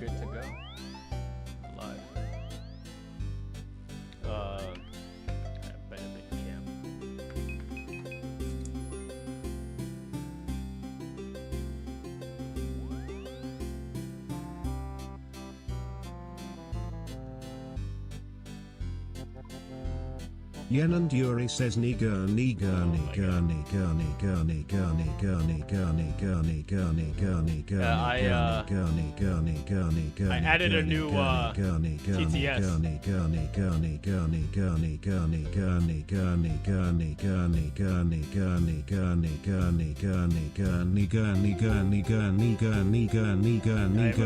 good to go. Live. I better make camp. Yen and Yuri says nigger nigger nigger nigger nigger nigger nigger nigger nigger nigger nigger nigger I added a new TTS.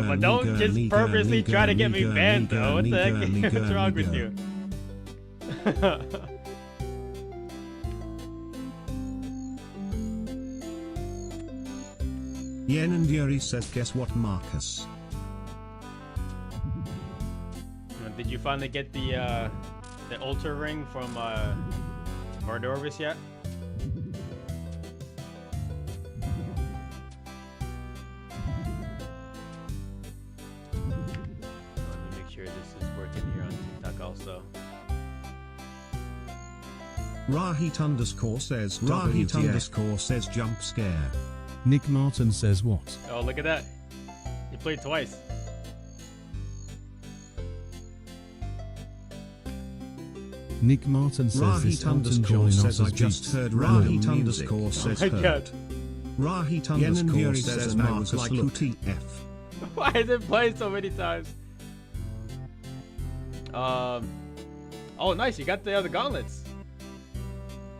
But don't just purposely try to get me banned though. What the heck? What's wrong with you? Yen and Yuri says, guess what, Marcus? Did you finally get the Ultra Ring from Mardorvis yet? Let me make sure this is working here on TikTok also. Rahit underscore says Rahit underscore says jump scare. Nick Martin says what? Oh, look at that. You played twice. Nick Martin says this Rahit Elton underscore John in says I Os's just beats. heard Random Rahit music. underscore says Oh my God. heard. Rahit underscore says Marcus like UTF. Why is it playing so many times? Oh, nice. You got the other gauntlets.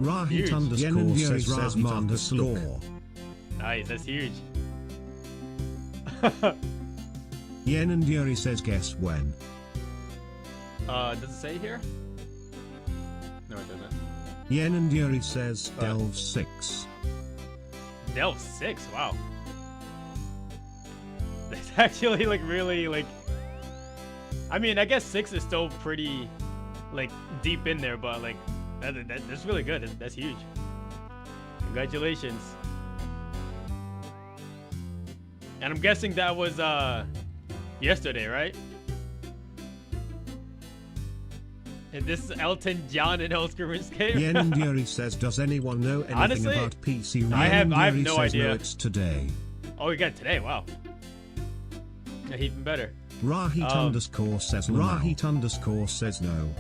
Rahit Huge. underscore says Rahit underscore. Nice. That's huge. Yen and Yuri says guess when. Does it say here? No, it doesn't. Yen and Yuri says Delve 6. Delve 6. Wow. That's actually like really like. I mean, I guess 6 is still pretty like deep in there, but like that's really good. That's huge. Congratulations. And I'm guessing that was yesterday, right? And this is Elton John and Oscar Escape. Yen and Yuri says, does anyone know anything Honestly, about PC? I have Yuri no says, idea. No, it's today. Oh, we got it today. Wow. Yeah, even better. Rahit underscore says Rahit underscore says no.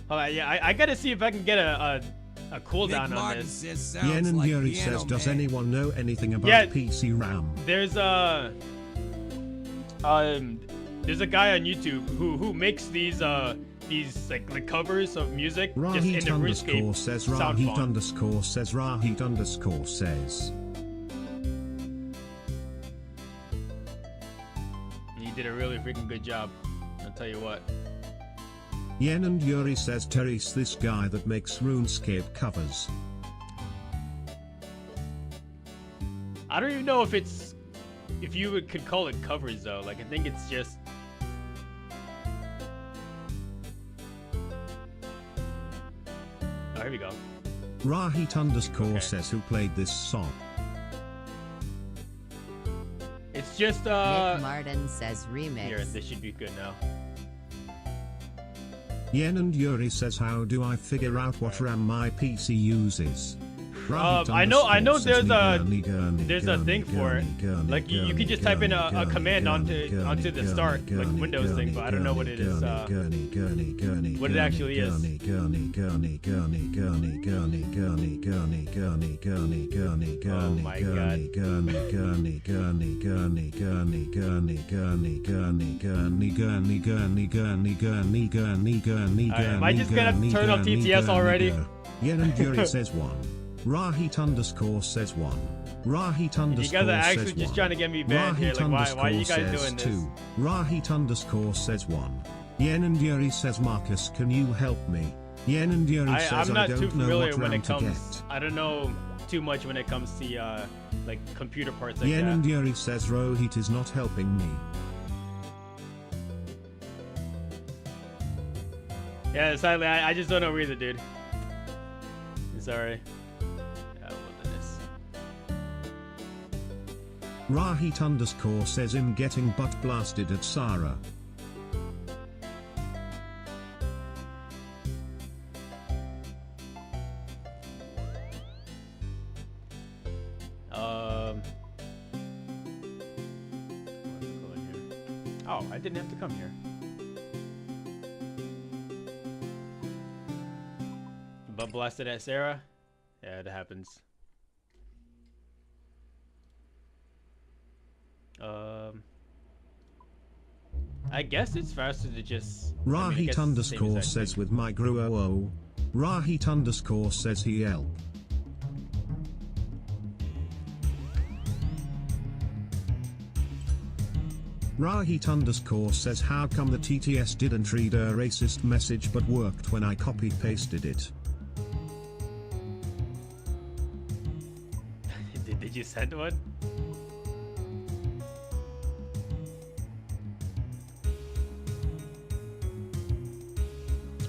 Yeah, I gotta see if I can get a cooldown on this. Yen and Yuri says, does anyone know anything about PC RAM? There's a guy on YouTube who makes these like covers of music just in Rahit the underscore RuneScape says sound Rahit font. underscore says Rahit underscore says. He did a really freaking good job. I'll tell you what. Yen and Yuri says Terry's this guy that makes RuneScape covers. I don't even know if you could call it covers though. Like I think it's just. Oh, here we go. Rahit underscore says who played this song. It's just Nick Martin says remix. Here, this should be good now. Yen and Yuri says how do I figure out what RAM my PC uses? I know there's a thing for it. Like you can just type in a command onto the start like Windows thing, but I don't know what it is. What it actually is. Oh my God. Am I just gonna turn off TTS already? Yen and Yuri says 1. Rahit underscore says 1. Rahit underscore You guys are actually says just 1. trying to get me banned here. Like, why are you guys doing this? 2. Rahit underscore says 1. Yen and Yuri says Marcus, can you help me? Yen and Yuri says I'm not I too don't know familiar what when RAM it to comes. get. I don't know too much when it comes to like computer parts like Yen that. and Yuri says Rohit is not helping me. Yeah, sadly, I just don't know either, dude. Sorry. Rahit underscore says him getting butt blasted at Sarah. Oh, I didn't have to come here. Butt blasted at Sarah? Yeah, it happens. I guess it's faster to just... Rahit underscore says with my gruo. Rahit underscore says he help. Rahit underscore says how come the TTS didn't read a racist message but worked when I copy pasted it. Did you send one?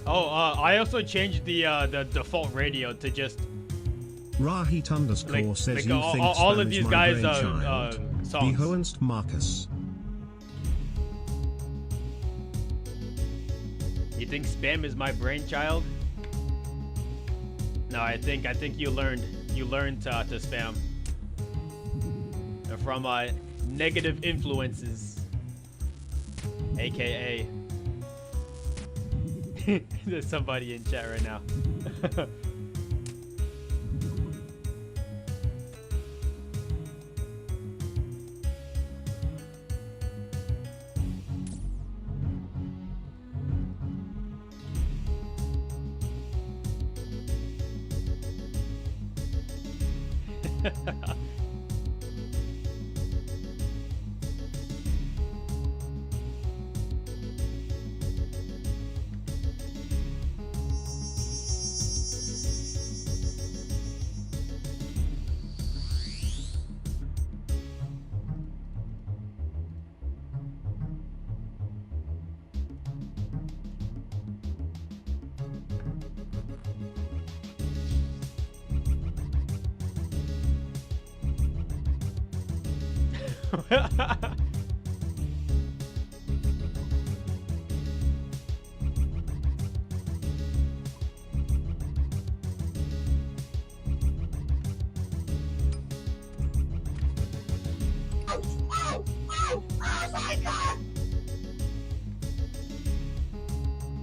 Oh, I also changed the default radio to just Rahit underscore says you think all spam of these is my guys brainchild. songs. Behoenst Marcus. You think spam is my brainchild? No, I think you learned to spam from negative influences, aka there's somebody in chat right now.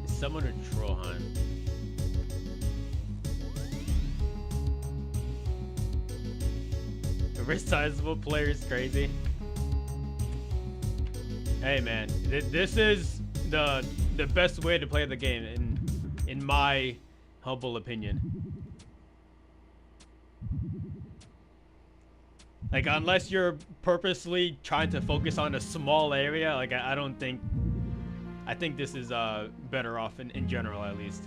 Someone or Trollheim. A resizable player is crazy. Hey man, this is the best way to play the game in my humble opinion. Like unless you're purposely trying to focus on a small area, like I don't think. I think this is better off in general, at least.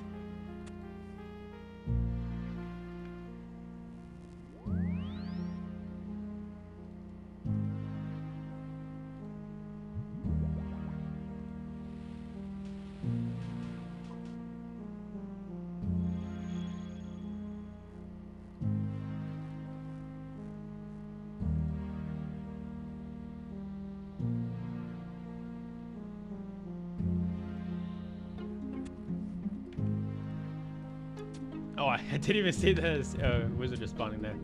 Oh, I didn't even see the wizard respawning there.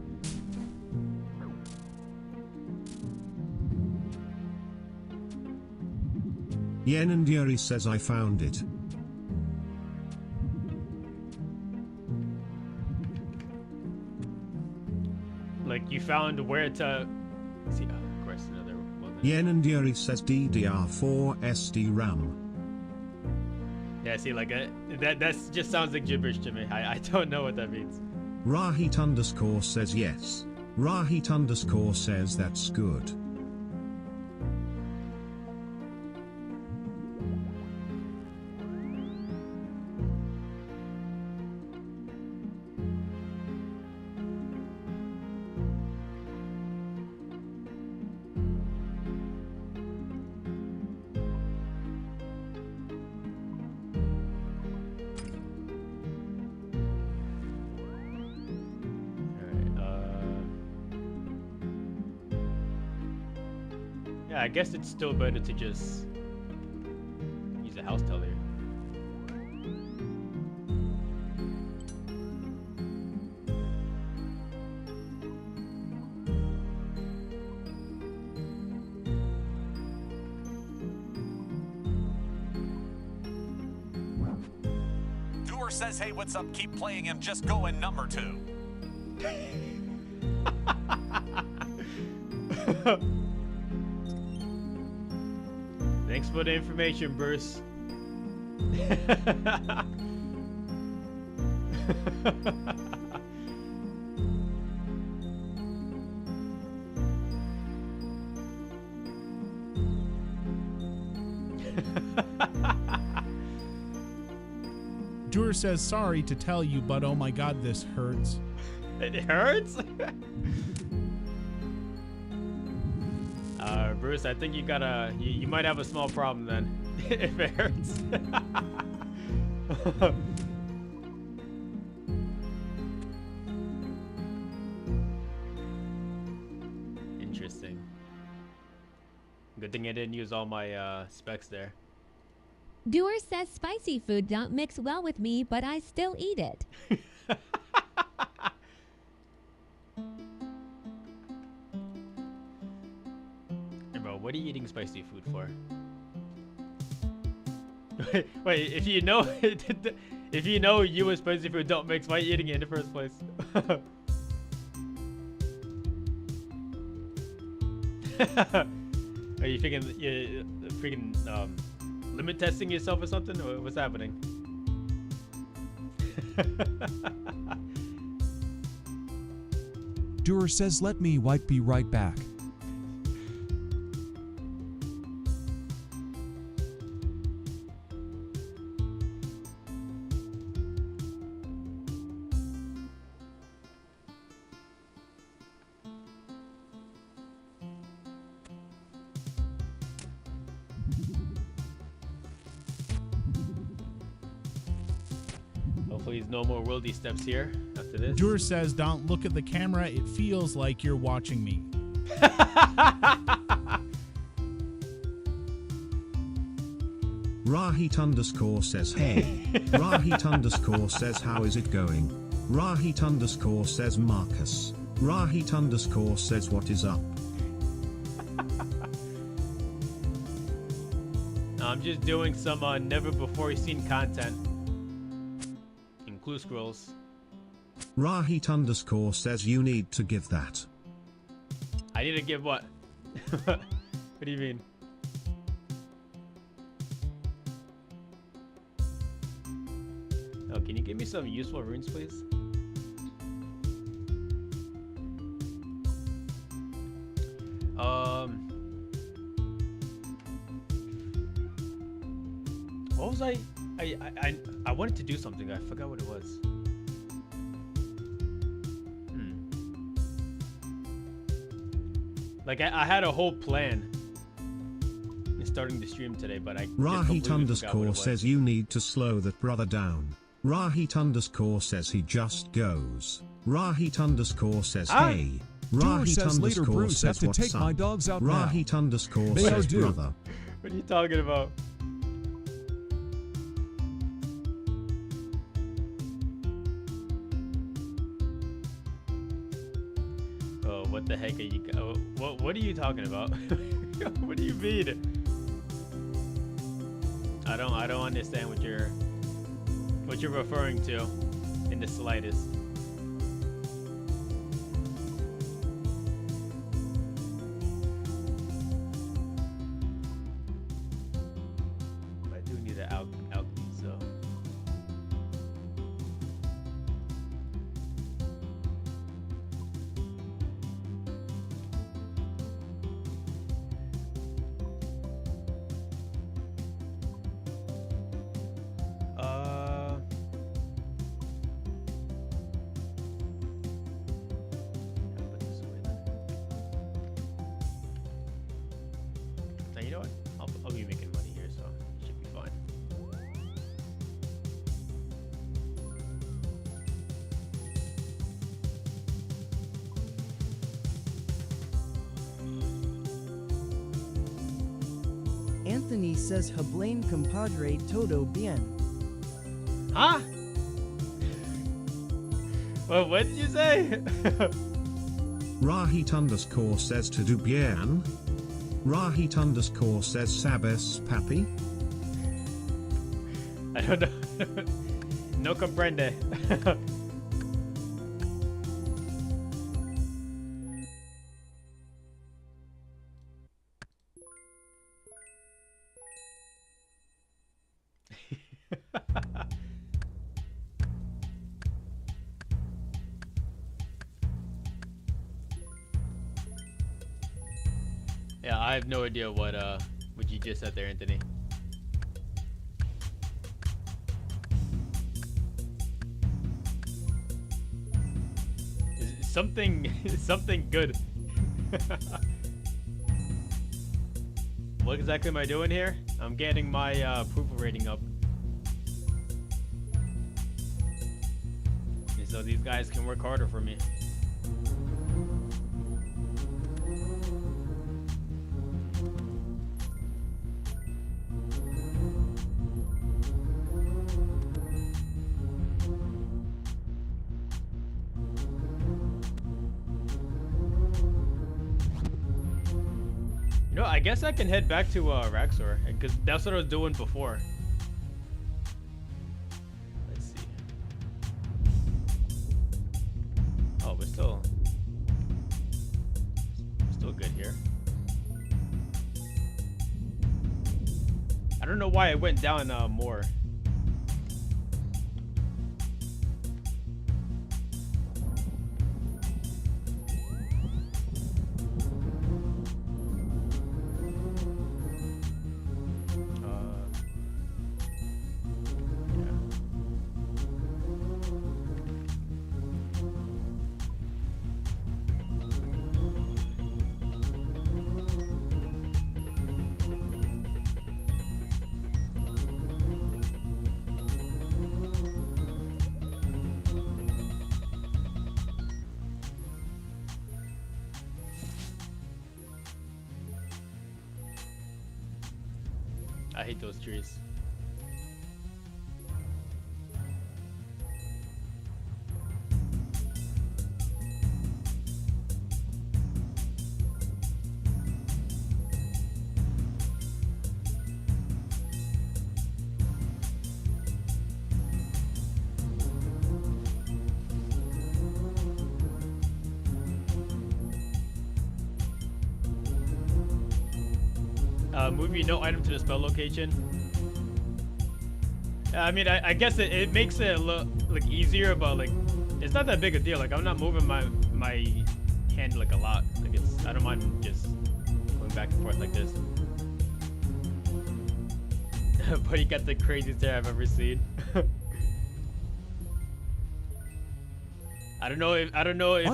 Yen and Yuri says I found it. Like you found where to see. Oh, of course, another one. Yen and Yuri says DDR4 SD RAM. Yeah, see, like that just sounds like gibberish to me. I don't know what that means. Rahit underscore says yes. Rahit underscore says that's good. I guess it's still better to just use a house teller. Doer says, hey, what's up? Keep playing him. Just go in number 2. Thanks for the information, Bruce. Doer says, sorry to tell you, but oh my god, this hurts. It hurts? Bruce, I think you gotta, you might have a small problem then, if it hurts. Interesting. Good thing I didn't use all my specs there. Doer says spicy food don't mix well with me, but I still eat it. Bro, what are you eating spicy food for? Wait, if you know if you know you and spicy food don't mix, why are you eating it in the first place? Are you freaking limit testing yourself or something? Or what's happening? Doer says, let me be right back. Hopefully, there's no more worldy steps here after this. Doer says, don't look at the camera. It feels like you're watching me. Rahit underscore says hey. Rahit underscore says how is it going? Rahit underscore says Marcus. Rahit underscore says what is up? I'm just doing some never before seen content. In Clue Scrolls. Rahit underscore says you need to give that. I need to give what? What do you mean? Oh, can you give me some useful runes, please? What was I wanted to do something. I forgot what it was. Like I had a whole plan in starting the stream today, but I Rahit underscore says you need to slow that brother down. Rahit underscore says he just goes. Rahit underscore says hey. Rahit says later underscore Bruce have says to what's take up. my dogs out Rahit now. underscore They are says due. brother. What are you talking about? Oh, what the heck are you? Oh, what are you talking about? What do you mean? I don't understand what you're referring to in the slightest. I do need an alchemy, so. Put this away then. Now, you know what? I'll be making money here, so it should be fine. Anthony says Hablain compadre todo bien. Huh? Well, what did you say? Rahit underscore says to do bien. Rahit underscore says sabes papi. I don't know. No comprende. Yeah, I have no idea what you just said there, Anthony. Something good. What exactly am I doing here? I'm getting my approval rating up. And so these guys can work harder for me. You know, I guess I can head back to Raxor, because that's what I was doing before. Let's see. Oh, we're still good here. I don't know why I went down more. I hate those trees. Movie no item to the spell location. I mean, I guess it makes it look like easier, but like it's not that big a deal. Like I'm not moving my hand like a lot. Like I don't mind just going back and forth like this. But he got the craziest hair I've ever seen. I don't know if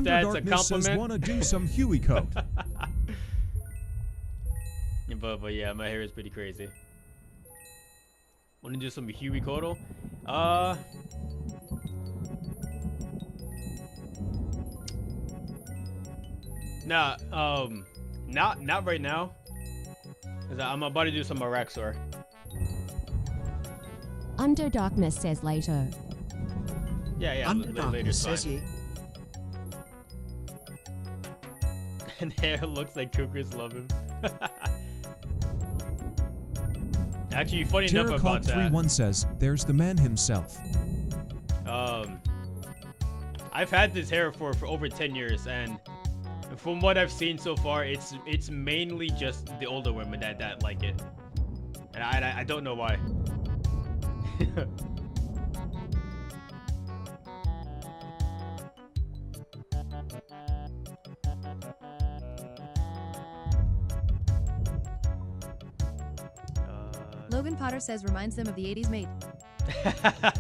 that's a compliment. Says, wanna do some Huey code. But yeah, my hair is pretty crazy. Want to do some Huey Kodo? Nah, not right now. Cause I'm about to do some Araxor. Under Darkness says later. Yeah, later fine. And hair looks like cougars love him. Actually, funny enough about that. 31 says, there's the man himself. I've had this hair for over 10 years, and from what I've seen so far, it's mainly just the older women that like it, and I don't know why. Logan Potter says reminds them of the 80s mate. I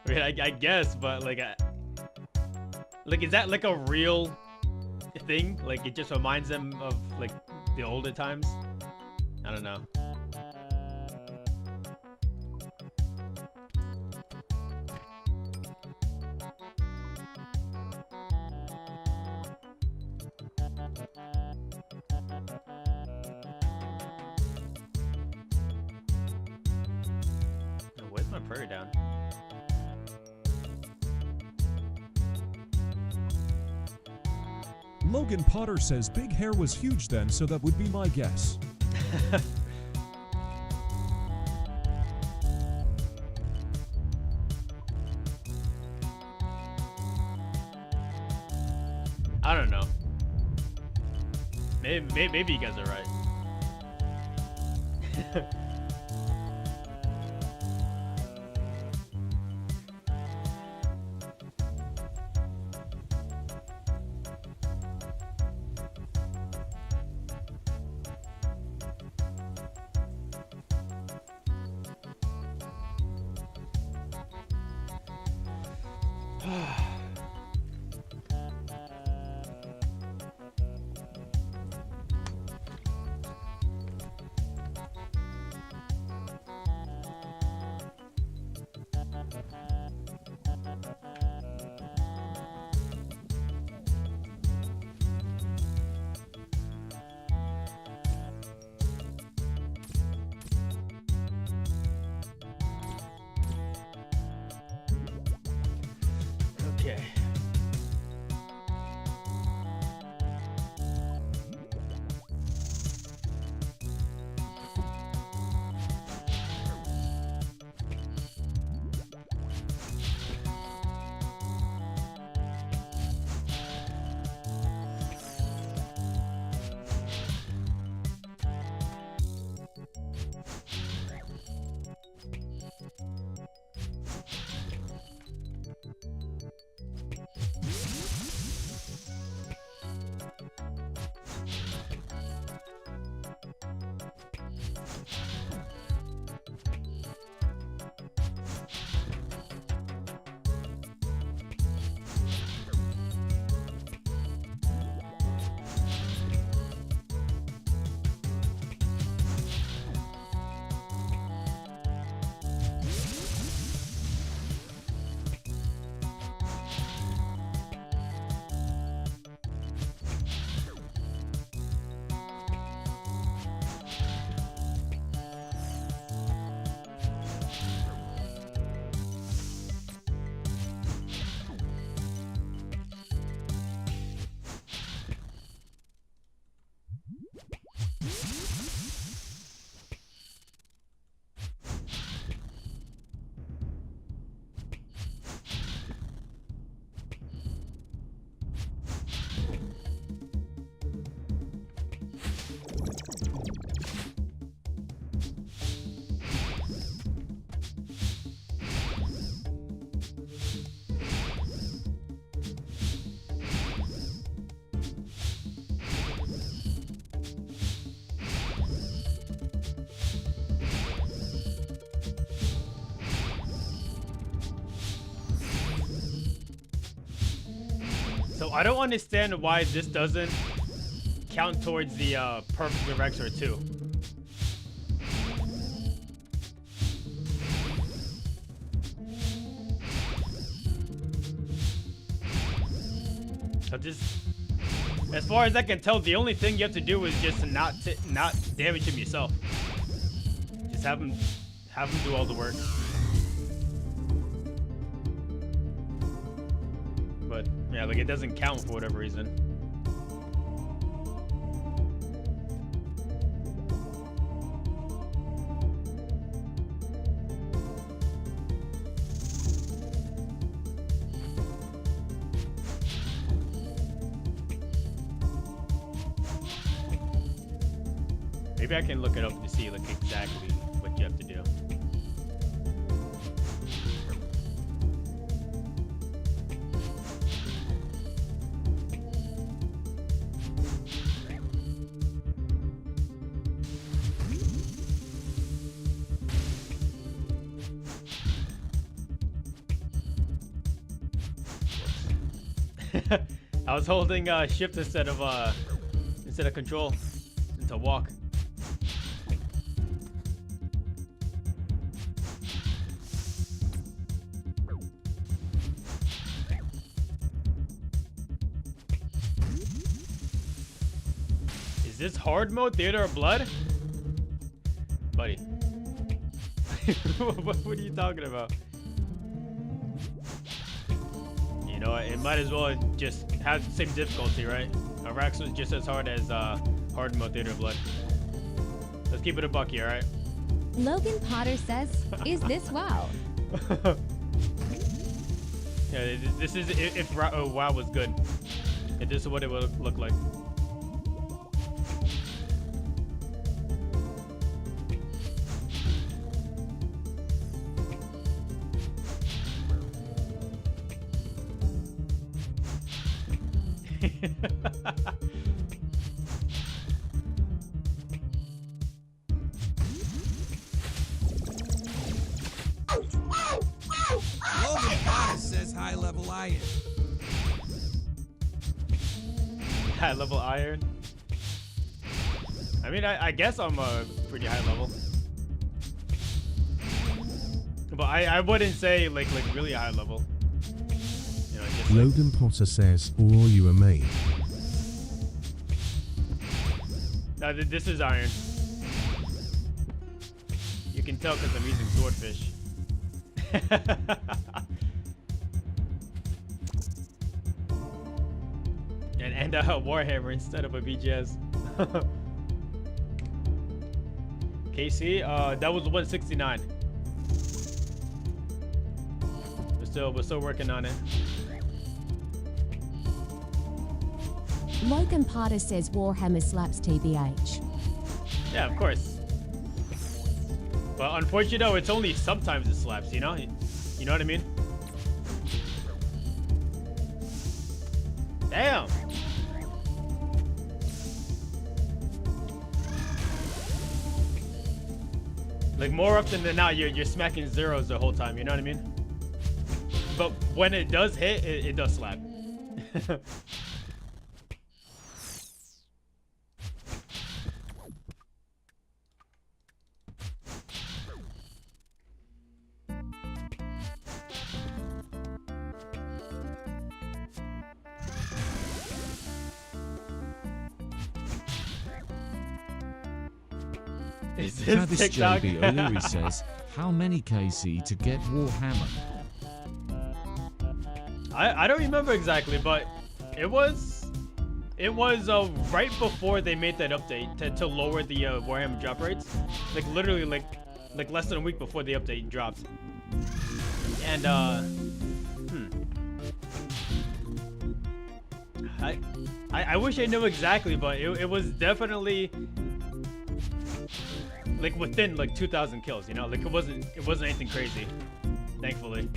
mean, I guess, but like is that like a real thing? Like it just reminds them of like the older times? I don't know. further down. Logan Potter says big hair was huge then, so that would be my guess. I don't know. Maybe you guys are right. Okay. So I don't understand why this doesn't count towards the Perfect Director 2. So just, as far as I can tell, the only thing you have to do is just not damage him yourself. Just have him do all the work. But yeah, like it doesn't count for whatever reason. Maybe I can look it up to see like exactly what you have to do. I was holding shift instead of control to walk. Is this hard mode, Theater of Blood? Buddy. What are you talking about? You know, it might as well just have the same difficulty, right? Arax was just as hard as hard mode Theater of Blood. Let's keep it a buck here, alright? Logan Potter says, is this WoW? Yeah, this is if WoW was good. If this is what it would look like. Logan Potter says high level iron. High level iron. I mean, I guess I'm a pretty high level, but I wouldn't say like really high level. You know, just Logan Potter says, or are you a maid? No, this is iron. You can tell because I'm using swordfish. and Warhammer instead of a BGS. KC, that was 169. We're still working on it. Logan Potter says Warhammer slaps TBH. Yeah, of course. But unfortunately, though, it's only sometimes it slaps. You know what I mean? Damn. Like more often than not, you're smacking zeros the whole time. You know what I mean? But when it does hit, it does slap. Travis TikTok? JB O'Leary says, how many KC to get Warhammer? I don't remember exactly, but it was right before they made that update to lower the Warhammer drop rates. Like literally like less than a week before the update dropped. And I wish I knew exactly, but it was definitely like within like 2,000 kills, you know? Like it wasn't anything crazy, thankfully.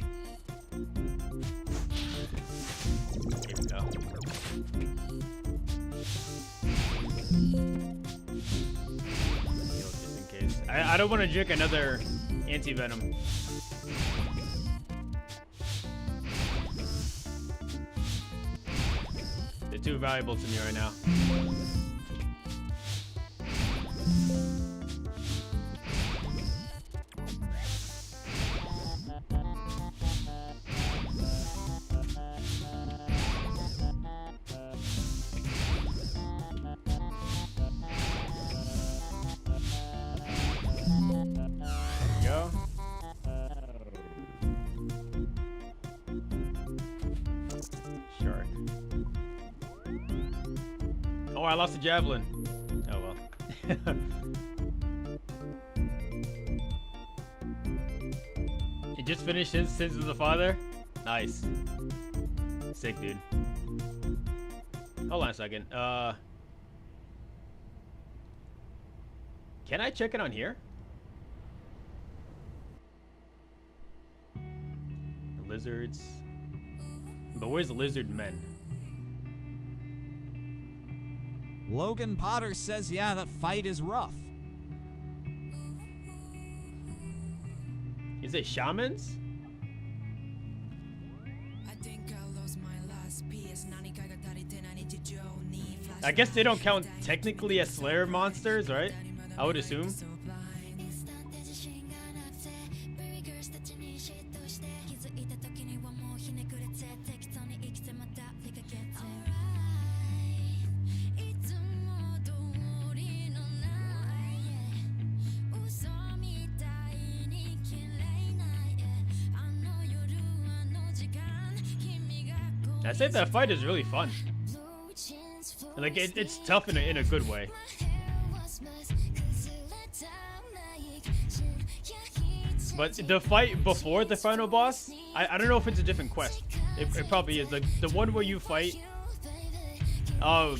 Here we go. Heal just in case. I don't want to drink another anti-venom. They're too valuable to me right now. Go. Shark. Oh, I lost the javelin. Oh well. You just finished his Sins of the Father? Nice. Sick, dude. Hold on a second. Can I check it on here? The lizards. But where's the lizard men? Logan Potter says, yeah, that fight is rough. Is it shamans? I guess they don't count technically as Slayer monsters, right? I would assume. I say that fight is really fun. Like it's tough in a good way. But the fight before the final boss, I don't know if it's a different quest. It probably is. Like the one where you fight. Oh,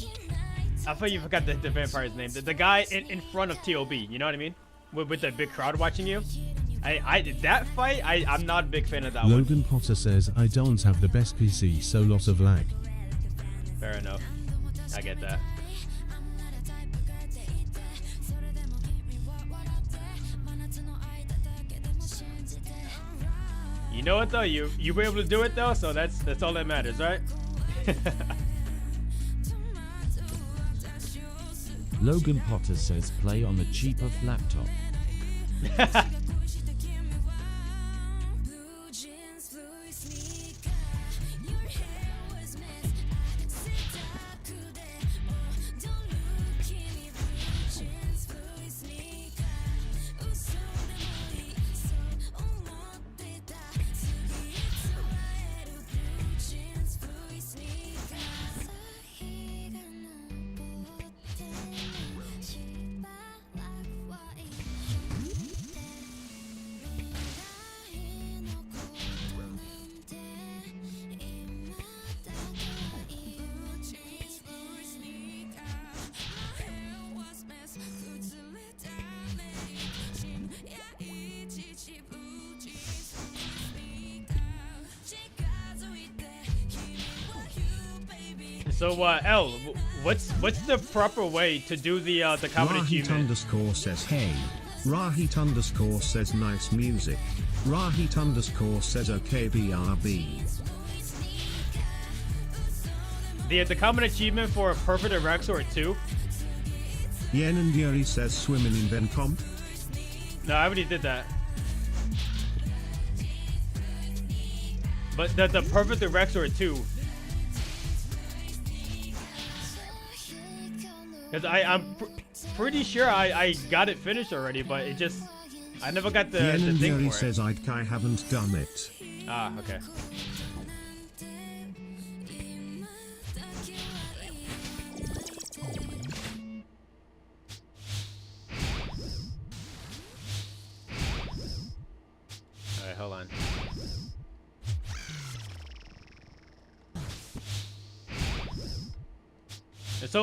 I thought you forgot the vampire's name. The guy in front of TOB. You know what I mean? With the big crowd watching you. That fight, I'm not a big fan of that one. Logan Potter says, I don't have the best PC, so lot of lag. Fair enough. I get that. You know what though? You were able to do it though, so that's all that matters, right? Logan Potter says play on a cheaper laptop. So L, what's the proper way to do the common achievement? Rahit _ says hey. Rahit _ says nice music. Rahit _ says okay BRB. The common achievement for a perfect Eraxor 2? Yen and Yuri says swimming in Vencom. No, I already did that. But the perfect Eraxor 2. Because I'm pretty sure I got it finished already, but it just I never got the Yen and thing Yuri for it. says I haven't done it. Ah, okay. Alright, hold on.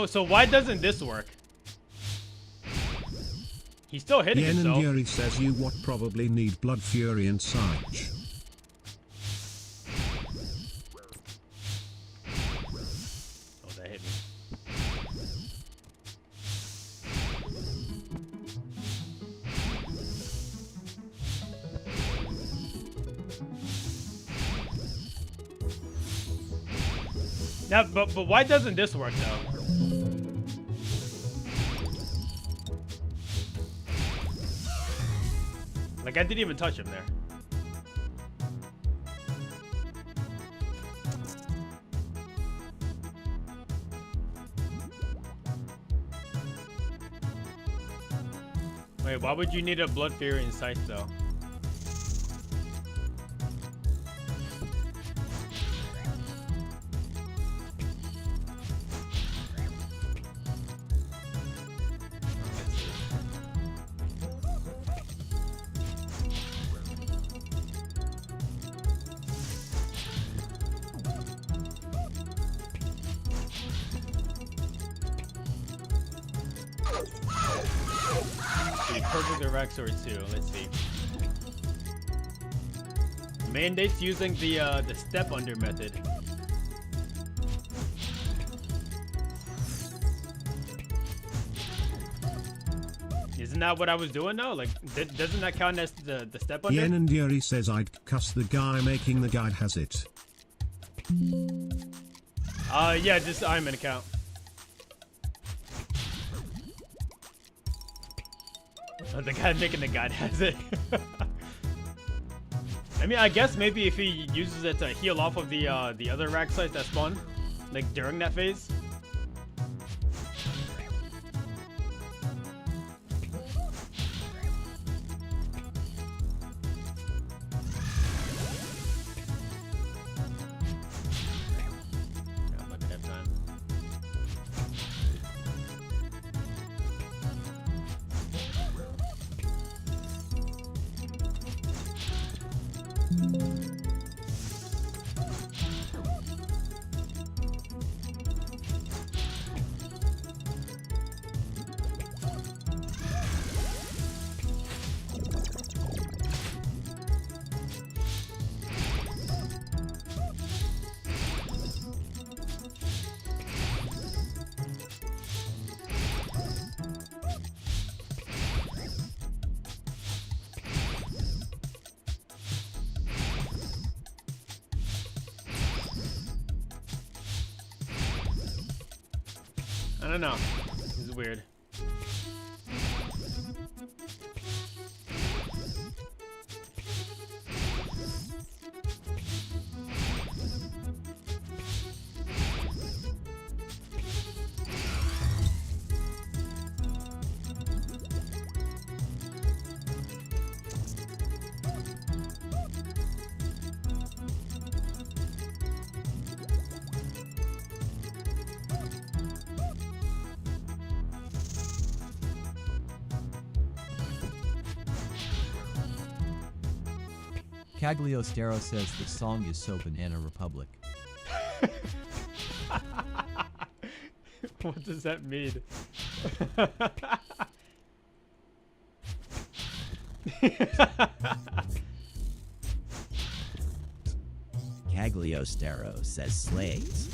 So why doesn't this work? He's still hitting Yen himself. and Yuri says you what probably need Blood Fury and Sarge. Oh, that hit me. Now, but why doesn't this work though? Like I didn't even touch him there. Wait, why would you need a Blood Fury in sight though? Perfect Eraxor 2. Let's see. Mandates using the step under method. Isn't that what I was doing though? Like, doesn't that count as the step under? Yen and Yuri says I'd cuss the guy making the guide has it. Yeah, just I'm an account. Oh, the guy making the guide has it. I mean, I guess maybe if he uses it to heal off of the other rack sites that spawn, like during that phase. I don't know. This is weird. Cagliostero says the song is so Banana Republic. What does that mean? Cagliostero says slaves.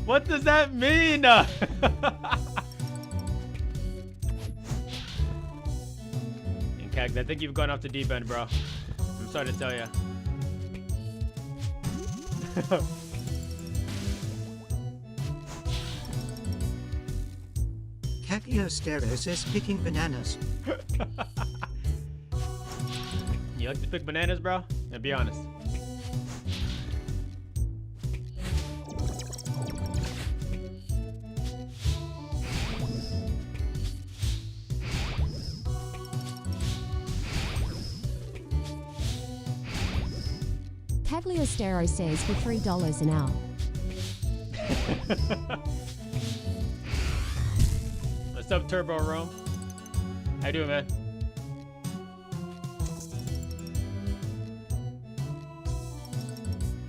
What does that mean? And Cags, I think you've gone off the deep end, bro. I'm sorry to tell you. Cagliostero says picking bananas. You like to pick bananas, bro? And be honest. Cagliostero says for $3 an hour. What's up, Turbo Rome? How you doing, man?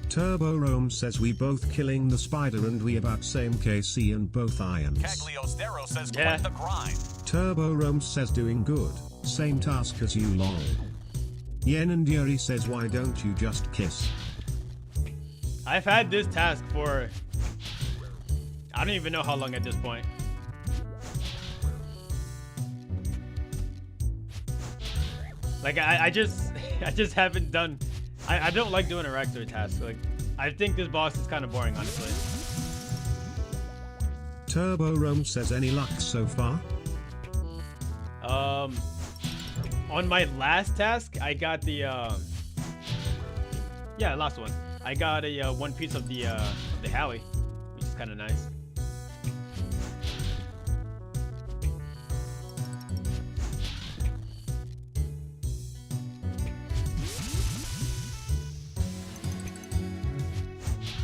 Turbo Rome says we both killing the spider and we about same KC and both irons. Cagliostero says quite the grind. Turbo Rome says doing good, same task as you lol. Yen and Yuri says why don't you just kiss? I've had this task for I don't even know how long at this point. Like I just haven't done. I don't like doing a Rector task. Like I think this boss is kind of boring, honestly. Turbo Rome says any luck so far? On my last task, I got the yeah, last one. I got a one piece of the Hallie, which is kind of nice.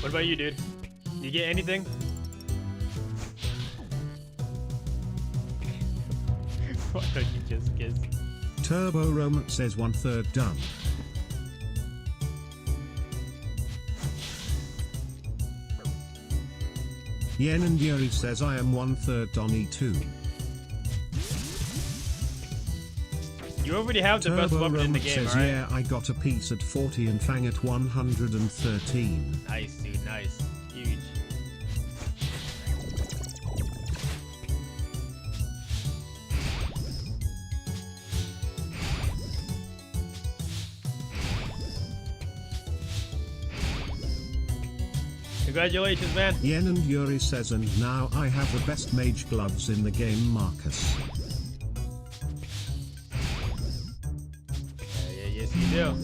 What about you, dude? You get anything? Why don't you just kiss? Turbo Rome says 1/3 done. Yen and Yuri says I am 1/3 on E2. You already have the Turbo best weapon in the Rome game, says right? yeah, I got a piece at 40 and Fang at 113. Nice, dude, nice. Huge. Congratulations, man. Yen and Yuri says, and now I have the best mage gloves in the game, Marcus. Yes, you do.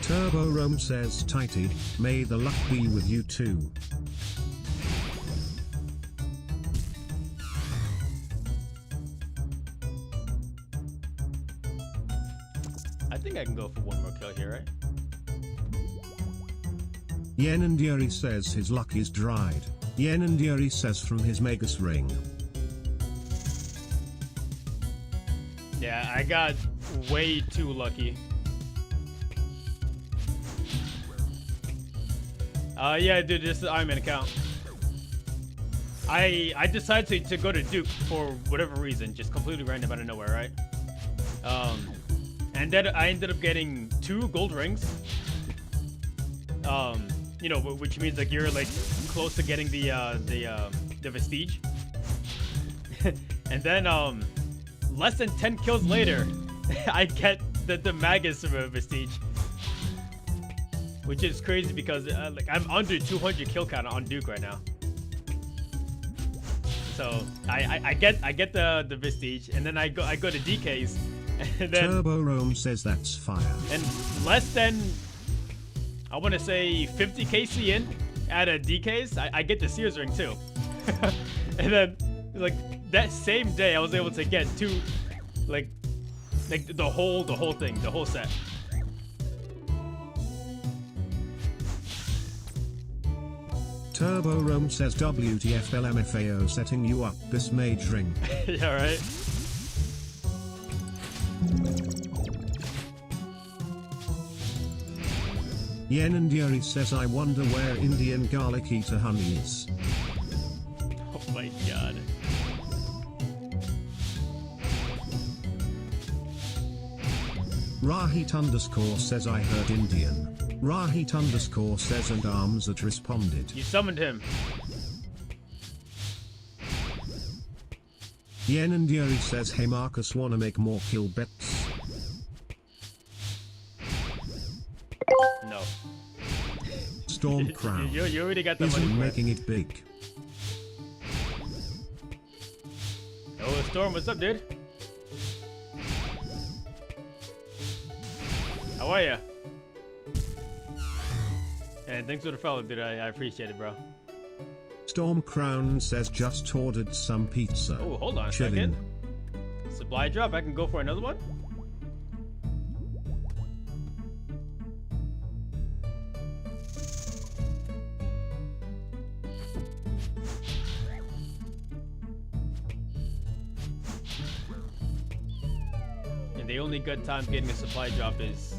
Turbo Rome says, Tighty, may the luck be with you too. I think I can go for one more kill here, right? Yen and Yuri says his luck is dried. Yen and Yuri says from his Magus ring. Yeah, I got way too lucky. Yeah, dude, this is Iron Man account. I decided to go to Duke for whatever reason, just completely random out of nowhere, right? And then I ended up getting 2 gold rings. You know, which means like you're like close to getting the Vestige. And then less than 10 kills later, I get the Magus Vestige. Which is crazy because like I'm under 200 kill count on Duke right now. So I get the Vestige, and then I go to DKs, and then Turbo Rome says that's fire. And less than, I want to say 50 KC in at a DKs, I get the Sears ring too. And then like that same day I was able to get 2 like the whole thing, the whole set. Turbo Rome says WTF LMFAO setting you up this mage ring. Yeah, right. Yen and Yuri says I wonder where Indian garlic eater honey is. Oh my god. Rahit underscore says I heard Indian. Rahit underscore says and arms that responded. You summoned him. Yen and Yuri says hey Marcus wanna make more kill bets? No. Storm Crown you already got the is money for it. making it big. Oh, Storm, what's up, dude? How are ya? And thanks for the follow, dude. I appreciate it, bro. Storm Crown says just ordered some pizza. Oh, hold on a Chilling. second. Supply drop. I can go for another one. And the only good time getting a supply drop is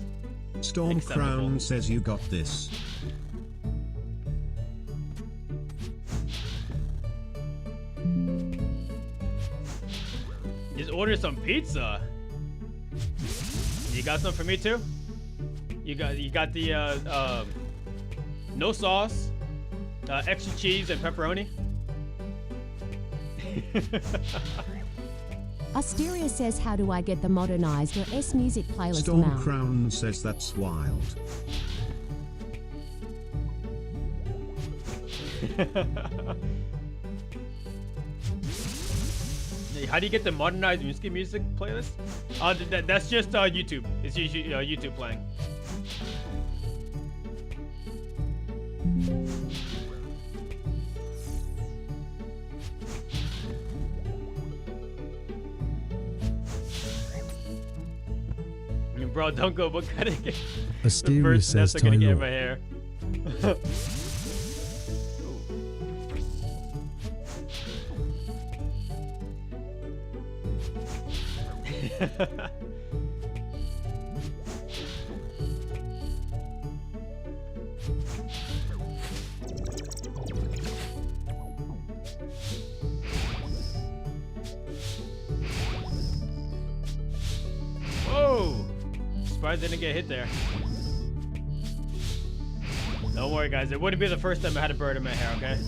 Storm acceptable. Crown says you got this. Just order some pizza. You got some for me too? You got the no sauce, extra cheese and pepperoni. Asteria says, how do I get the modernized or S music playlist Storm now? Crown says that's wild. How do you get the modernized music playlist? That's just YouTube. It's usually YouTube playing. I mean, bro, don't go. What kind of Asteria says gonna get in Tyler. my hair? Whoa! Surprised I didn't get hit there. Don't worry, guys. It wouldn't be the first time I had a bird in my hair, okay?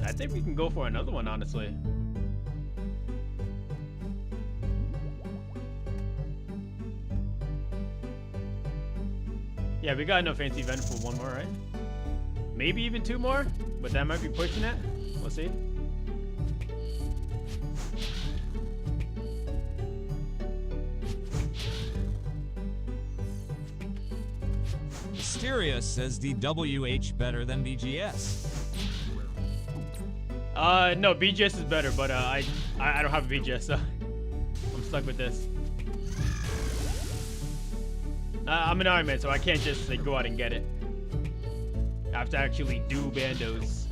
I think we can go for another one, honestly. Yeah, we got enough fancy event for one more, right? Maybe even two more, but that might be pushing it. We'll see. Mysteria says DWH better than BGS. No, BGS is better, but I don't have a BGS, so I'm stuck with this. I'm an Iron Man, so I can't just like go out and get it. I have to actually do bandos,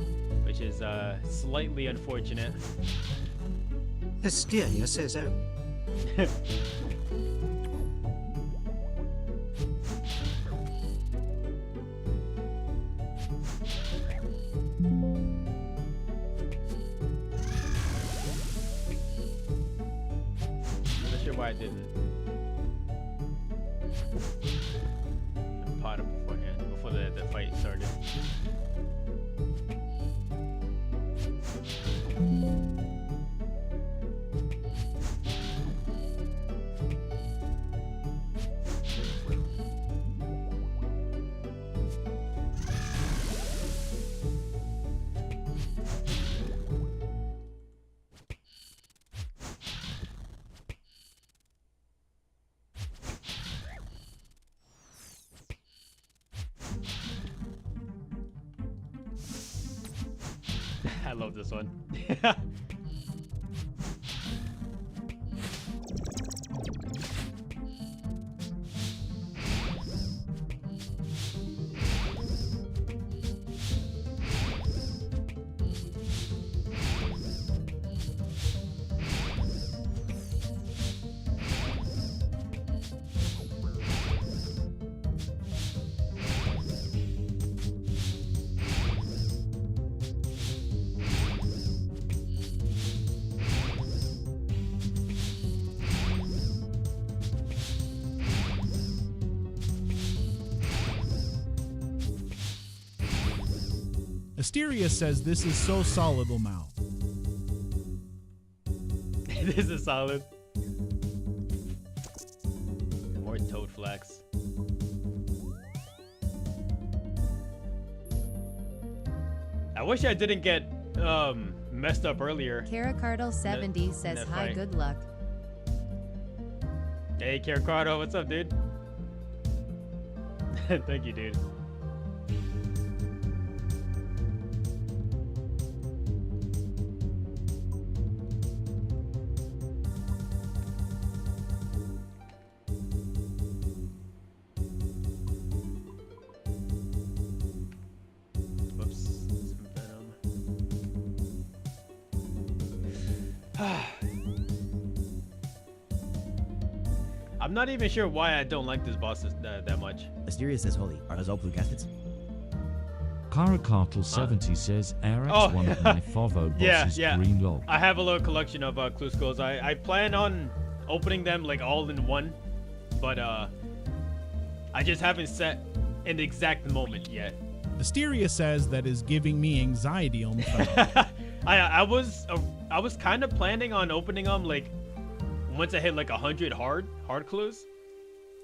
which is slightly unfortunate. Hysteria says oh. Not sure why I didn't. Pot him beforehand, before the fight started. I love this one. Asteria says this is so solid, Lamau. This is solid. More Toad Flex. I wish I didn't get messed up earlier. Caracardle70 says hi, fight. good luck. Hey, Caracardo, what's up, dude? Thank you, dude. I'm not even sure why I don't like this boss that much. Asteria says holy. Are those all blue caskets? Caracartle70 says Eric's one of my Fovo bosses green log. I have a little collection of clue skulls. I plan on opening them like all in one, but I just haven't set an exact moment yet. Asteria says that is giving me anxiety on the phone. I was kind of planning on opening them like once I hit like 100 hard clues,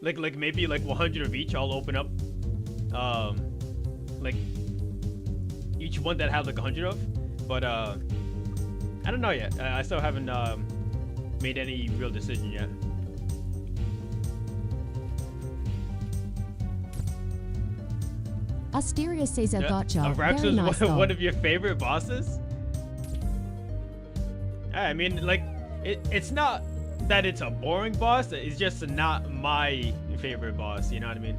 like maybe like 100 of each. I'll open up like each one that I have like 100 of, but I don't know yet. I still haven't made any real decision yet. Asteria says I gotcha. Very Very nice one of your favorite bosses? I mean, like, it's not that it's a boring boss. It's just not my favorite boss. You know what I mean?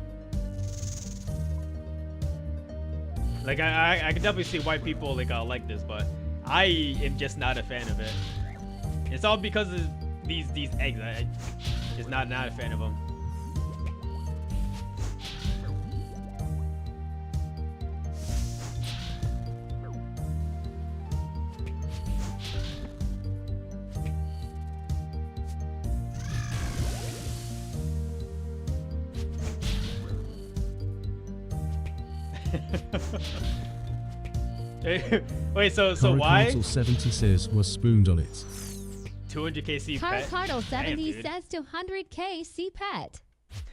Like, I can definitely see why people like this, but I am just not a fan of it. It's all because of these eggs. I just not a fan of them. Wait, so why? Cardle 70 says was spooned on it. 200k C-Pet. Cardle 70 Damn, says 200k C-Pet.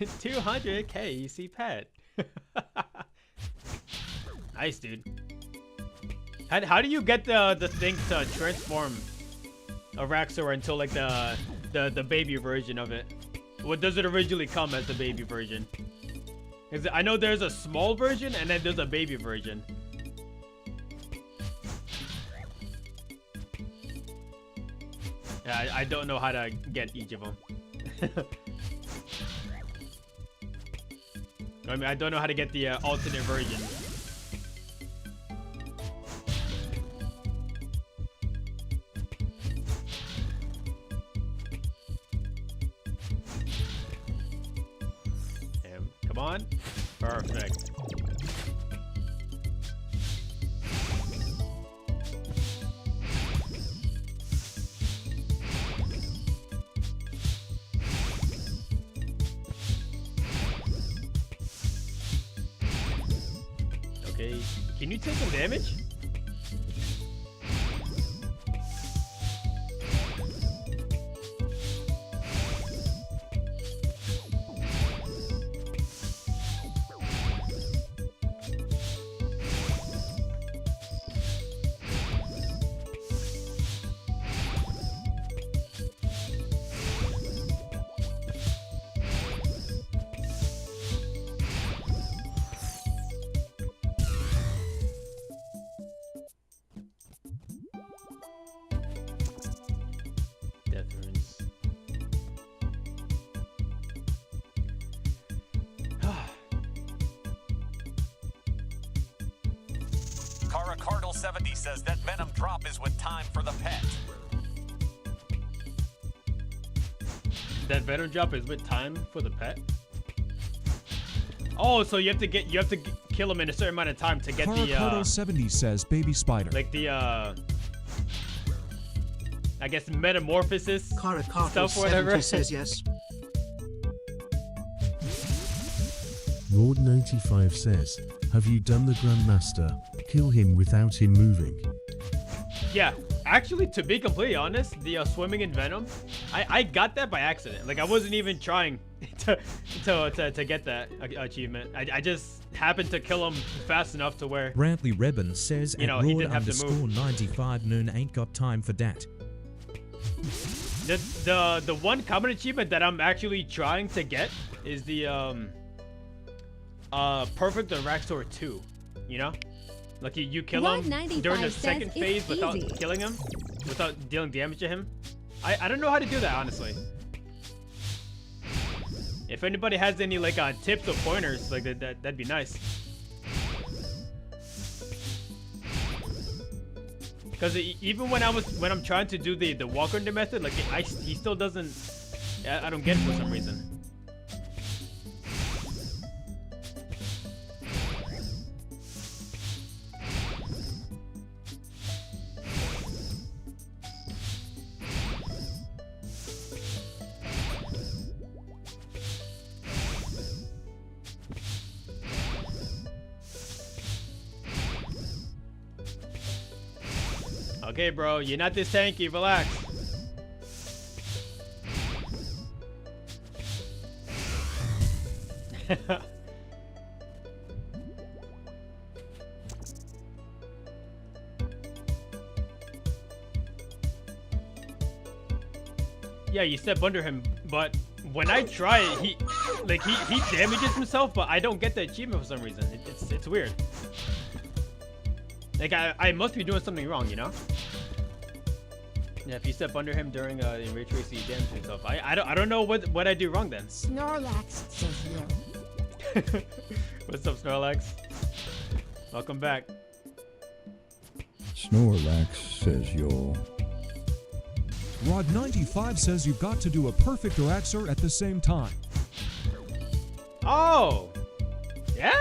200k C-Pet. Nice, dude. How do you get the thing to transform a Raxor until like the baby version of it? What does it originally come as the baby version? I know there's a small version and then there's a baby version. Yeah, I don't know how to get each of them. I mean, I don't know how to get the alternate version. Come on. Perfect. Okay, can you take some damage? Cardle 70 says that Venom drop is with time for the pet. That Venom drop is with time for the pet? Oh, so you have to kill him in a certain amount of time to get the Cardle 70 says baby spider. like the I guess metamorphosis stuff or whatever. says yes. Lord95 says, have you done the Grandmaster? Kill him without him moving. Yeah, actually, to be completely honest, the swimming in Venom, I got that by accident. Like I wasn't even trying to get that achievement. I just happened to kill him fast enough to where Brantley Rebin says he didn't have to move. _95 noon ain't got time for that. The one common achievement that I'm actually trying to get is the Perfect Raxor 2, you know? Like you kill him during the second phase without killing him, without dealing damage to him. I don't know how to do that, honestly. If anybody has any like tips or pointers, like that'd be nice. Because even when I'm trying to do the walk under method, like he still doesn't. I don't get it for some reason. Okay, bro, you're not this tanky. Relax. Yeah, you step under him, but when I try it, he damages himself, but I don't get the achievement for some reason. It's weird. Like I must be doing something wrong, you know? Yeah, if you step under him during ray tracing, he damages himself. I don't know what I do wrong then. Snorlax says no. What's up, Snorlax? Welcome back. Snorlax says yo. Rod95 says you've got to do a perfect Raxor at the same time. Oh! Yeah?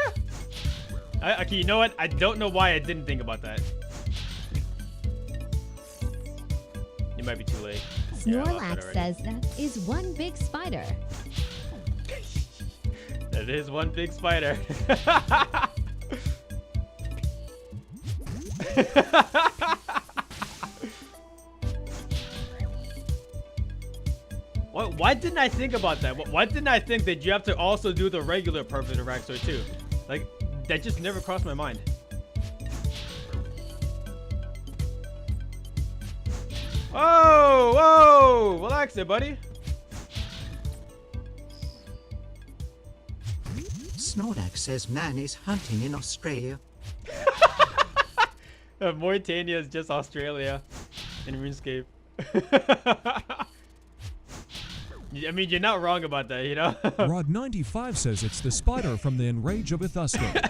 Okay, you know what? I don't know why I didn't think about that. You might be too late. Snorlax says that is one big spider. That is one big spider. Why didn't I think about that? Why didn't I think that you have to also do the regular Perfect Araxor too? Like, that just never crossed my mind. Whoa, whoa, relax there, buddy. Snorlax says man is hunting in Australia. Mauritania is just Australia in RuneScape. I mean, you're not wrong about that, you know? Rod95 says it's the spider from the Enrage of Ithusco.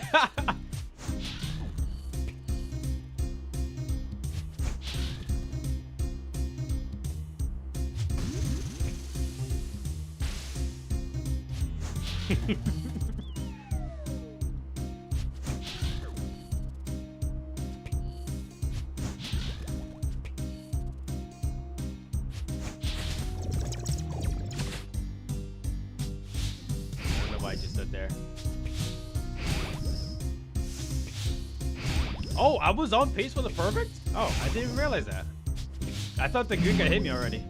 Oh, I was on pace for the perfect? Oh, I didn't even realize that. I thought the green guy hit me already.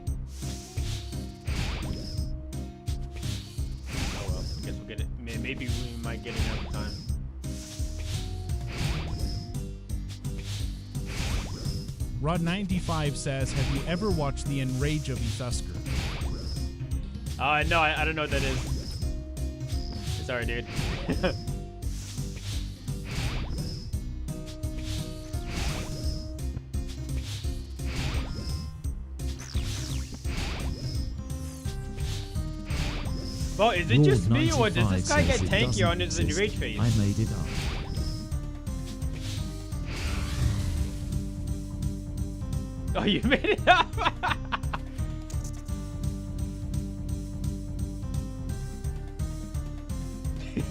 Oh well, I guess we'll get it. Maybe we might get it another time. Rod95 says, have you ever watched The Enrage of Ithusco? No, I don't know what that is. Sorry, dude. Well, is it just me, or does this guy get tankier on his enrage phase? I made it up. Oh, you made it up?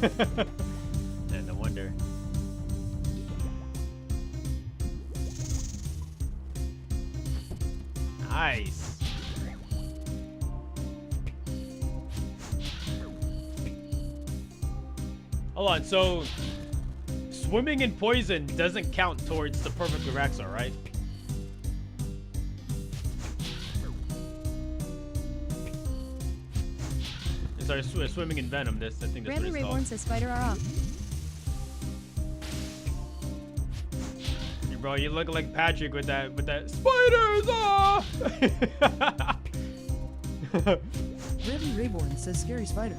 Yeah, no wonder. Nice. Hold on, so swimming in poison doesn't count towards the perfect Araxor, right? Sorry, swimming in venom. I think that's what Bradley it's Rayborn called. says spider are off. Hey, bro, you look like Patrick with that spiders off. Bradley Rayborn says scary spider.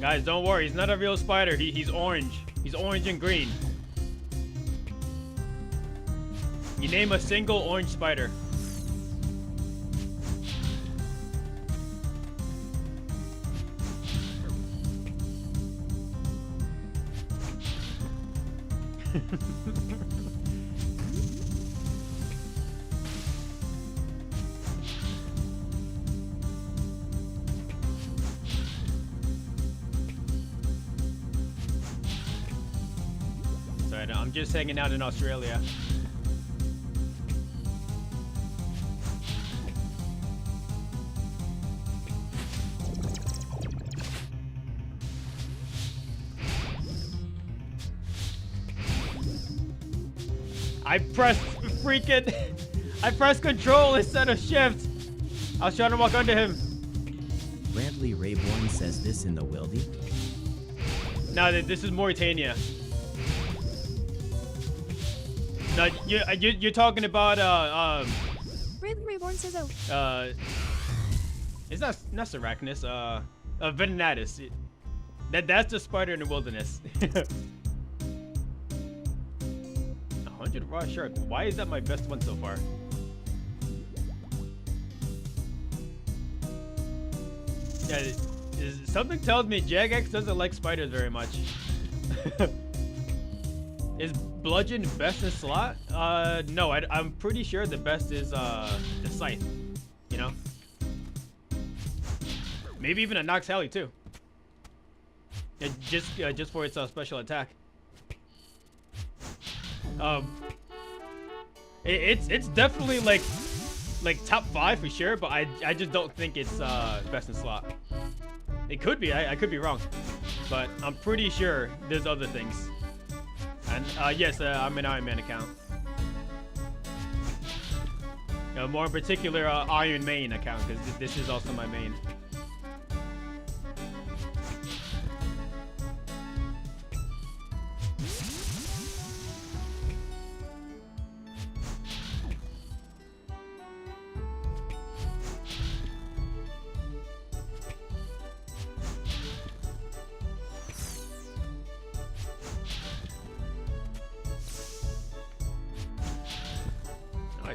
Guys, don't worry. He's not a real spider. He's orange. He's orange and green. You name a single orange spider. Sorry, I'm just hanging out in Australia. I pressed control instead of shift. I was trying to walk under him. Bradley Rayborn says this in the wildy. No, this is Mauritania. No, you're talking about Bradley Rayborn says it's not Seracnus, Venenatus. That's the spider in the wilderness. 100 raw shark. Why is that my best one so far? Yeah, something tells me Jagex doesn't like spiders very much. Is bludgeon best in slot? No, I'm pretty sure the best is the scythe. You know, maybe even a Nox Heli too. Just for its special attack. It's definitely like top 5 for sure, but I just don't think it's best in slot. It could be. I could be wrong, but I'm pretty sure there's other things. And yes, I'm an Iron Man account. More in particular, Iron Main account, because this is also my main.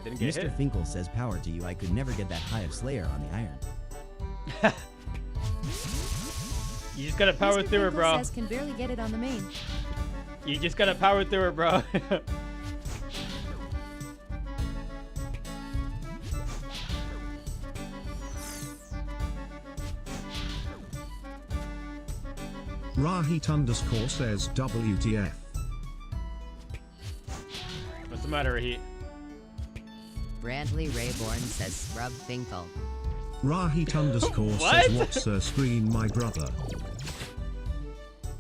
Didn't get Mr. hit. Finkel says power to you. I could never get that high of Slayer on the iron. You just gotta power Mr. through it, bro. Says can barely get it on the main. You just gotta power through it, bro. Rahit underscore says WTF. What's the matter, Rahit? Brantley Rayborn says scrub Finkel. Rahit underscore What? says what's her screen, my brother.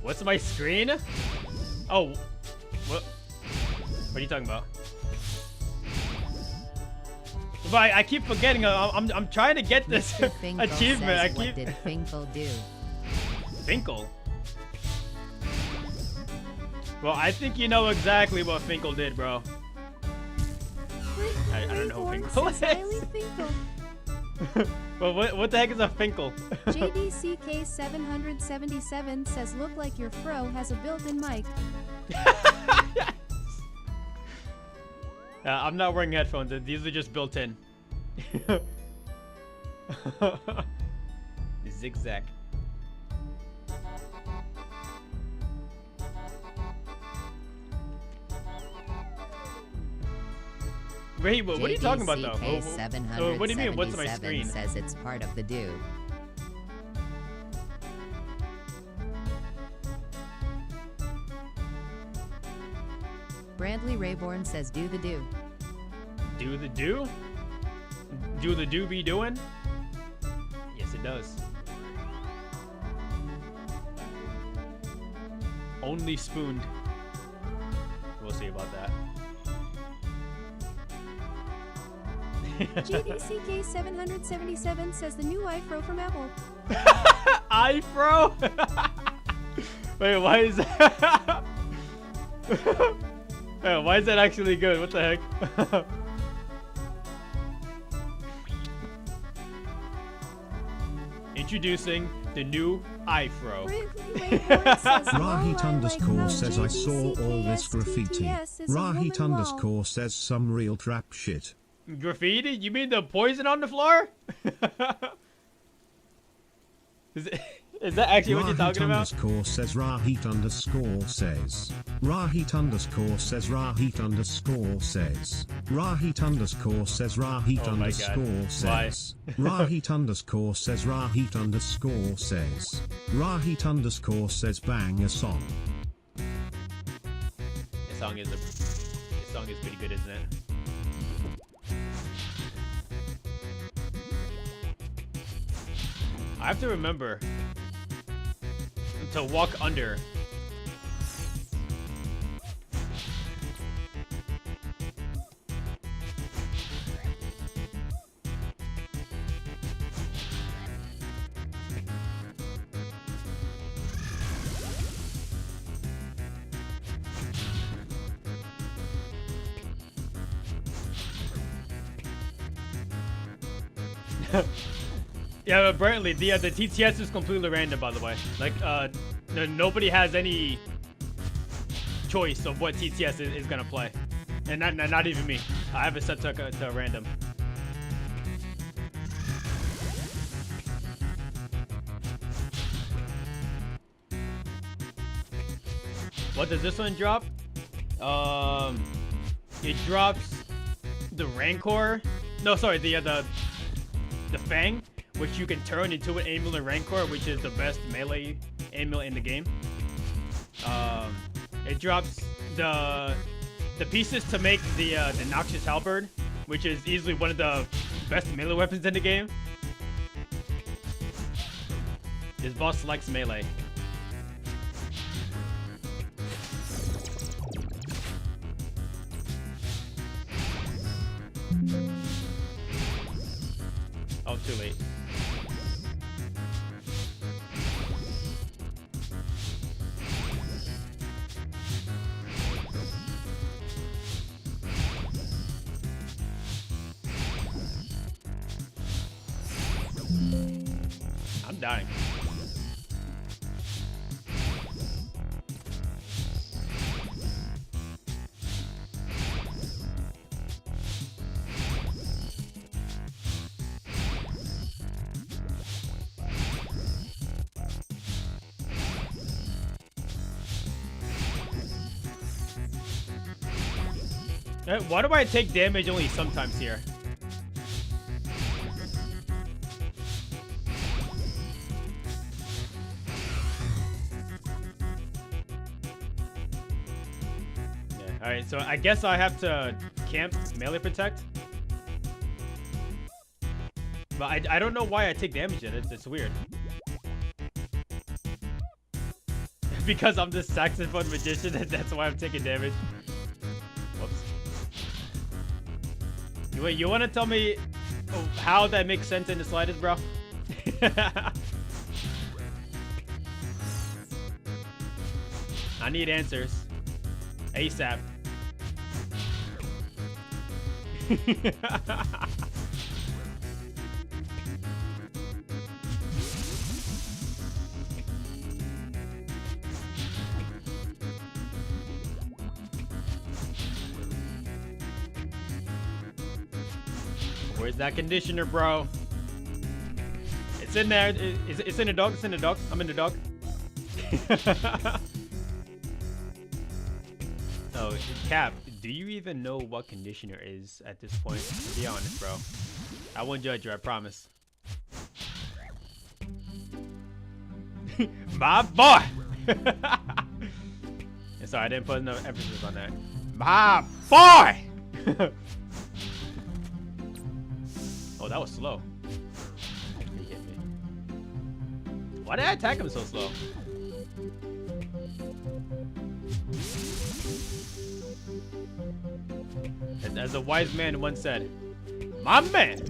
What's my screen? Oh, what? What are you talking about? But I keep forgetting. I'm trying to get this Mr. Finkel achievement. says, I what keep. did Finkel do? Finkel. Well, I think you know exactly what Finkel did, bro. I don't know who Finkel is. Well, what the heck is a Finkel? JDCK777 says look like your fro has a built-in mic. I'm not wearing headphones. These are just built in. Zigzag. Wait, what are you talking about though? What do you mean? What's my screen? Says it's part of the do. Brantley Rayborn says do the do. Do the do? Do the do be doing? Yes, it does. Only spooned. We'll see about that. JDCK777 says the new iFro from Apple. iFro? Wait, why is that? Why is that actually good? What the heck? Introducing the new iFro. Rahit underscore says I saw all this graffiti. Rahit underscore says some real trap shit. Graffiti? You mean the poison on the floor? Is that actually what you're talking about? Rahit underscore says Rahit underscore says. Rahit underscore says Rahit underscore says. Rahit underscore says Rahit underscore says. Rahit underscore says Rahit underscore says. Rahit underscore says bang a song. This song is pretty good, isn't it? I have to remember to walk under. Yeah, apparently the TTS is completely random, by the way. Like, nobody has any choice of what TTS is gonna play, and not even me. I have it set to random. What does this one drop? It drops the Rancor. No, sorry, the Fang, which you can turn into an amulet Rancor, which is the best melee amulet in the game. It drops the the pieces to make the Noxious Halberd, which is easily one of the best melee weapons in the game. This boss likes melee. Oh, too late. I'm dying. Why do I take damage only sometimes here? Alright, so I guess I have to camp melee protect. But I don't know why I take damage in it. It's weird. Because I'm the saxophone magician and that's why I'm taking damage. Whoops. Wait, you want to tell me how that makes sense in the slightest, bro? I need answers. ASAP. Where's that conditioner, bro? It's in there. It's in the dog. It's in the dog. I'm in the dog. Oh, Cap, do you even know what conditioner is at this point? Be honest, bro. I won't judge you, I promise. My boy! Sorry, I didn't put enough emphasis on that. My boy! Oh, that was slow. He hit me. Why did I attack him so slow? As a wise man once said, my man!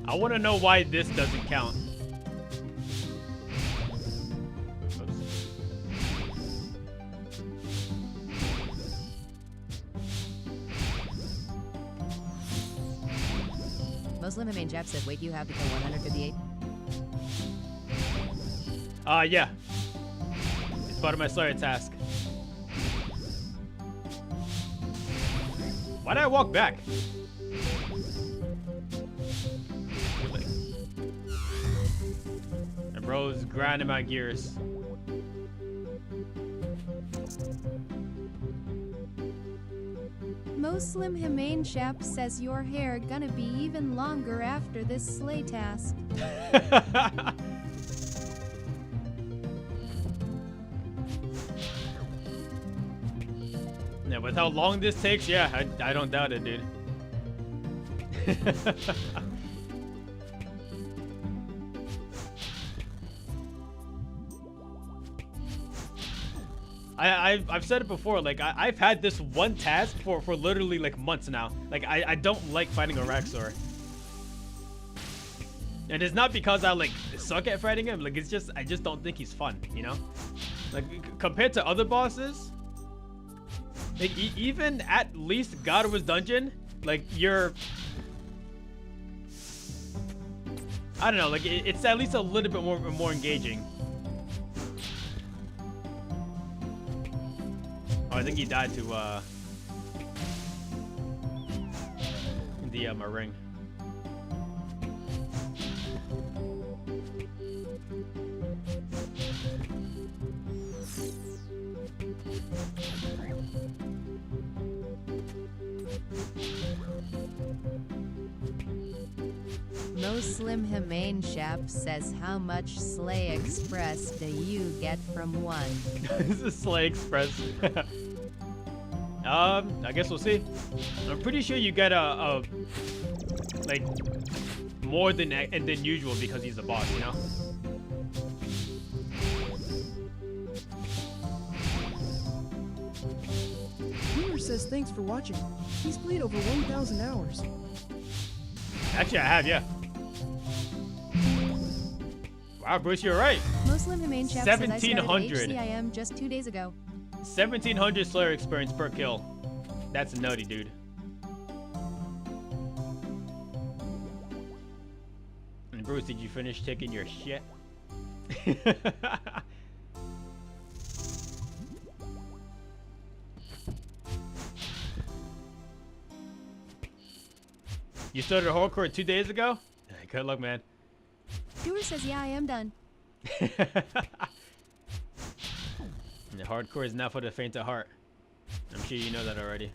I want to know why this doesn't count. Muslim Main Jab said, wait, you have to go 158? Yeah. It's part of my Slayer task. Why did I walk back? And bro's grinding my gears. Muslim Humane Chap says your hair gonna be even longer after this slay task. Yeah, with how long this takes, yeah, I don't doubt it, dude. I've said it before, like I've had this one task for literally like months now. Like I don't like fighting a Raxor. And it's not because I like suck at fighting him, like it's just I just don't think he's fun, you know? Like compared to other bosses, like even at least God of War's Dungeon, like you're, I don't know, like it's at least a little bit more engaging. Oh, I think he died to the my ring. Muslim Humane Shap says, how much Slay Express do you get from one? This is Slay Express. I guess we'll see. I'm pretty sure you get a like more than usual because he's the boss, you know? Boomer says thanks for watching. He's played over 1,000 hours. Actually, I have, yeah. Wow, Bruce, you're right. Muslim Humane Chef says I started 1700. HCIM just 2 days ago. 1700 Slayer experience per kill. That's nutty, dude. And Bruce, did you finish taking your shit? You started hardcore 2 days ago? Good luck, man. Doer says, yeah, I am done. The hardcore is not for the faint of heart. I'm sure you know that already.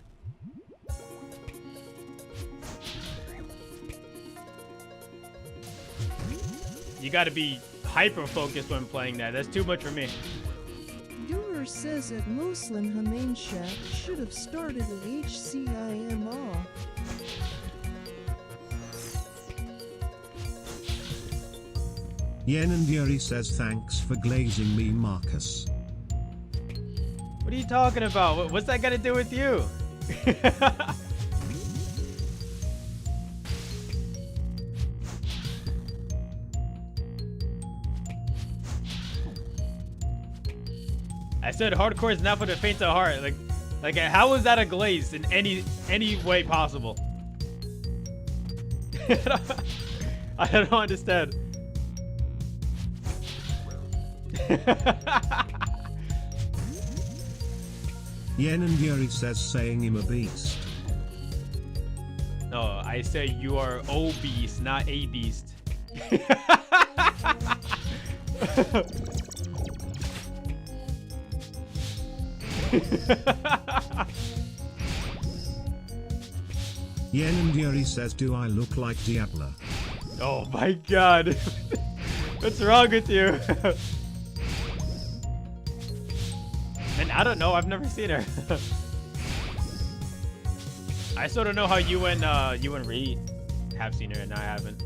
You gotta be hyper focused when playing that. That's too much for me. Doer says that Muslim Humane Chef should have started at HCIMR. Yen and Yuri says thanks for glazing me, Marcus. What are you talking about? What's that got to do with you? I said hardcore is not for the faint of heart. Like how is that a glaze in any way possible? I don't understand. Yen and Yuri says saying him a beast. No, I say you are obese, not a beast. Yen and Yuri says, do I look like Diabla? Oh my god. What's wrong with you? And I don't know, I've never seen her. I sort of know how you and Reed have seen her and I haven't.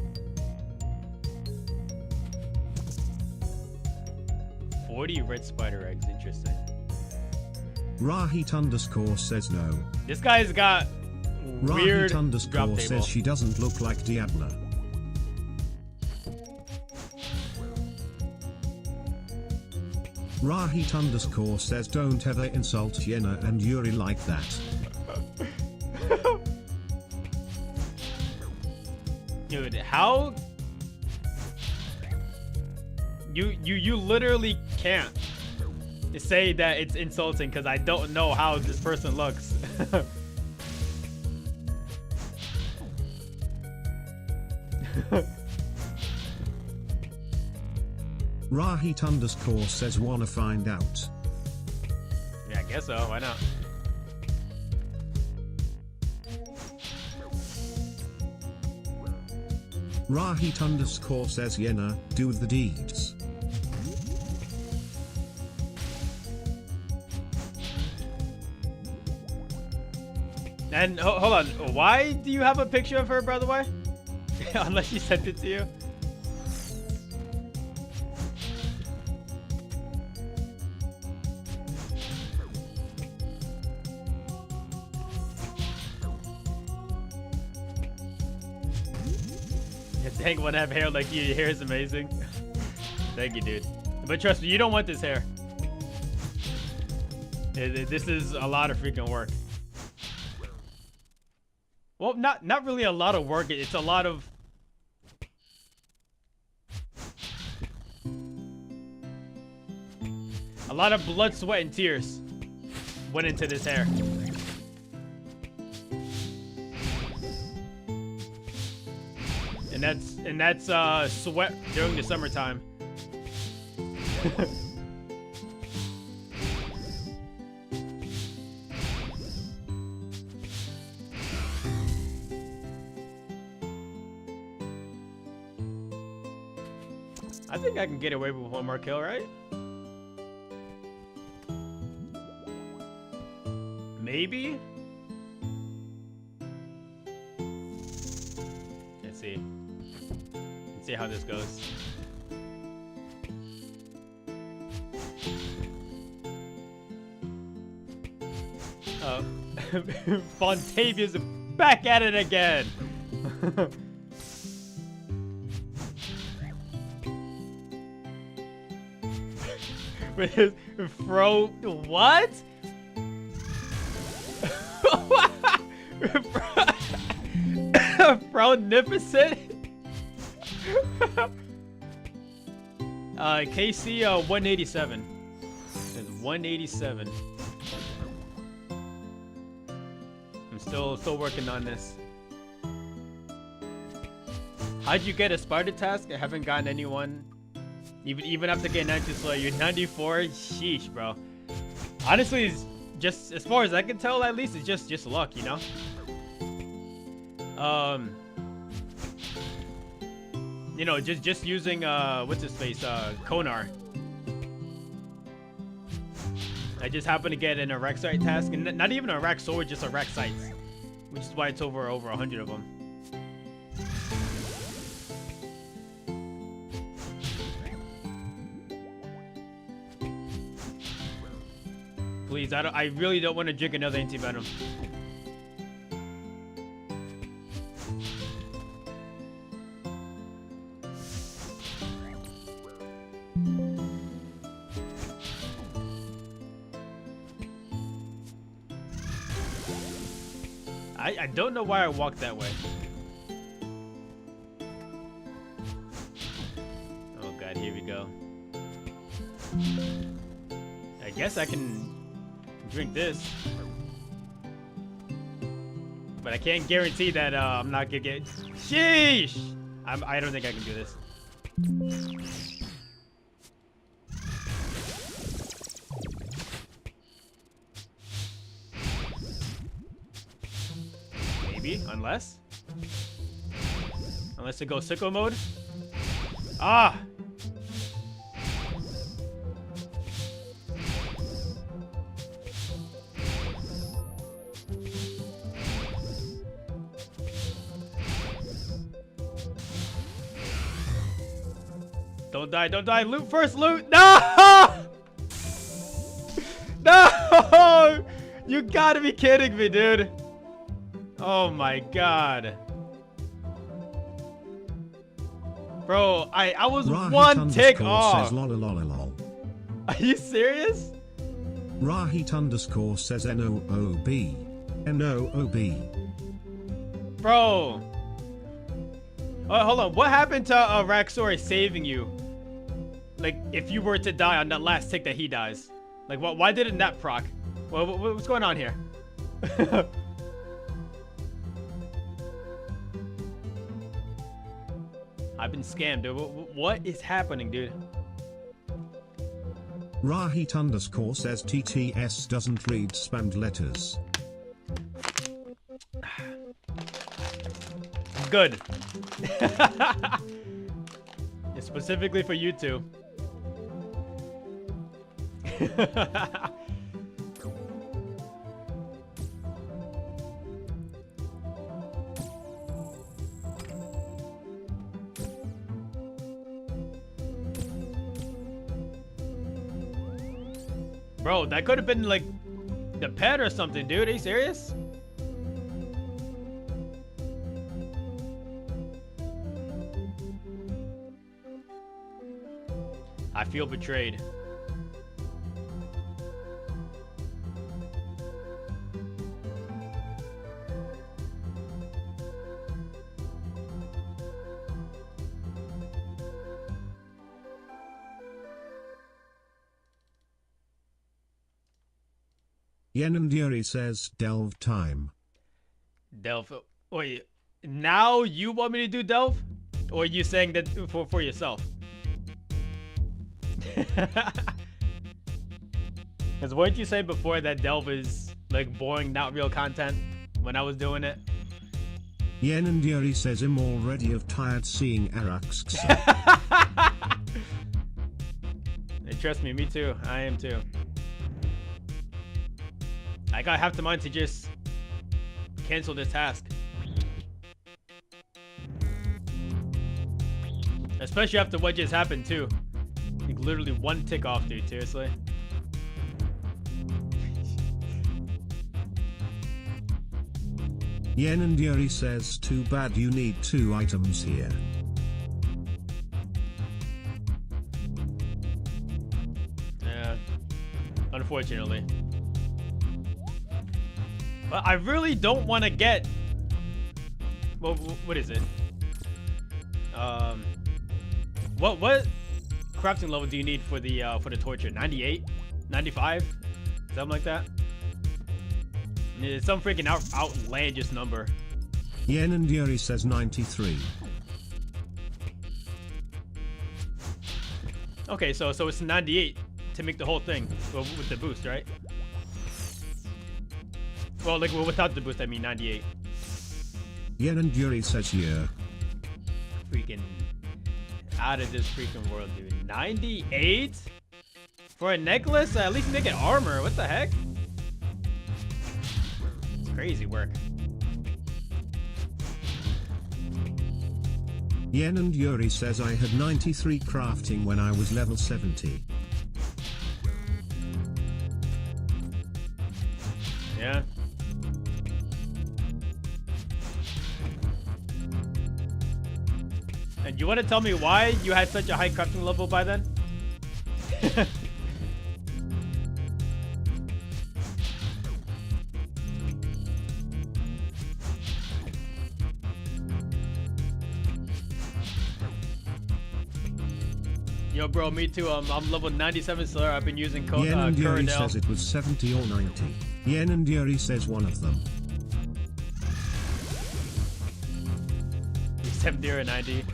40 red spider eggs, interesting. Rahit_ says no. This guy's got weird Rahit_ drop table. says she doesn't look like Diabla. Rahit_ says don't ever insult Yenna and Yuri like that. Dude, how? You literally can't say that it's insulting because I don't know how this person looks. Rahit_ says wanna find out. Yeah, I guess so. Why not? Rahit_ says Yenna, do the deeds. And hold on, why do you have a picture of her, by the way? Unless she sent it to you. Dang, when I have hair like you, your hair is amazing. Thank you, dude. But trust me, you don't want this hair. This is a lot of freaking work. Well, not really a lot of work. It's a lot of... A lot of blood, sweat, and tears went into this hair. And that's sweat during the summertime. I think I can get away with one more kill, right? Maybe? Let's see. Let's see how this goes. Fontavia's back at it again. With his fro, what? Fronificent? KC 187. It's 187. I'm still working on this. How'd you get a Sparta task? I haven't gotten anyone. Even after getting 90 Slayer, you're 94. Sheesh, bro. Honestly, it's just as far as I can tell, at least it's just luck, you know. You know, just using what's his face, Konar. I just happened to get an Araxite task, and not even a Arax sword, just Araxites, which is why it's over 100 of them. Please, I really don't want to drink another anti-venom. I don't know why I walked that way. Oh god, here we go. I guess I can drink this, but I can't guarantee that I'm not gonna get. Sheesh! I don't think I can do this. Maybe, unless it goes sicko mode. Ah! Don't die, don't die. Loot first, loot. No! No! You gotta be kidding me, dude. Oh my god. Bro, I was one tick off. Says, lol. Are you serious? Rahit underscore says NOOB. NOOB. Bro. Oh, hold on. What happened to Raxori saving you? Like, if you were to die on that last tick that he dies. Like, why didn't that proc? What's going on here? I've been scammed, dude. What is happening, dude? Rahit underscore says TTS doesn't read spammed letters. Good. It's specifically for you two. Bro, that could have been like the pet or something, dude. Are you serious? I feel betrayed. Yenanduri says delve time. Delve. Wait, now you want me to do delve? Or are you saying that for yourself? Because weren't you saying before that delve is like boring, not real content when I was doing it? Yenanduri says I'm already tired seeing Arax. trust me, me too. I am too. I got half the mind to just cancel this task. Especially after what just happened too. Like literally one tick off, dude. Seriously. Yen and Yuri says, too bad you need 2 items here. Yeah. Unfortunately. But I really don't want to get... Well, what is it? What crafting level do you need for the torture? 98? 95? Something like that? It's some freaking outlandish number. Yen and Yuri says 93. Okay, so it's 98 to make the whole thing with the boost, right? Well, like without the boost, I mean 98. Yen and Yuri says yeah. Freaking out of this freaking world, dude. 98 for a necklace? At least make it armor. What the heck? It's crazy work. Yen and Yuri says I had 93 crafting when I was level 70. Yeah. And you want to tell me why you had such a high crafting level by then? Yo, bro, me too. I'm level 97 Slayer. I've been using Yen and Yuri Kuradel. says it was 70 or 90. Yen and Yuri says one of them. 70 or 90.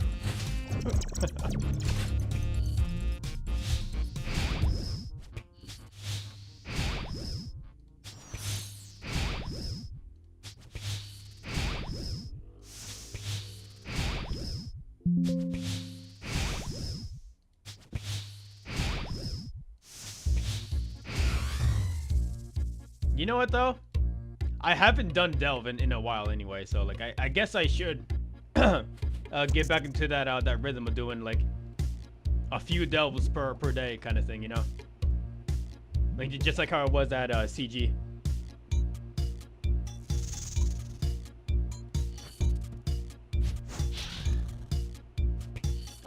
You know what though? I haven't done Delve in a while anyway, so like I guess I should get back into that rhythm of doing like a few delves per day kind of thing, you know? Like just like how it was at CG.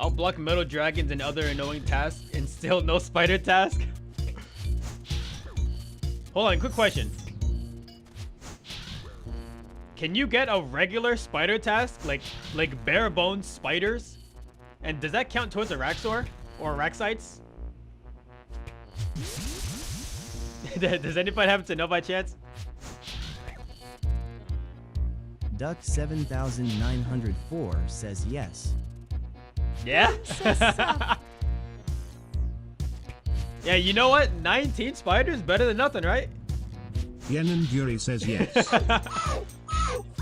I'll block metal dragons and other annoying tasks and still no spider task. Hold on, quick question. Can you get a regular spider task, like bare bones spiders? And does that count towards a Raxor or Raxites? Does anybody happen to know by chance? Duck 7904 says yes. Yeah? Yeah, you know what? 19 spiders better than nothing, right? Yen and Yuri says yes.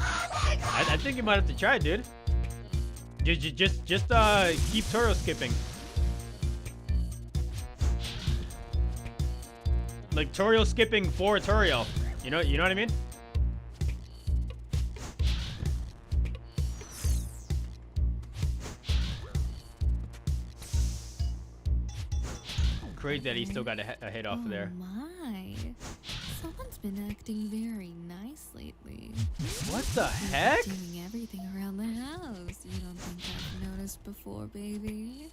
I think you might have to try it, dude. Just keep tutorial skipping. Like tutorial skipping for tutorial. You know what I mean? Crazy that he still got a hit off of there. My, someone's been acting very nice lately. What the heck? Doing everything around the house. You don't think I've noticed before, baby?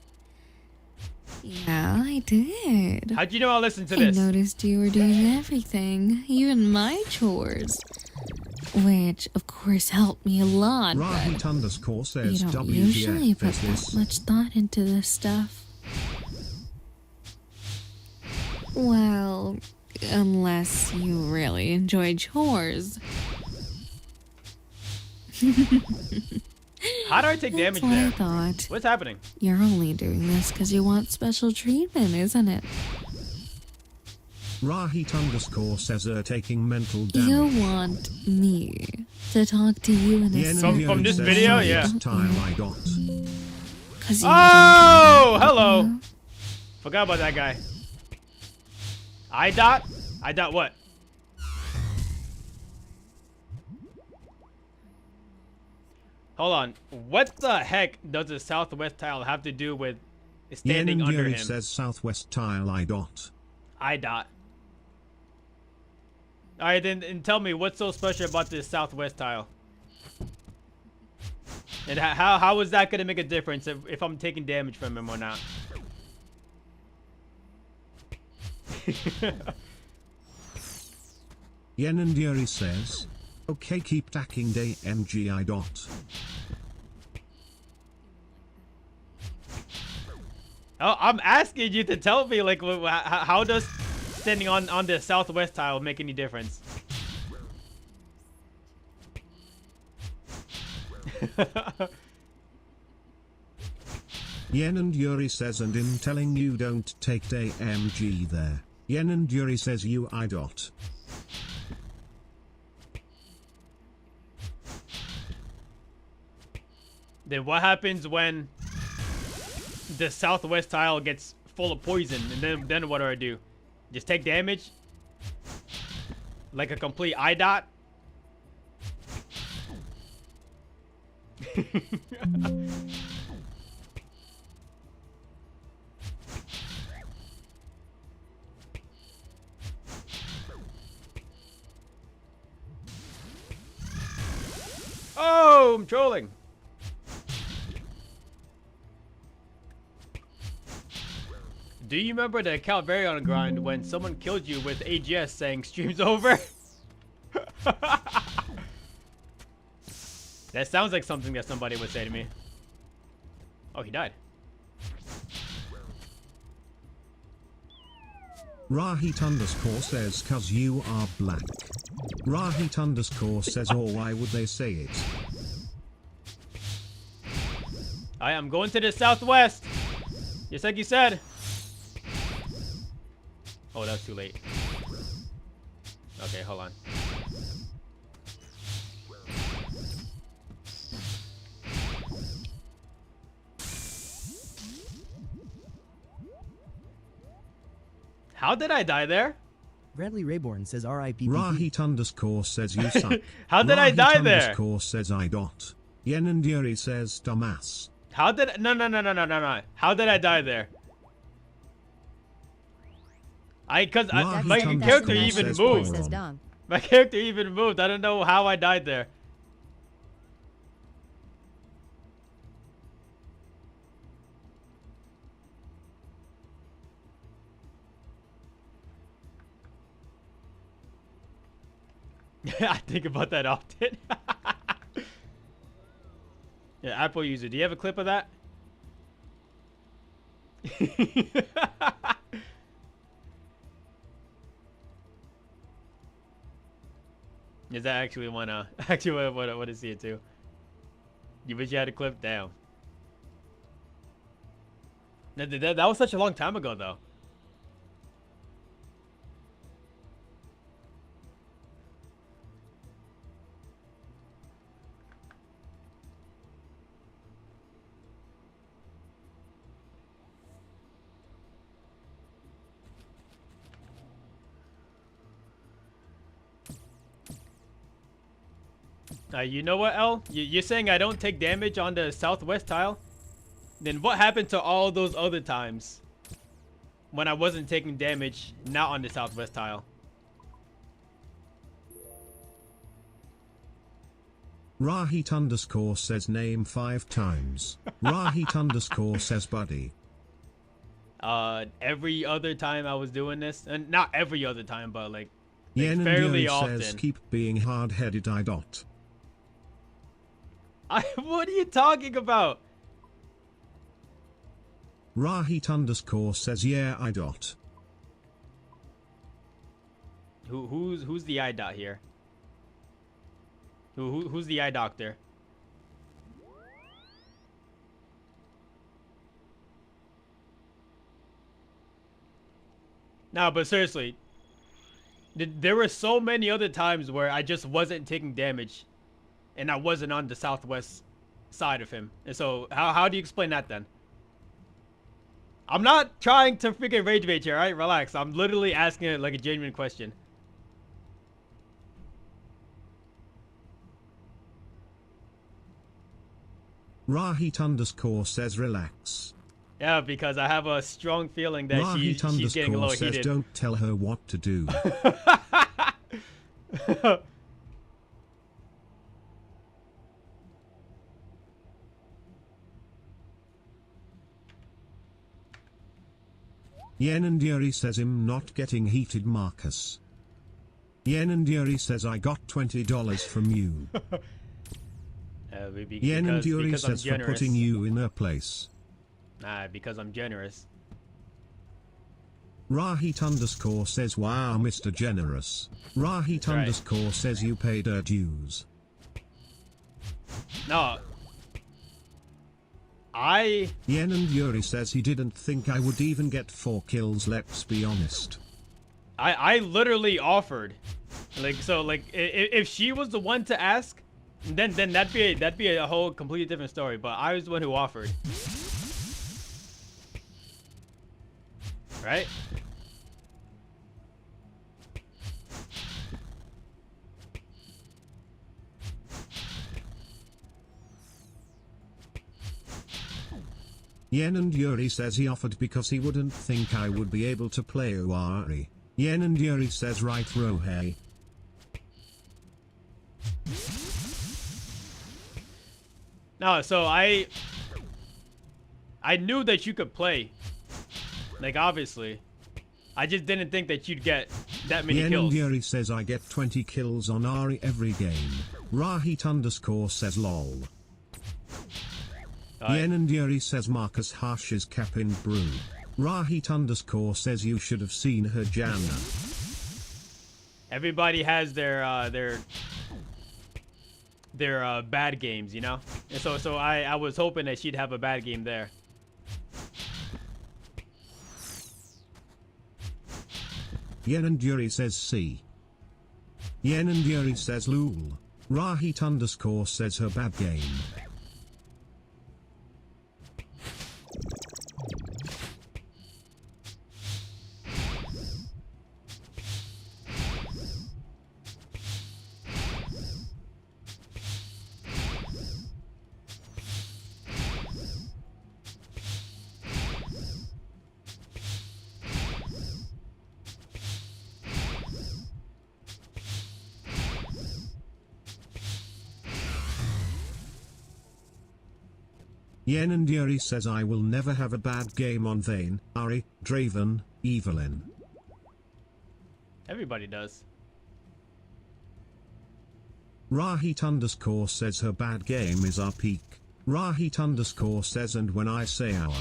Yeah, I did. How'd you know I listened to this? I noticed you were doing everything, even my chores. Which, of course, helped me a lot. Rahit underscore says you don't usually put WTF that much thought into this stuff. Well, unless you really enjoy chores. How do I take damage what there? I thought. What's happening? You're only doing this because you want special treatment, isn't it? Rahit underscore says taking mental damage. You want me to talk to you in a From this video? Yeah. Time I got. Oh, hello. Forgot about that guy. I dot? I dot what? Hold on. What the heck does the southwest tile have to do with standing under Yuri him? says southwest tile I dot. I dot. Alright, then tell me what's so special about this southwest tile? And how is that going to make a difference if I'm taking damage from him or not? Yen and Yuri says, okay, keep tacking day MG I dot. Oh, I'm asking you to tell me, like, how does standing on the southwest tile make any difference? Yen and Yuri says, and in telling you don't take day MG there. Yen and Yuri says you I dot. Then what happens when the southwest tile gets full of poison, and then what do I do? Just take damage? Like a complete I dot? Oh, I'm trolling. Do you remember the Calvarion grind when someone killed you with AGS saying stream's over? That sounds like something that somebody would say to me. Oh, he died. Rahit underscore says cause you are black. Rahit underscore says, or why would they say it? I am going to the southwest. Just like you said. Oh, that's too late. Okay, hold on. How did I die there? Bradley Rayborn says R.I.P. Rahit underscore says you suck. How did I die there? Underscore says I dot. Yen and Yuri says dumbass. How did no. How did I die there? Cause my character even moved. My character even moved. I don't know how I died there. I think about that often. Yeah, Apple user. Do you have a clip of that? Is that actually wanna want to see it too? You wish you had a clip? Damn. That was such a long time ago though. You know what, L? You're saying I don't take damage on the southwest tile? Then what happened to all those other times when I wasn't taking damage not on the southwest tile? Rahit underscore says name 5 times. Rahit underscore says buddy. Every other time I was doing this, and not every other time, but like Yen fairly and often. says keep being hard-headed I dot. What are you talking about? Rahit underscore says yeah I dot. Who's the eye dot here? Who's the eye doctor? No, but seriously, there were so many other times where I just wasn't taking damage, and I wasn't on the southwest side of him. And so, how do you explain that then? I'm not trying to freaking rage bait here, alright? Relax. I'm literally asking it like a genuine question. Rahit underscore says relax. Yeah, because I have a strong feeling that Rahit she's getting a little says heated. don't tell her what to do. Yen and Yuri says I'm not getting heated, Marcus. Yen and Yuri says I got $20 from you. Yen and Yuri says for putting you in her place. Nah, because I'm generous. Rahit underscore says wow Mr. Generous. Rahit underscore says you paid her dues. No. Yen and Yuri says he didn't think I would even get 4 kills, let's be honest. I literally offered. Like, so like if she was the one to ask, then that'd be a whole completely different story, but I was the one who offered. Right? Yen and Yuri says he offered because he wouldn't think I would be able to play Owari. Yen and Yuri says right Rohei. No, so I knew that you could play. Like, obviously. I just didn't think that you'd get that many Yen kills. and Yuri says I get 20 kills on Ari every game. Rahit underscore says lol. Yen and Yuri says Marcus Harsh is capping brew. Rahit underscore says you should have seen her Janna. Everybody has their bad games, you know? And so I was hoping that she'd have a bad game there. Yen and Yuri says C. Yen and Yuri says lol. Rahit underscore says her bad game. Yen and Yuri says I will never have a bad game on Vayne, Ari, Draven, Evelyn. Everybody does. Rahit underscore says her bad game is our peak. Rahit underscore says and when I say our.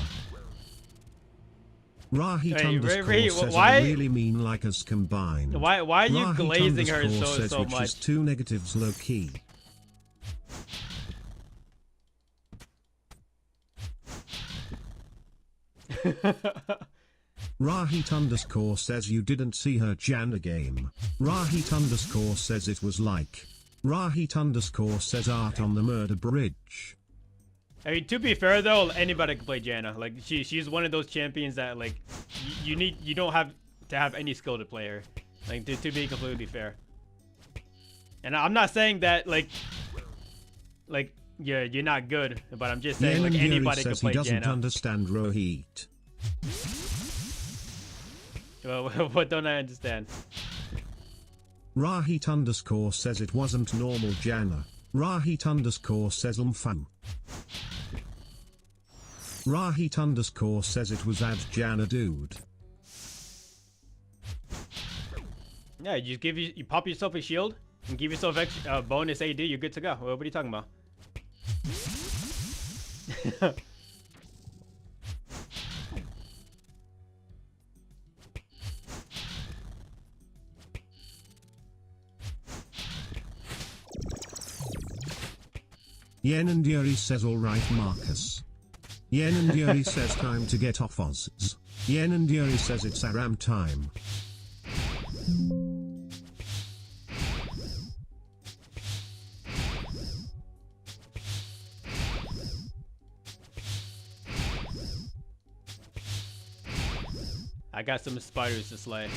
Rahit underscore says I really mean like us combined. Why are you Rahit glazing her says so which much? is 2 negatives low key. Rahit underscore says you didn't see her Janna game. Rahit underscore says it was like. Rahit underscore says art on the murder bridge. I mean, to be fair though, anybody can play Janna. Like she's one of those champions that like you don't have to have any skill to play her. Like to be completely fair. And I'm not saying that like yeah, you're not good, but I'm just saying like anybody can play Janna. He doesn't understand Rohit. Well, what don't I understand? Rahit underscore says it wasn't normal Janna. Rahit underscore says umfam. Rahit underscore says it was ad Janna dude. Yeah, you just you pop yourself a shield and give yourself extra bonus AD. You're good to go. What are you talking about? Yen and Yuri says alright Marcus. Yen and Yuri says time to get off Oz. Yen and Yuri says it's Aram time. I got some spiders to slay.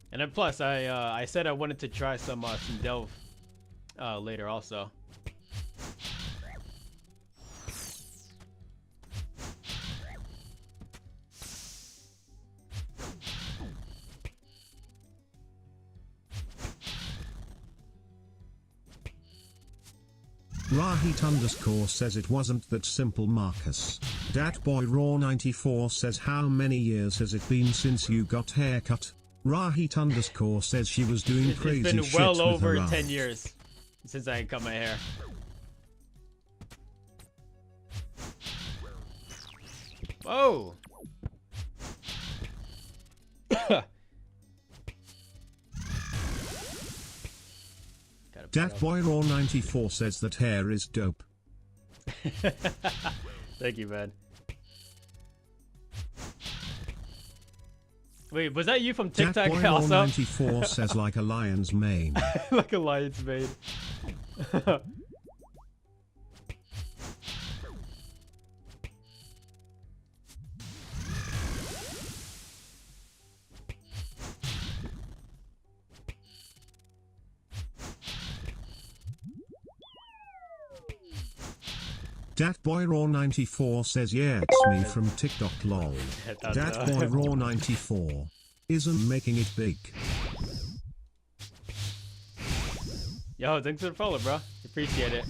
And then plus, I said I wanted to try some delve later also. Rahit underscore says it wasn't that simple, Marcus. Datboy Raw 94 says how many years has it been since you got haircut? Rahit underscore says she was doing crazy shit. It's been well over with her 10 years since I cut my hair. Whoa! Datboy Raw 94 says that hair is dope. Thank you, man. Wait, was that you from TikTok Datboy Raw also? 94 says like a lion's mane. Like a lion's mane. Datboy Raw 94 says yeah, it's me from TikTok lol. Datboy Raw 94 isn't making it big. Yo, thanks for the follow, bro. Appreciate it.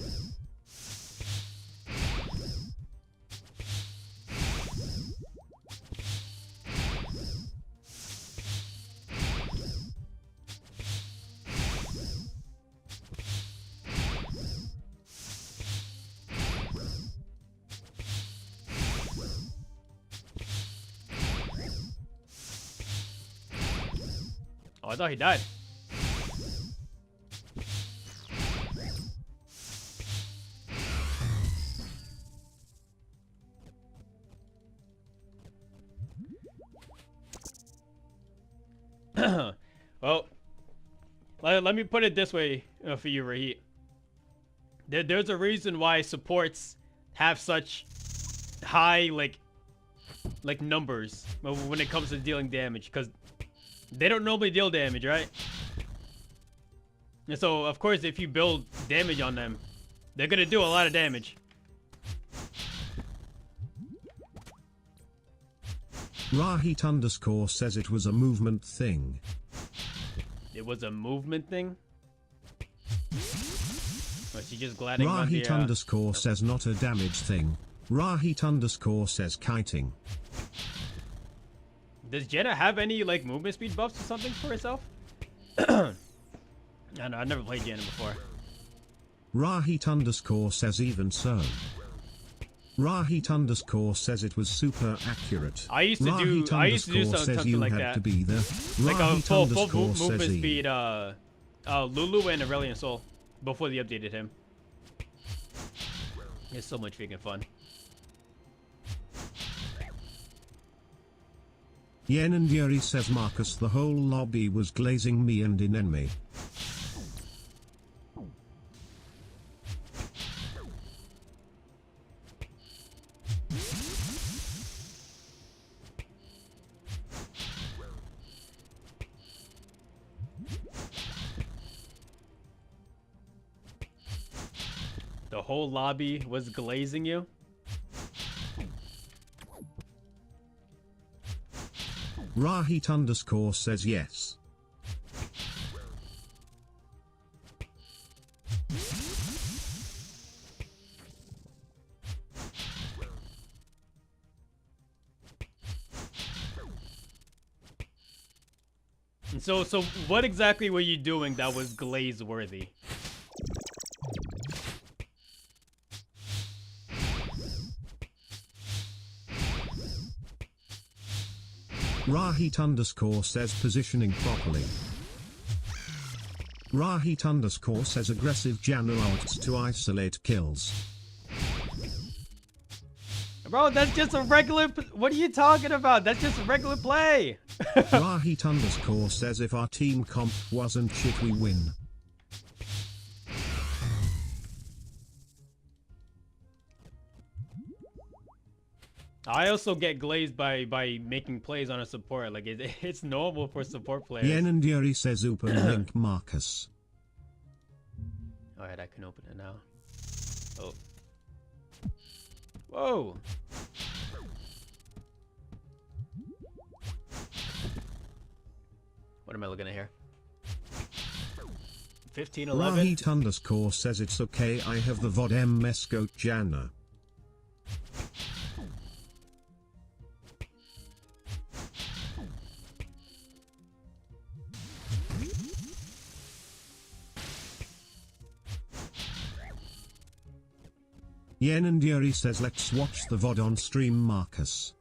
Oh, I thought he died. Well, let me put it this way for you, Rahit. There's a reason why supports have such high like numbers when it comes to dealing damage, because they don't normally deal damage, right? And so, of course, if you build damage on them, they're gonna do a lot of damage. Rahit underscore says it was a movement thing. It was a movement thing? Or is she just gliding on the, Rahit underscore says not a damage thing. Rahit underscore says kiting. Does Jenna have any like movement speed buffs or something for herself? I don't know, I've never played Jenna before. Rahit underscore says even so. Rahit underscore says it was super accurate. I used to do something like that. To be there. Like a full movement says speed Lulu and Aurelion Sol before they updated him. It's so much freaking fun. Yen and Yuri says Marcus, the whole lobby was glazing me and Inenmi. The whole lobby was glazing you? Rahit underscore says yes. And so what exactly were you doing that was glaze worthy? Rahit underscore says positioning properly. Rahit underscore says aggressive Janna ults to isolate kills. Bro, that's just a regular. What are you talking about? That's just a regular play. Rahit underscore says if our team comp wasn't shit, we win. I also get glazed by making plays on a support. Like it's normal for support players. Yen and Yuri says open link Marcus. Alright, I can open it now. Oh. Whoa. What am I looking at here? 1511. Rahit underscore says it's okay, I have the VOD MS goat Janna. Yen and Yuri says let's watch the VOD on stream Marcus.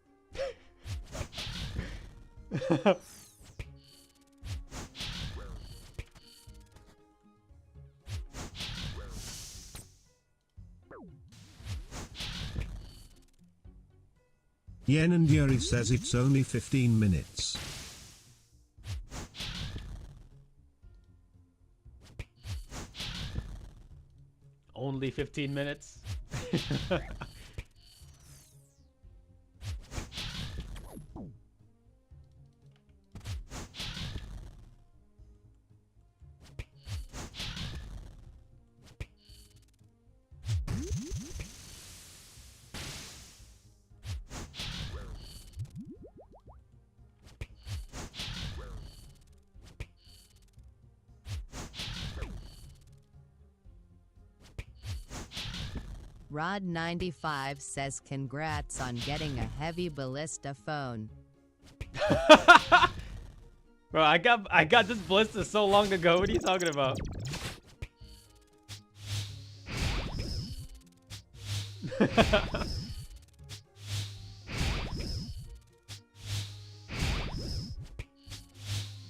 Yen and Yuri says it's only 15 minutes. Only 15 minutes? Rod95 says congrats on getting a heavy ballista phone. Bro, I got this ballista so long ago. What are you talking about?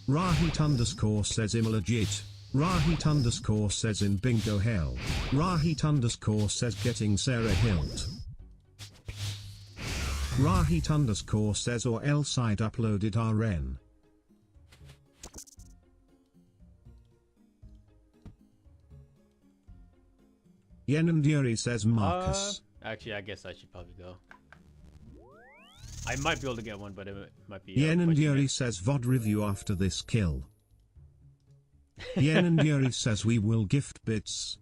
Rahit underscore says I'm legit. Rahit underscore says in bingo hell. Rahit underscore says getting Sarah Hilt. Rahit underscore says or else I'd uploaded RN. Yen and Yuri says Marcus. Actually, I guess I should probably go. I might be able to get one, but it might be. Yen and Yuri says VOD review after this kill. Yen and Yuri says we will gift bits.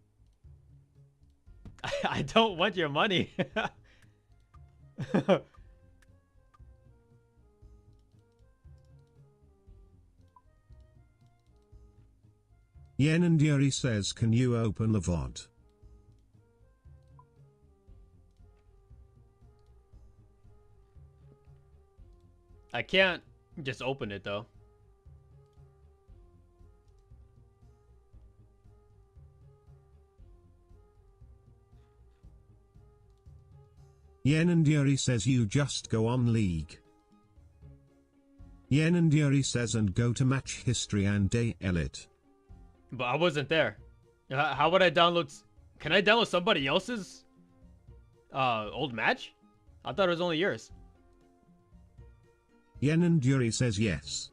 I don't want your money. Yen and Yuri says can you open the VOD? I can't just open it though. Yen and Yuri says you just go on League. Yen and Yuri says and go to match history and day Elite. But I wasn't there. How would I download? Can I download somebody else's old match? I thought it was only yours. Yen and Yuri says yes.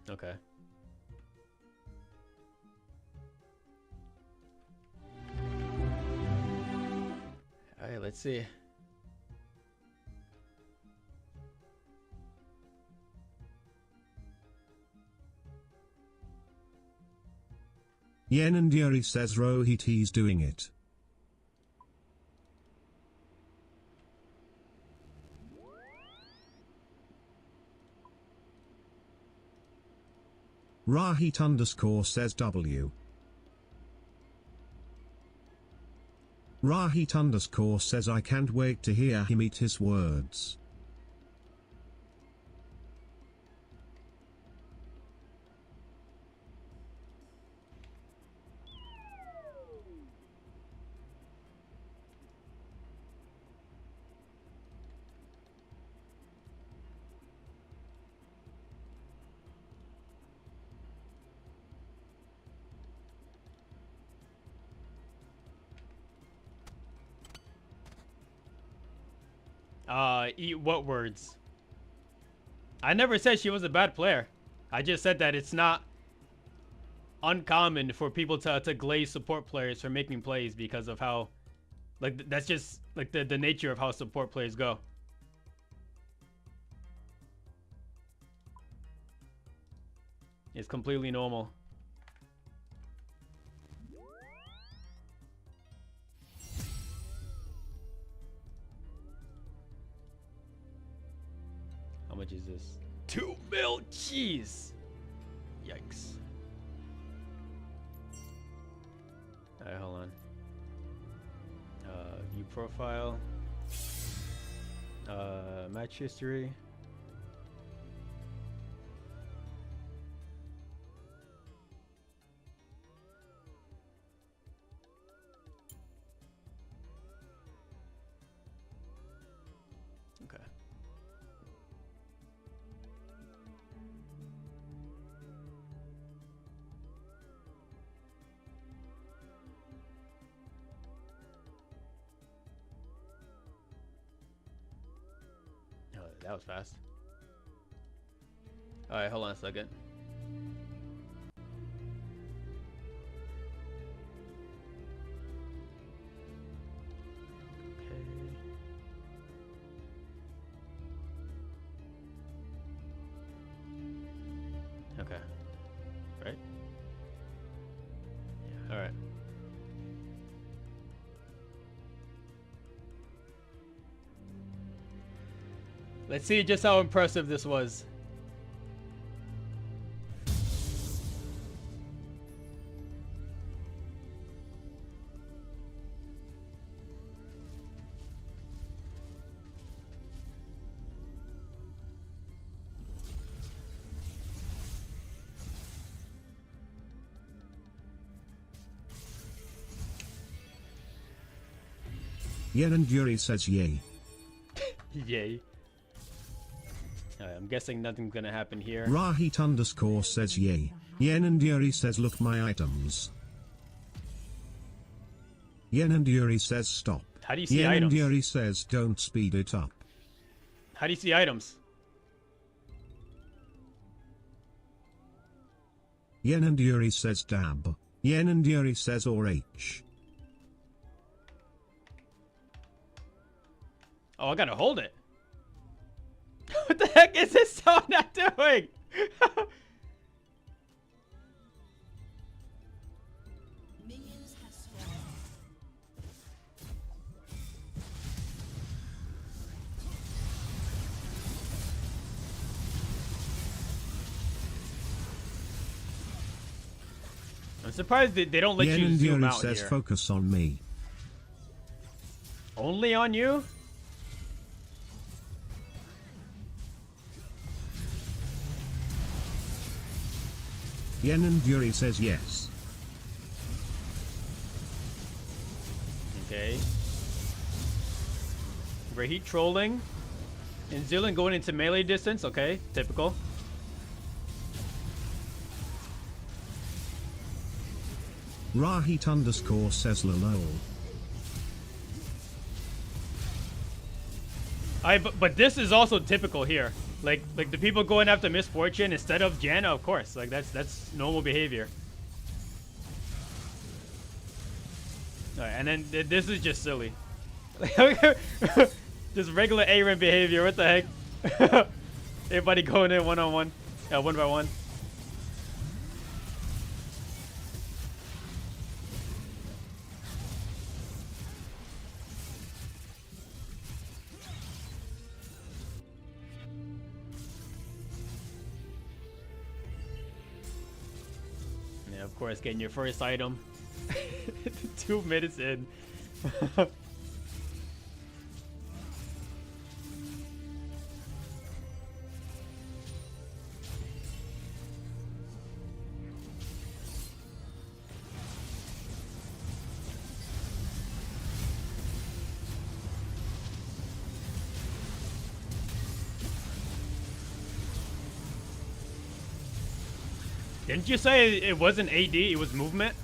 Okay. Alright, let's see. Yen and Yuri says Rohit he's doing it. Rahit underscore says W. Rahit underscore says I can't wait to hear him eat his words. What words? I never said she was a bad player. I just said that it's not uncommon for people to glaze support players for making plays because of how, like, that's just like the nature of how support players go. It's completely normal. How much is this? 2 mil. Jeez. Yikes. Alright, hold on. View profile. Match history. Okay. Oh, that was fast. All right, hold on a second. Okay. Right? Yeah, all right. Let's see just how impressive this was. Yen and Yuri says yay. Yay. I'm guessing nothing's gonna happen here. Rahit underscore says yay. Yen and Yuri says look my items. Yen and Yuri says stop. How do you see Yen items? and Yuri says don't speed it up. How do you see items? Yen and Yuri says dab. Yen and Yuri says or H. Oh, I gotta hold it. What the heck is this song not doing? I'm surprised they don't let Yen you and zoom Yuri out says here. focus on me. Only on you? Yen and Yuri says yes. Okay. Rahit trolling. And Zillion going into melee distance. Okay, typical. Rahit underscore says lol. But this is also typical here. Like the people going after Misfortune instead of Janna, of course. Like that's normal behavior. Alright, and then this is just silly. Just regular Aaron behavior. What the heck? Everybody going in one-on-one. Yeah, one by one. Yeah, of course, getting your first item. 2 minutes in. Didn't you say it wasn't AD, it was movement?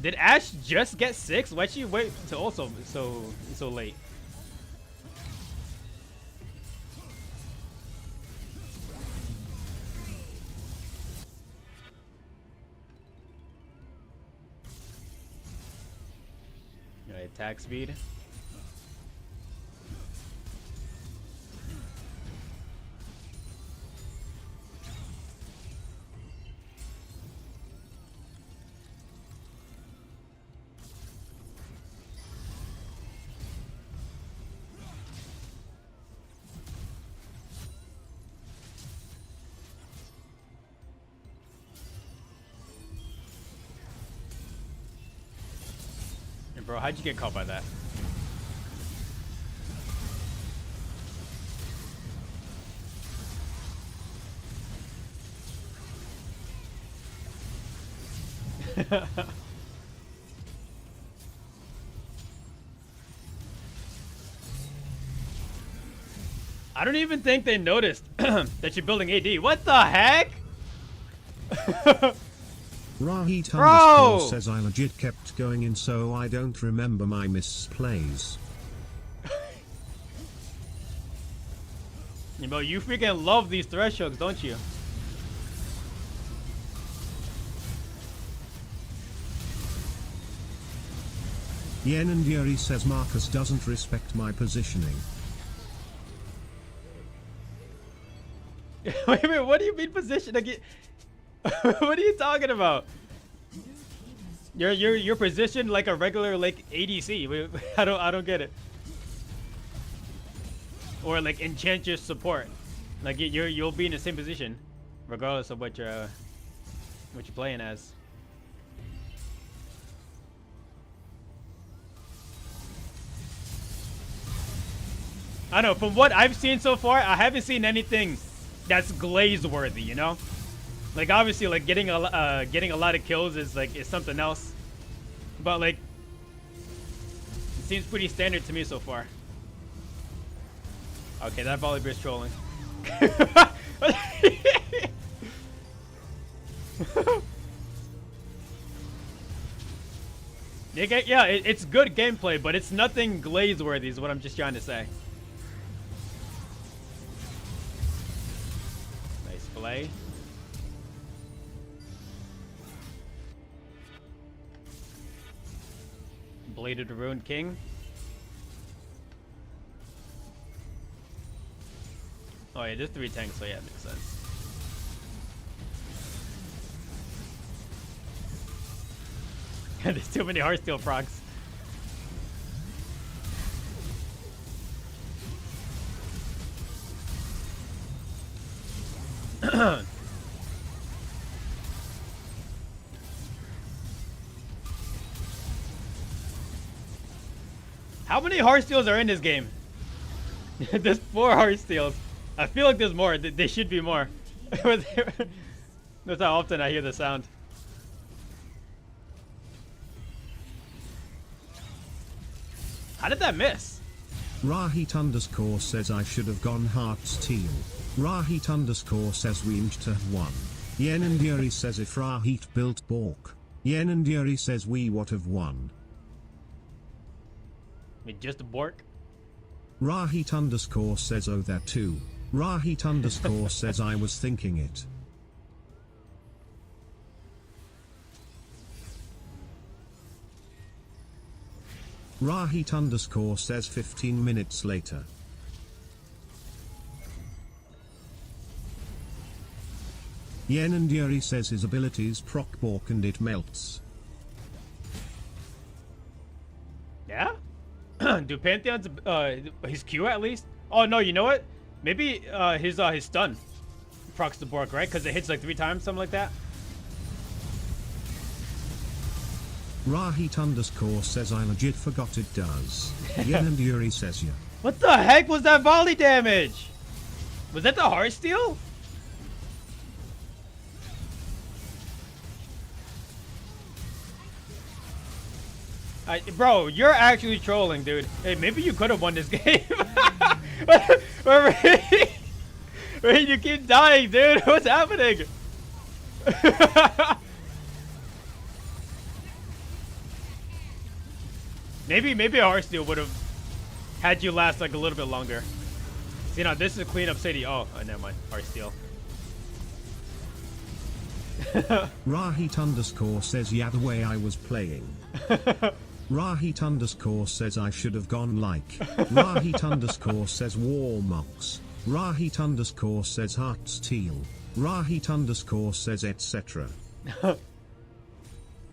Did Ash just get 6? Why'd she wait to also so late? Alright, attack speed. Bro, how'd you get caught by that? I don't even think they noticed that you're building AD. What the heck? Rahit underscore says I legit kept going in, so I don't remember my misplays. Bro, you freaking love these thresholds, don't you? Yen and Yuri says Marcus doesn't respect my positioning. Wait a minute, what do you mean position again? What are you talking about? You're positioned like a regular like ADC. I don't get it. Or like Enchantress support. Like you'll be in the same position, regardless of what you're playing as. I don't know, from what I've seen so far, I haven't seen anything that's glaze worthy, you know? Like obviously like getting a lot of kills is something else. But like it seems pretty standard to me so far. Okay, that Volibear's trolling. Yeah, it's good gameplay, but it's nothing glaze worthy is what I'm just trying to say. Nice play. Bladed Ruined King. Oh yeah, there's 3 tanks, so yeah, it makes sense. There's too many Heartsteel procs. How many Heartsteels are in this game? There's 4 Heartsteels. I feel like there's more. There should be more. That's how often I hear the sound. How did that miss? Rahit underscore says I should have gone Heartsteel. Rahit underscore says we aimed to have won. Yen and Yuri says if Rahit built Bork. Yen and Yuri says we would have won. I mean, just a Bork? Rahit underscore says oh that too. Rahit underscore says I was thinking it. Rahit underscore says 15 minutes later. Yen and Yuri says his abilities proc Bork and it melts. Yeah? Do Pantheon's his Q at least? Oh no, you know what? Maybe his stun procs the Bork, right? Because it hits like 3 times, something like that. Rahit underscore says I legit forgot it does. Yen and Yuri says yeah. What the heck was that volley damage? Was that the Heartsteel? Bro, you're actually trolling, dude. Hey, maybe you could have won this game. Wait, you keep dying, dude. What's happening? Maybe a Heartsteel would have had you last like a little bit longer. You know, this is Cleanup City. Oh, never mind. Heartsteel. Rahit underscore says, yeah, the way I was playing. Rahit underscore says I should have gone like. Rahit underscore says Warmox. Rahit underscore says Heartsteel. Rahit underscore says etc.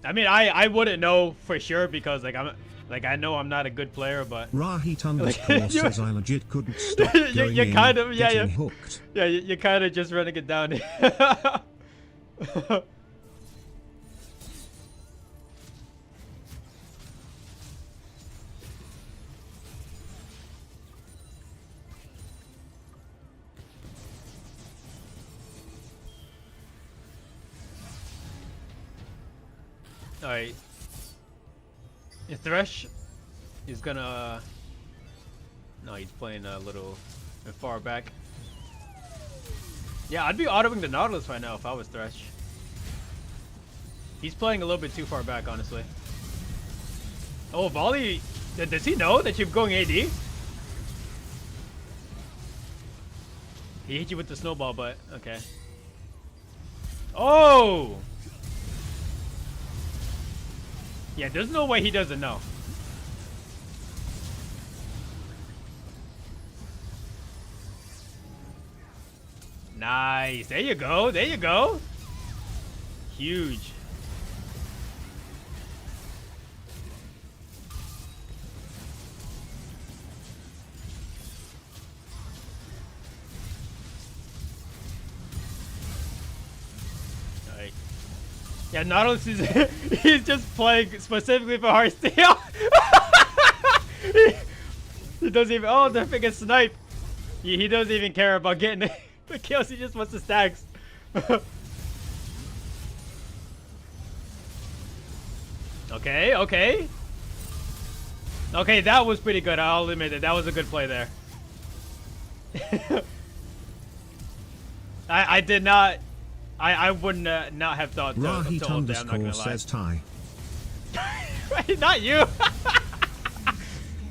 I mean, I wouldn't know for sure because like I know I'm not a good player, but Rahit underscore says I legit couldn't stop going you're kind of getting hooked. Yeah, you're kind of just running it down. Alright. Thresh is gonna... No, he's playing a little far back. Yeah, I'd be autoing the Nautilus right now if I was Thresh. He's playing a little bit too far back, honestly. Oh, Volley... Does he know that you're going AD? He hit you with the snowball, but... Okay. Oh! Yeah, there's no way he doesn't know. Nice. There you go. There you go. Huge. Alright. Yeah, Nautilus is he's just playing specifically for Heartsteel. he doesn't even the freaking snipe. He doesn't even care about getting the kills, he just wants the stacks. Okay, okay. Okay, that was pretty good. I'll admit it. That was a good play there. I did not. I wouldn't not have thought to Rahit underscore says Ty. Not you.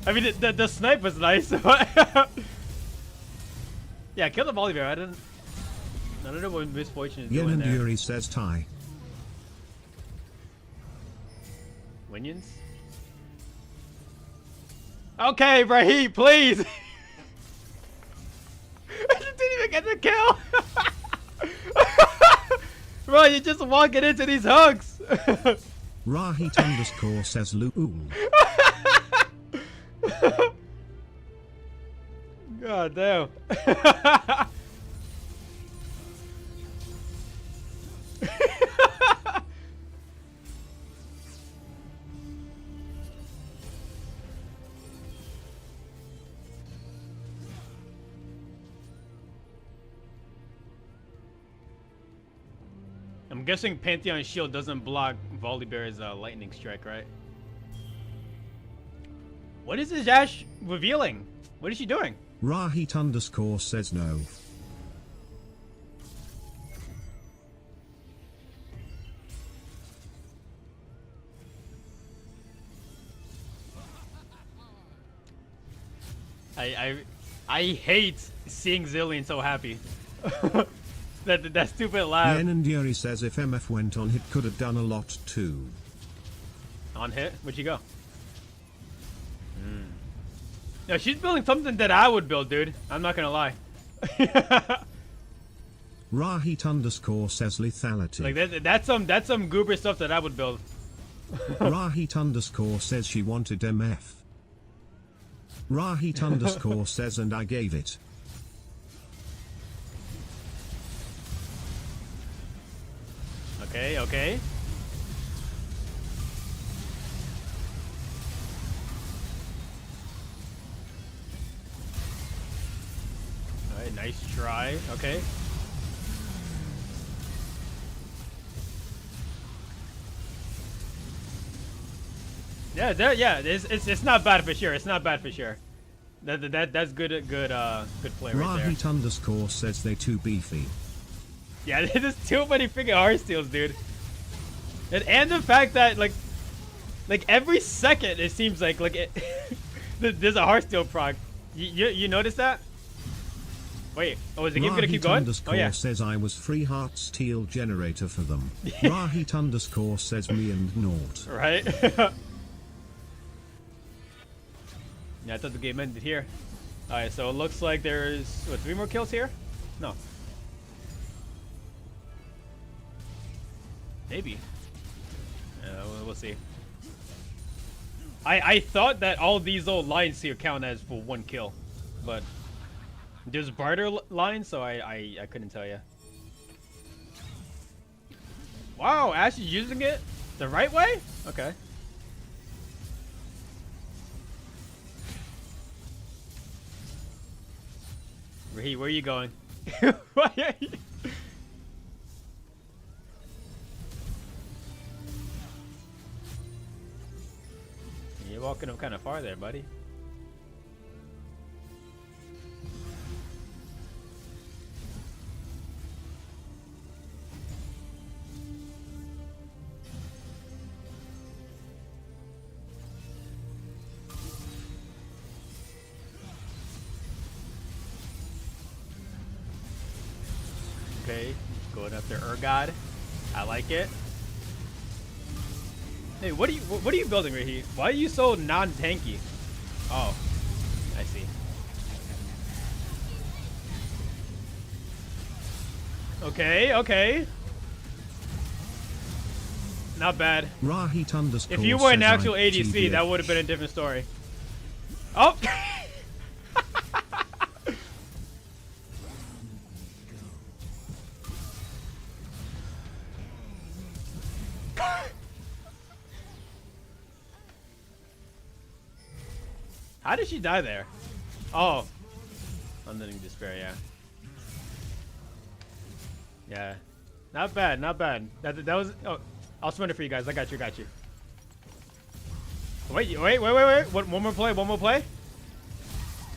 I mean, the snipe was nice. Yeah, kill the Volibear. I don't know what Misfortune is doing there. Yenanduri says Ty. Winions? Okay, Rahit, please. I didn't even get the kill. Bro, you're just walking into these hugs. Rahit underscore says Luul. God damn. I'm guessing Pantheon Shield doesn't block Volibear's lightning strike, right? What is this Ash revealing? What is she doing? Rahit underscore says no. I hate seeing Zillion so happy. that stupid laugh. Yenanduri says if MF went on hit could have done a lot too. On hit? Where'd you go? No, she's building something that I would build, dude. I'm not gonna lie. Rahit underscore says lethality. Like that's some goober stuff that I would build. Rahit underscore says she wanted MF. Rahit underscore says and I gave it. Okay, okay. Alright, nice try. Okay. Yeah, it's not bad for sure. It's not bad for sure. That's good play right there. Rahit underscore says they too beefy. Yeah, there's too many freaking Heartsteals, dude. And the fact that like Like every second, it seems like it, there's a Heartsteel proc. You notice that? Wait, oh, is the game gonna keep going? Oh yeah. Says I was free Heartsteel generator for them. Rahit underscore says me and Nort. Right. Yeah, I thought the game ended here. All right, so it looks like there's what, 3 more kills here? No. Maybe. We'll see. I thought that all these old lines here count as for 1 kill, but there's barter lines, so I couldn't tell you. Wow, Ash is using it the right way? Okay. Raheem, where are you going? Why are you? You're walking up kind of far there, buddy. Okay, going after Urgod. I like it. Hey, what are you building right here? Why are you so non-tanky? Oh, I see. Okay, okay. Not bad. Rahit underscore if you were an actual says ADC, that would have been a different story. Oh. How did she die there? Oh. Unending Despair, yeah. Yeah. Not bad, not bad. That was... Oh, I'll surrender for you guys. I got you, got you. Wait. One more play, one more play.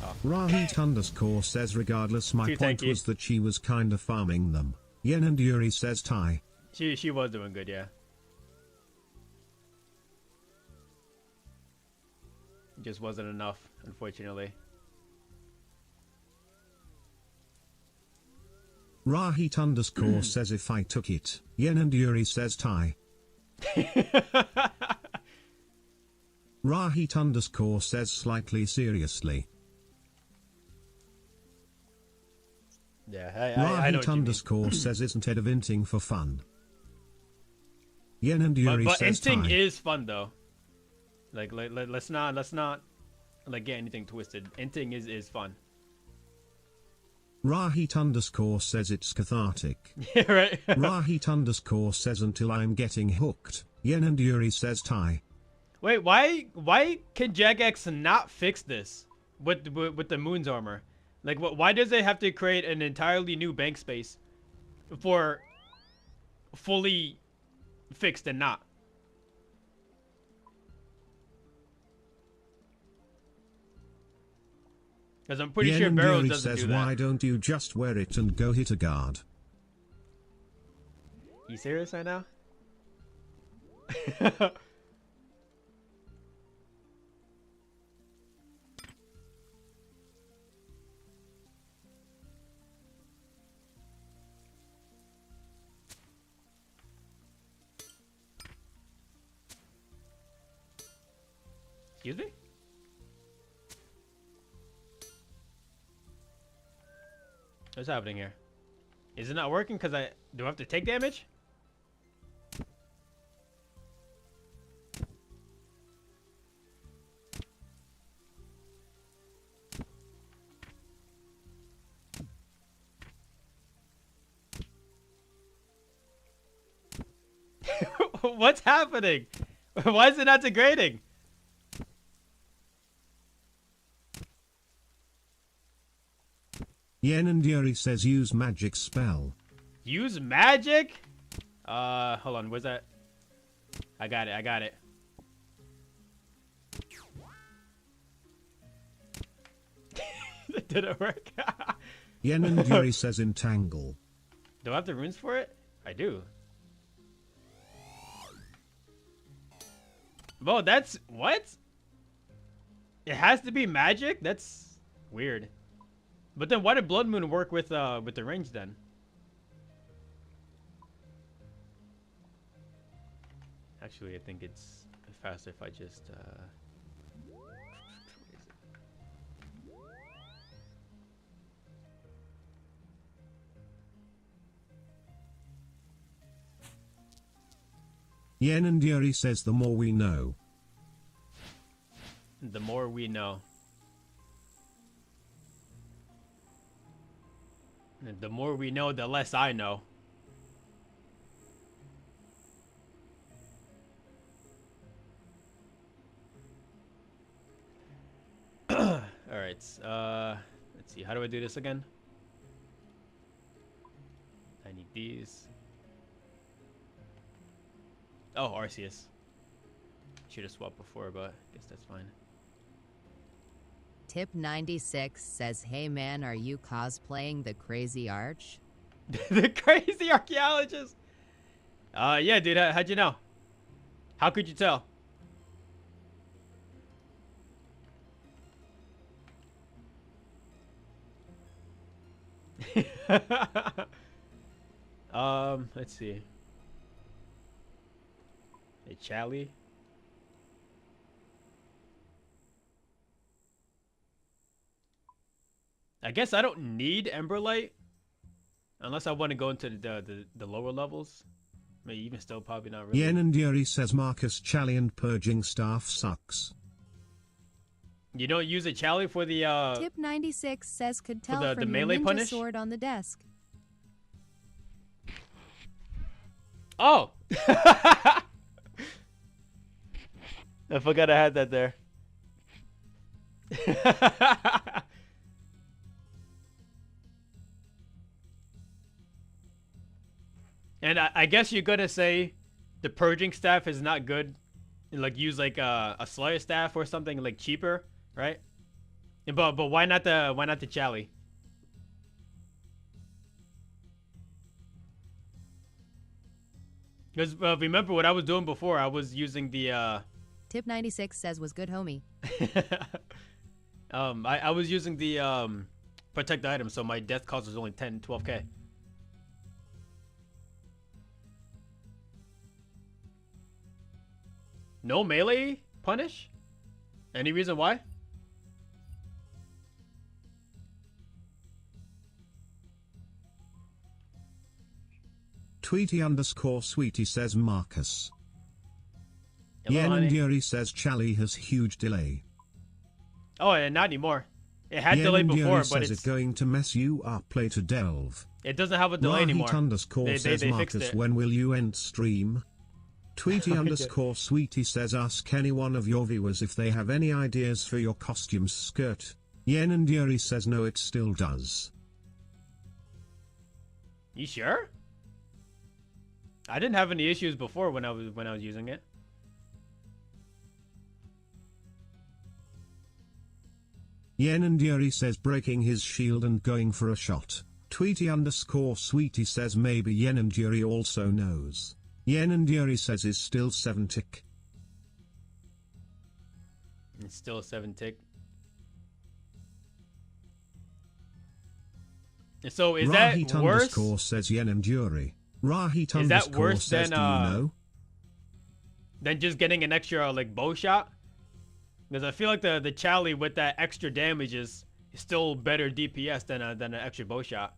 Oh. Rahit underscore says regardless, my Too point tanky. was that she was kinda farming them. Yen and Yuri says tie. She was doing good, yeah. Just wasn't enough, unfortunately. Rahit underscore says if I took it. Yen and Yuri says tie. Rahit underscore says slightly seriously. Yeah, I know Rahit what you mean. underscore says isn't Ed eventing for fun. Yen and Yuri But says inting tie. is fun though. Like let's not like get anything twisted. Inting is fun. Rahit underscore says it's cathartic. Yeah, right. Rahit underscore says until I'm getting hooked. Yen and Yuri says tie. Wait, why can Jagex not fix this with the Moon's armor? Like, why does it have to create an entirely new bank space for fully fixed and not? Because I'm pretty Yen sure and Barrows Yuri doesn't says do that. why don't you just wear it and go hit a guard? You serious right now? Excuse me? What's happening here? Is it not working? Because do I have to take damage? What's happening? Why is it not degrading? Yen and Yuri says use magic spell. Use magic? Hold on. Where's that? I got it. That didn't work. Yen and Yuri says entangle. Do I have the runes for it? I do. Well, that's what? It has to be magic? That's weird. But then why did Blood Moon work with the range then? Actually, I think it's faster if I just Yen and Yuri says the more we know. the more we know. And the more we know, the less I know. Alright, let's see, how do I do this again? I need these. Oh, Arceus. Should have swapped before, but I guess that's fine. Tip 96 says, hey man, are you cosplaying the Crazy Arch? The Crazy Archaeologist? Yeah, dude, how'd you know? How could you tell? Let's see. A Chally. I guess I don't need Emberlight unless I want to go into the lower levels. Maybe even still probably not really. Yen and Yuri says Marcus Chally and purging staff sucks. You don't use a Chally for the Tip 96 says could tell the from melee your ninja punish? sword on the desk. Oh! I forgot I had that there. And I guess you're gonna say the purging staff is not good. Like use like a Slayer staff or something like cheaper, right? But why not the Chally? Because remember what I was doing before? I was using the Tip 96 says was good homie. I was using the protect item, so my death cost was only 12k. No melee punish? Any reason why? Tweety_sweetie says Marcus. Hello, Yen honey. and Yuri says Chally has huge delay. Oh, and not anymore. It had Yen delay and before, Yuri but says it's it going to mess you up. Play to delve. it doesn't have a delay anymore. Rahit_ says they fixed Marcus, it. when will you end stream? Tweety_sweetie says ask any one of your viewers if they have any ideas for your costume skirt. Yen and Yuri says no, it still does. You sure? I didn't have any issues before when I was using it. Yen and Yuri says breaking his shield and going for a shot. Tweety_sweetie says maybe Yen and Yuri also knows. Yen and Yuri says is still 7 tick. It's still a 7 tick. So is that worse? Rahit_ says Yen and Yuri. Rahit Is that worse says, than do you know? than just getting an extra like bow shot? Because I feel like the Chally with that extra damage is still better DPS than an extra bow shot.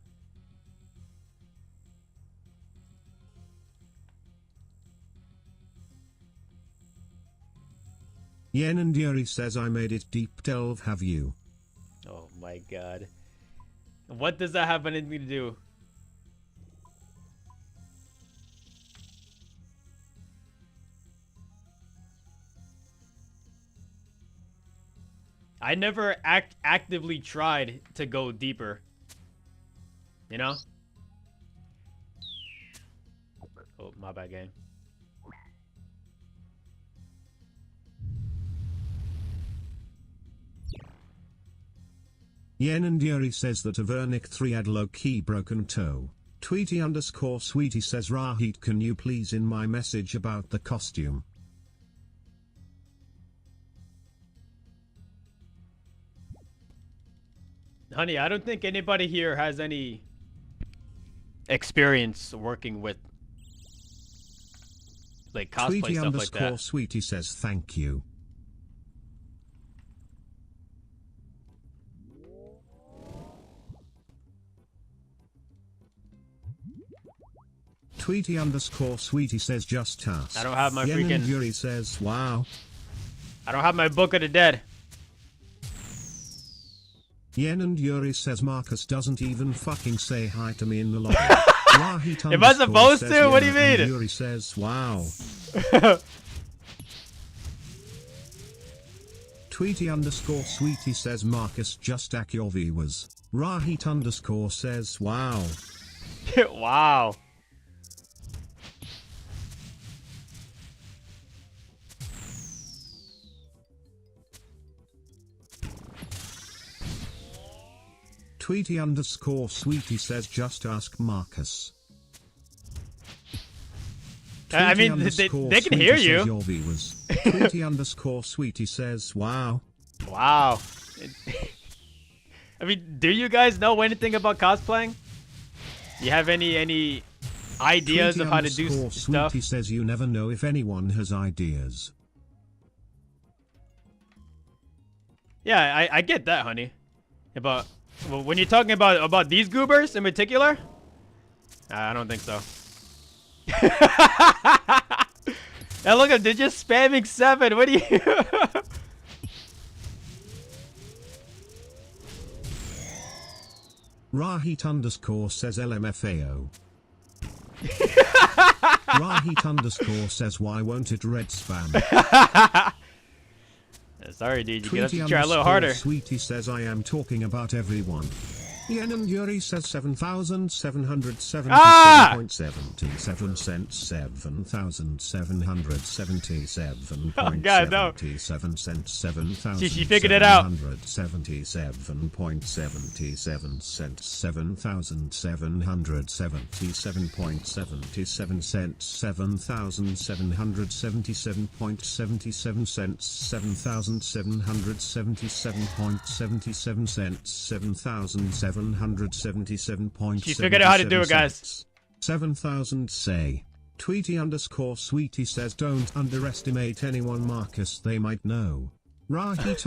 Yen and Yuri says I made it deep delve, have you? Oh my god. What does that have anything to do? I never actively tried to go deeper. You know? Oh, my bad, game. Yen and Yuri says that Avernic 3 had low-key broken toe. Tweety_sweetie says Rahit, can you please in my message about the costume? Honey, I don't think anybody here has any experience working with like cosplay Tweety stuff like that. Sweetie says thank you. Tweety Sweetie says just us. I don't have my Yen freaking. and Yuri says wow. I don't have my Book of the Dead. Yen and Yuri says Marcus doesn't even fucking say hi to me in the lobby. Am I supposed to? What do you mean? Yuri says wow. Tweety Sweetie says Marcus just ack your viewers. Rahit says wow. Wow. Tweety Sweetie says just ask Marcus. I mean, they can hear you. Your viewers. Tweety Sweetie says wow. Wow. I mean, do you guys know anything about cosplaying? Do you have any ideas of how to do stuff? Sweetie says you never know if anyone has ideas. Yeah, I get that, honey. But when you're talking about these goobers in particular, I don't think so. And look, they're just spamming 7. What do you? Rahit says LMFAO. Rahit says why won't it red spam? Sorry, dude. You have to try a little harder. Sweetie says I am talking about everyone. Yen and Yuri says 7,777.77 cents. 7,777.77 Oh God, no. cents. 7,000. She figured it out. 777.77 cents. 7,777.77 cents. 7,777.77 cents. 7,777.77 cents. 7,777.77. She figured out how to do it, guys. 7,000 say. Tweety Sweetie says don't underestimate anyone, Marcus, they might know. Rahit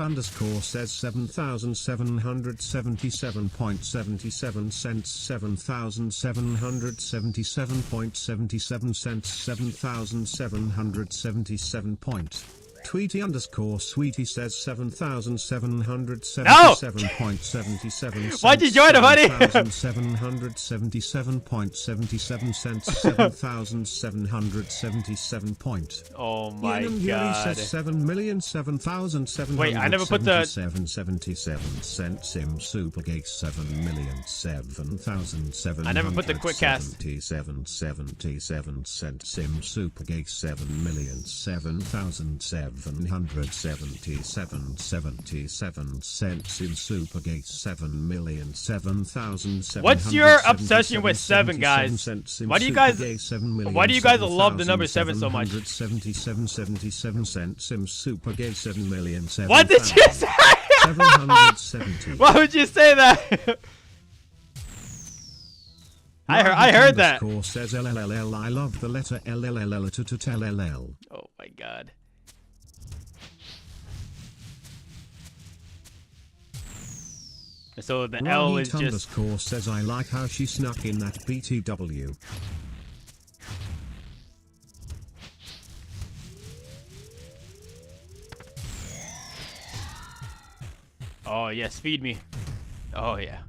says 7,777.77 cents. 7,777.77 cents. 7,777 point. Tweety Sweetie says 7,777.77. Why'd you join him, honey? 7,777.77 cents. 7,777 point. Oh my God. God. Says 7,007,777. Wait, I never put the 777 cents. Sim Supergate 7,007,700. I never put the quick cast. 77 cents. Sim Supergate 7,007,777 cents in Supergate 7,007,777. What's your obsession with 7, guys? Why do you guys love the number 7 so much? 77 cents in Supergate 7,007,777. What did you say? 770. Why would you say that? I heard that. Says LLL. I love the letter LLL. Oh my God. So the L is just. Says I like how she snuck in that BTW. Oh yes, feed me. Oh yeah.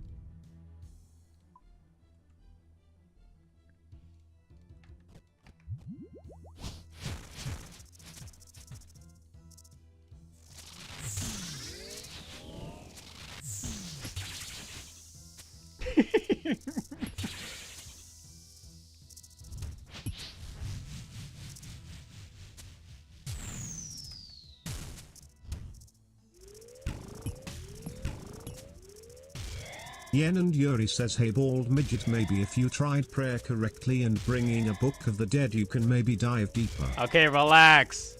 Yen and Yuri says hey bald midget, maybe if you tried prayer correctly and bringing a Book of the Dead you can maybe dive deeper. Okay, relax.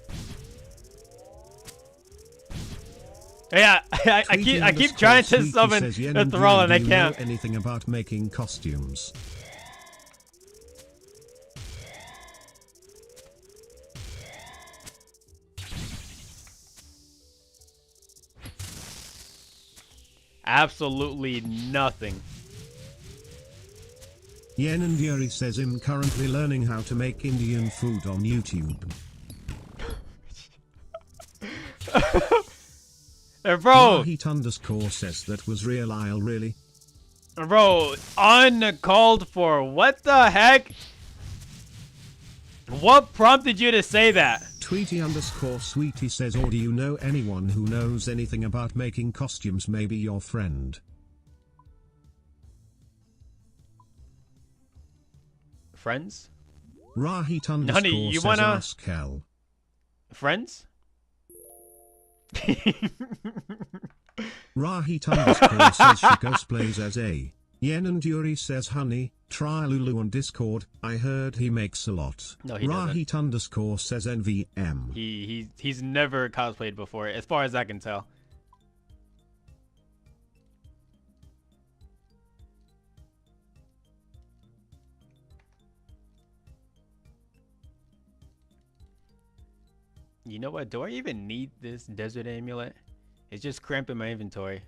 Yeah, I keep trying to summon a Thrall and I can't. Know anything about making costumes? Absolutely nothing. Yen and Yuri says I'm currently learning how to make Indian food on YouTube. Bro. Heat_ says that was real. I'll really. Bro, uncalled for. What the heck? What prompted you to say that? Tweety_sweetie says, or do you know anyone who knows anything about making costumes? Maybe your friend. Friends? Rahit_ Honey, you says wanna ask Hell. Friends? Rahit_ says she cosplays as a. Yen and Yuri says, honey, try Lulu on Discord. I heard he makes a lot. No, he doesn't. Rahit_ says NVM. He's never cosplayed before, as far as I can tell. You know what? Do I even need this desert amulet? It's just cramping my inventory.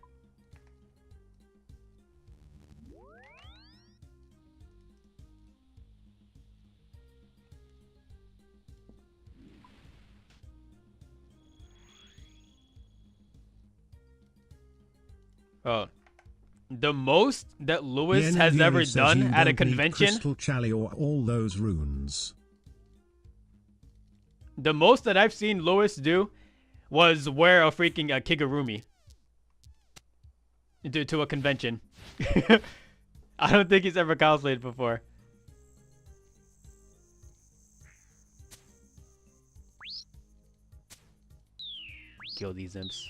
Oh, the most that Lewis has ever done at a convention. Crystal Chally or all those runes. The most that I've seen Lewis do was wear a freaking Kigurumi to a convention. I don't think he's ever cosplayed before. Kill these imps.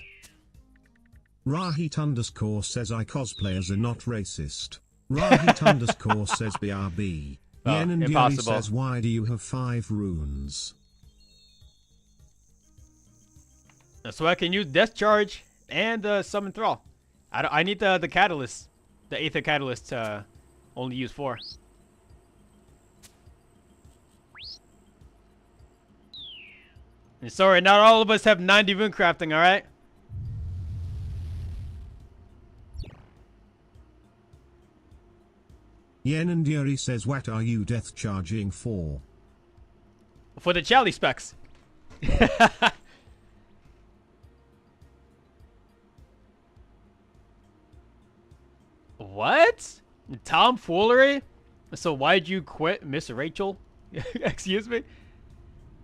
Rahit_ says I cosplayers are not racist. Rahit_ says BRB. Oh, Yen and Yuri impossible. says why do you have 5 runes? So I can use Death Charge and Summon Thrall. I need the Catalyst. The Aether Catalyst to only use 4. And sorry, not all of us have 90 rune crafting, alright? Yen and Yuri says what are you death charging for? For the Chally specs. What? Tomfoolery? So why'd you quit, Miss Rachel? Excuse me?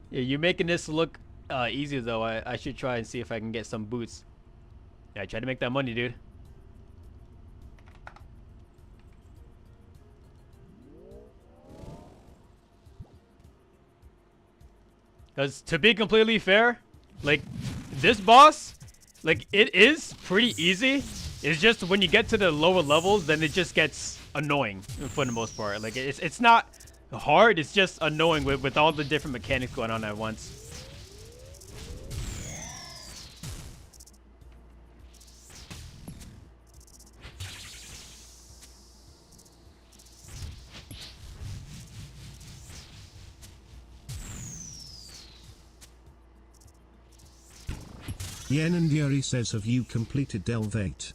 Yeah, you're making this look easy though. I should try and see if I can get some boots. Yeah, try to make that money, dude. Because to be completely fair, like, this boss, like, it is pretty easy. It's just when you get to the lower levels, then it just gets annoying for the most part. Like, it's not hard, it's just annoying with all the different mechanics going on at once. Yen and Yuri says have you completed Delve 8?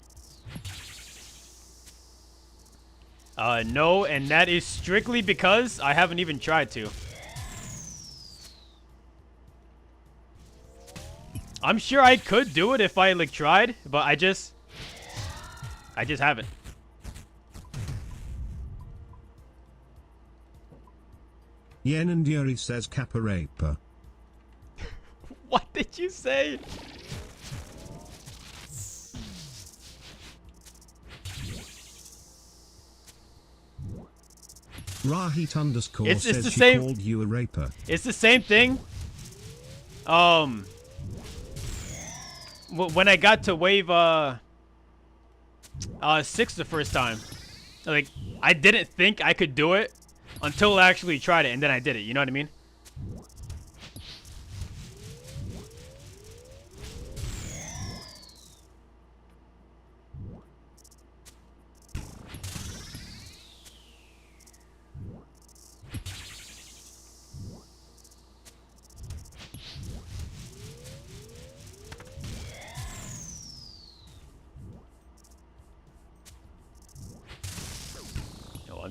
No, and that is strictly because I haven't even tried to. I'm sure I could do it if I like tried, but I just haven't. Yen and Yuri says Caparapa. What did you say? Rahit_ It's says the she same. called you a raper. It's the same thing. When I got to wave 6 the first time, like, I didn't think I could do it until I actually tried it, and then I did it. You know what I mean?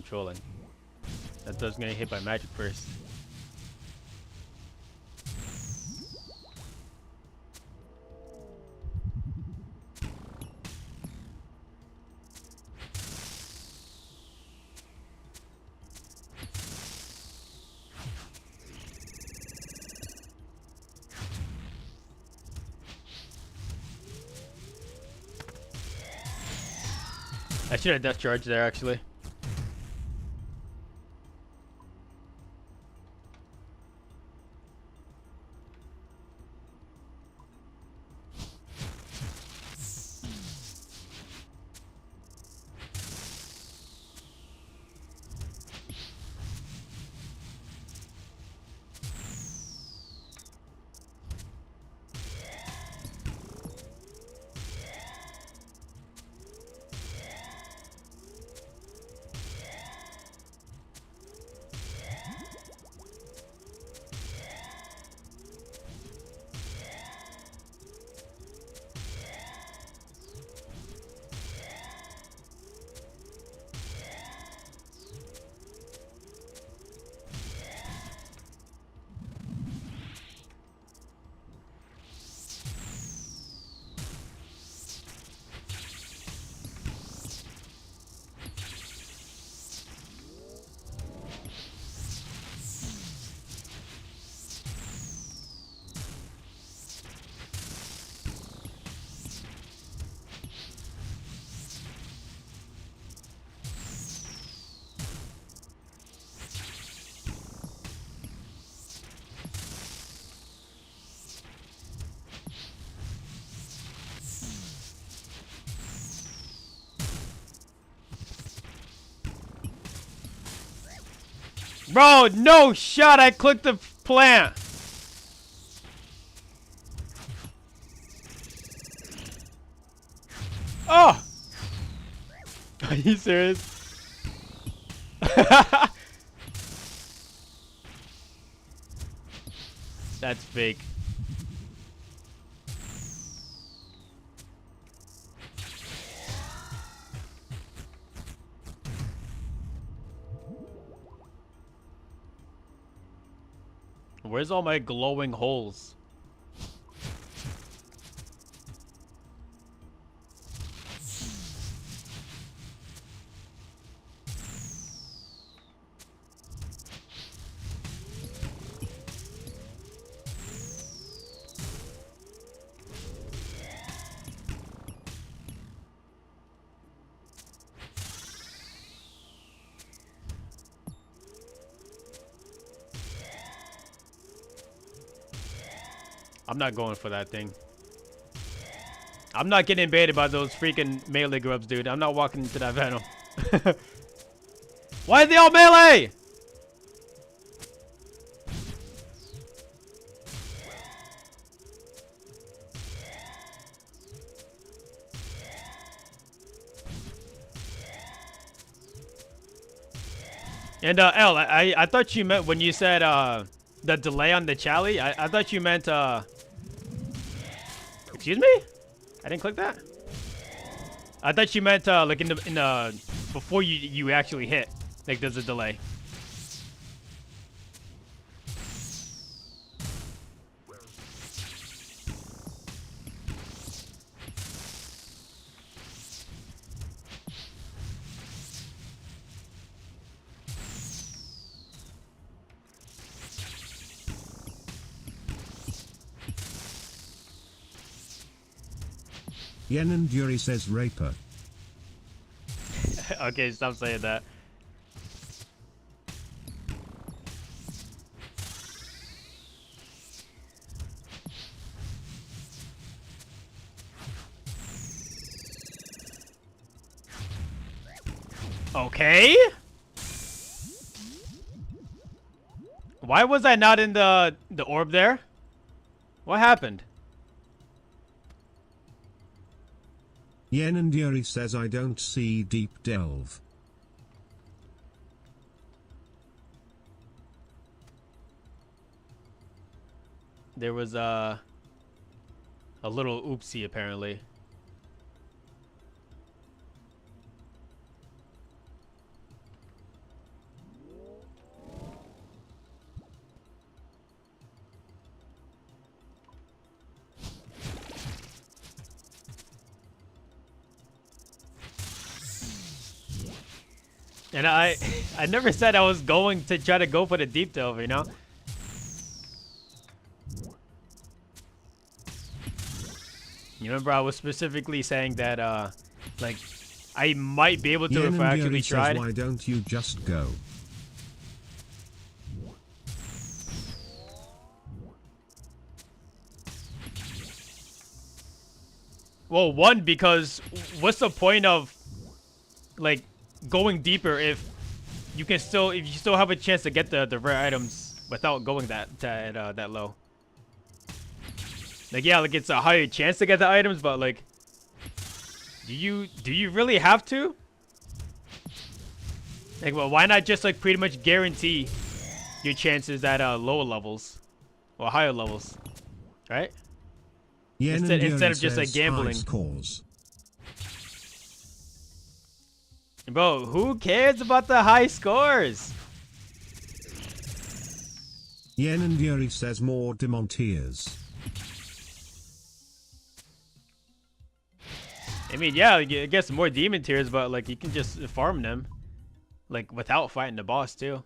I'm trolling. That does gonna get hit by magic first. I should have death charge there actually. Bro, no shot. I clicked the plant. Oh! Are you serious? That's fake. Where's all my glowing holes? I'm not going for that thing. I'm not getting baited by those freaking melee grubs, dude. I'm not walking into that venom. Why are they all melee? And L, I thought you meant when you said the delay on the Chally. I thought you meant excuse me? I didn't click that. I thought you meant like in the before you actually hit. Like there's a delay. Yen and Yuri says raper. Okay, stop saying that. Okay. Why was I not in the orb there? What happened? Yen and Yuri says I don't see deep delve. There was a little oopsie apparently. And I never said I was going to try to go for the deep delve, you know? You remember I was specifically saying that, like, I might be able to if I actually tried. Why don't you just go? Well, one, because what's the point of, like, going deeper if you still have a chance to get the rare items without going that low? Like, yeah, like it's a higher chance to get the items, but like, do you really have to? Like, well, why not just like pretty much guarantee your chances at lower levels or higher levels, right? Yeah, Instead of just like gambling. Bro, who cares about the high scores? Yen and Yuri says more Demontiers. I mean, yeah, I guess more demon tiers, but like you can just farm them, like without fighting the boss too.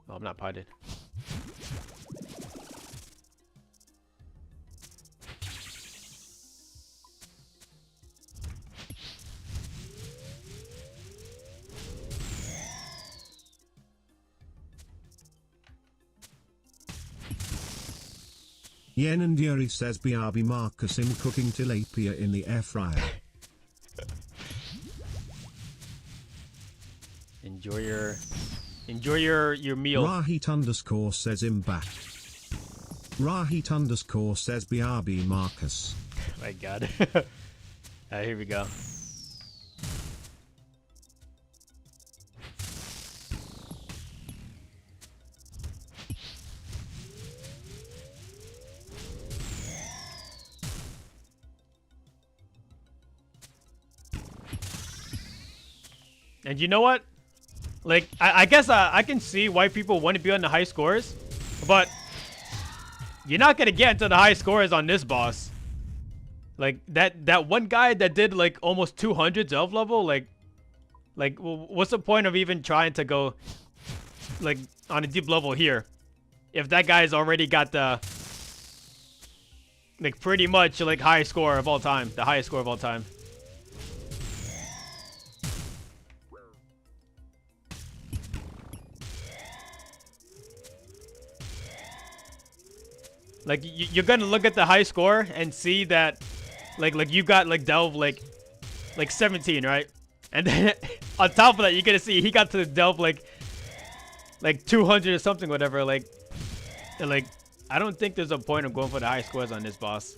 Oh, I'm not potted. Yen and Yuri says BRB Marcus him cooking tilapia in the air fryer. Enjoy your meal. Rahit underscore says him back. Rahit underscore says BRB Marcus. My God. Alright, here we go. And you know what? Like, I guess I can see why people want to be on the high scores, but you're not gonna get into the high scores on this boss. Like that one guy that did like almost 200 delve level. Like, what's the point of even trying to go like on a deep level here if that guy's already got the like pretty much like highest score of all time, the highest score of all time. Like you're gonna look at the high score and see that, like you got like delve like 17, right? And then on top of that, you're gonna see he got to delve like 200 or something, whatever. Like, and like I don't think there's a point of going for the high scores on this boss.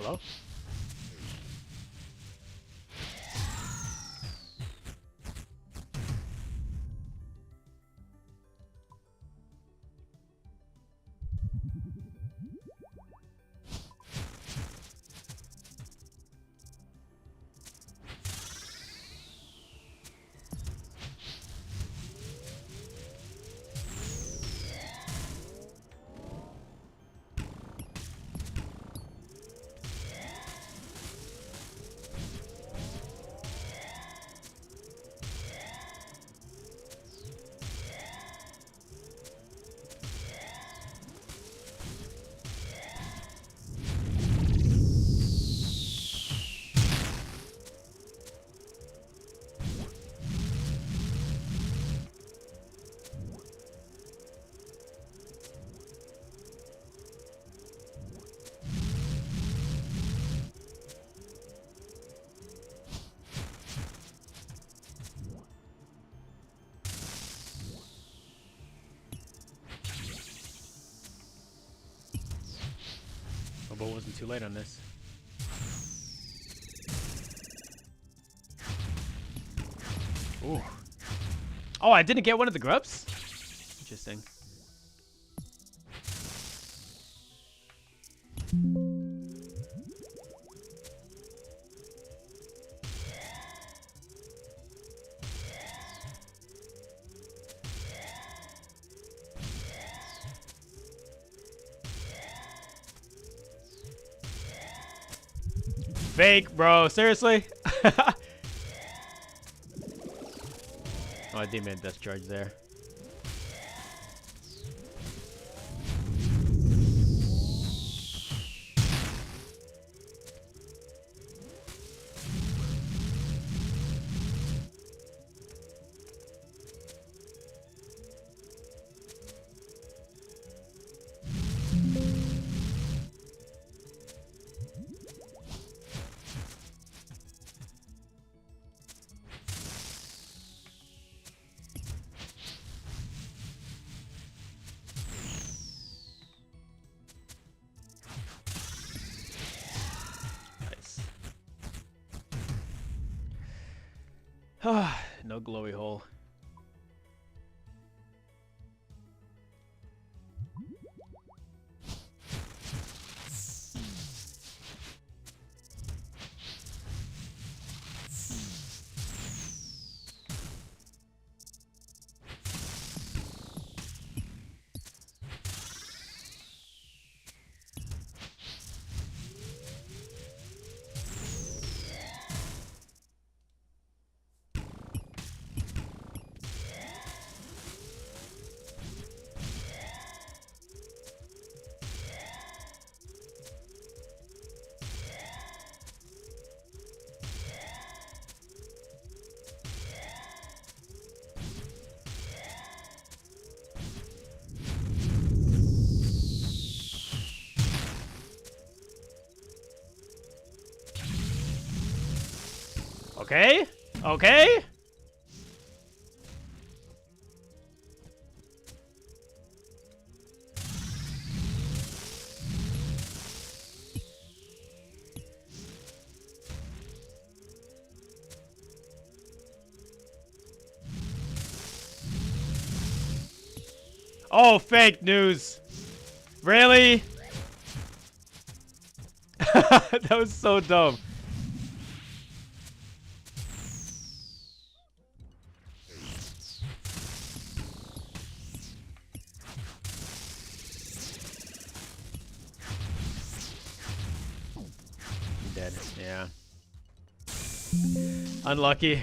Hello? But wasn't too late on this. Ooh. Oh, I didn't get one of the grubs? Interesting. Fake, bro. Seriously? Oh, I did make a death charge there. No glowy hole. Okay? Okay? Oh, fake news. Really? That was so dumb. Dead. Yeah. Unlucky.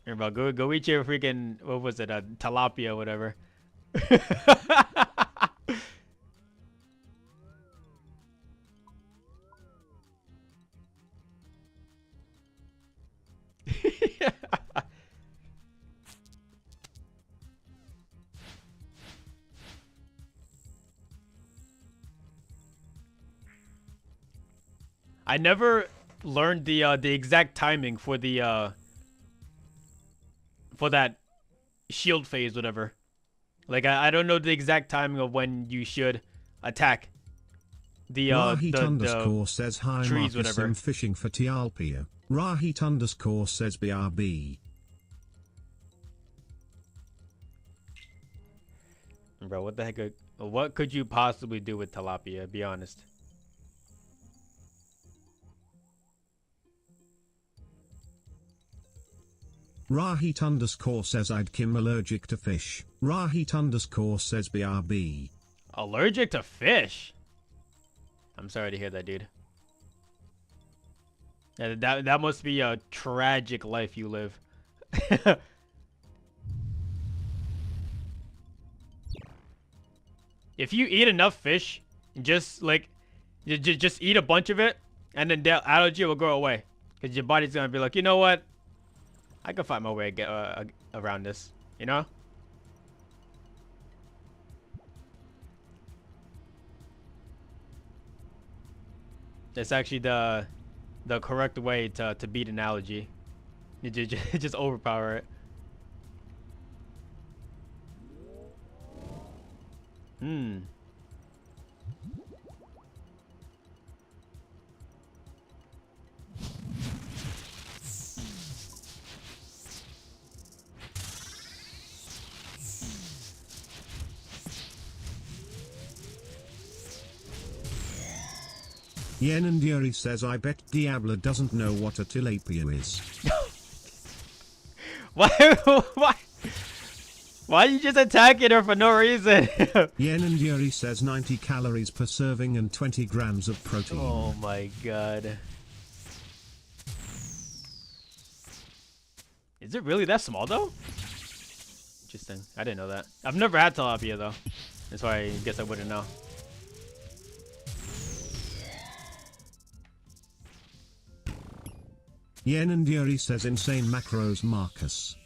Here, bro, go eat your freaking, what was it, tilapia, whatever. I never learned the exact timing for the for that shield phase, whatever. Like I don't know the exact timing of when you should attack the Rahit says hi trees, Marcus, whatever. I'm fishing for Tialpia. Rahit says BRB. Bro, what the heck? What could you possibly do with tilapia? Be honest. Rahit says I'd Kim allergic to fish. Rahit says BRB. Allergic to fish? I'm sorry to hear that, dude. Yeah, that must be a tragic life you live. If you eat enough fish, just like, just eat a bunch of it, and then the allergy will go away. Because your body's going to be like, you know what? I can find my way to get around this, you know? That's actually the correct way to beat an allergy. You just overpower it. Yen and Yuri says I bet Diablo doesn't know what a tilapia is. Why are you just attacking her for no reason? Yen and Yuri says 90 calories per serving and 20 grams of protein. Oh my god. Is it really that small though? Interesting. I didn't know that. I've never had tilapia though. That's why I guess I wouldn't know. Yen and Yuri says insane macros Marcus.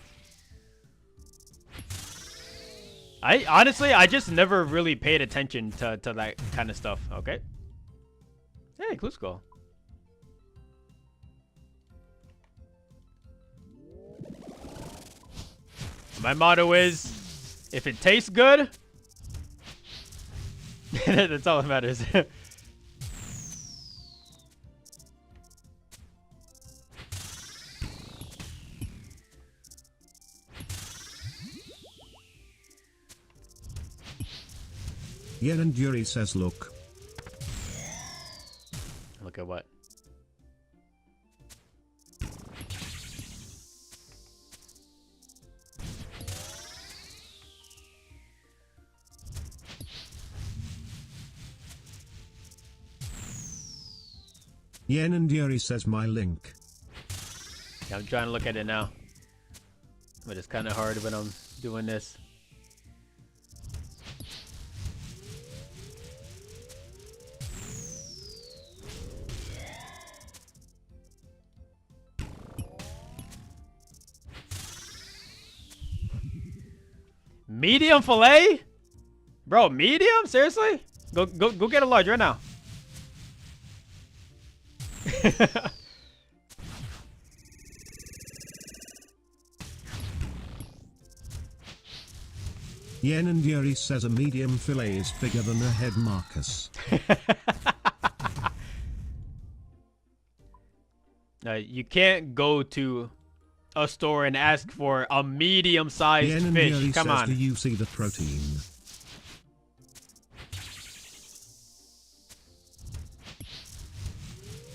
I honestly just never really paid attention to that kind of stuff. Okay. Hey, Klusko. My motto is, if it tastes good, that's all that matters. Yen and Yuri says look. Look at what? Yen and Yuri says my link. Yeah, I'm trying to look at it now. But it's kind of hard when I'm doing this. Medium fillet? Bro, medium? Seriously? Go get a large right now. Yen and Yuri says a medium fillet is bigger than a head Marcus. You can't go to a store and ask for a medium-sized Yen and fish. Yuri Come says, on. do you see the protein?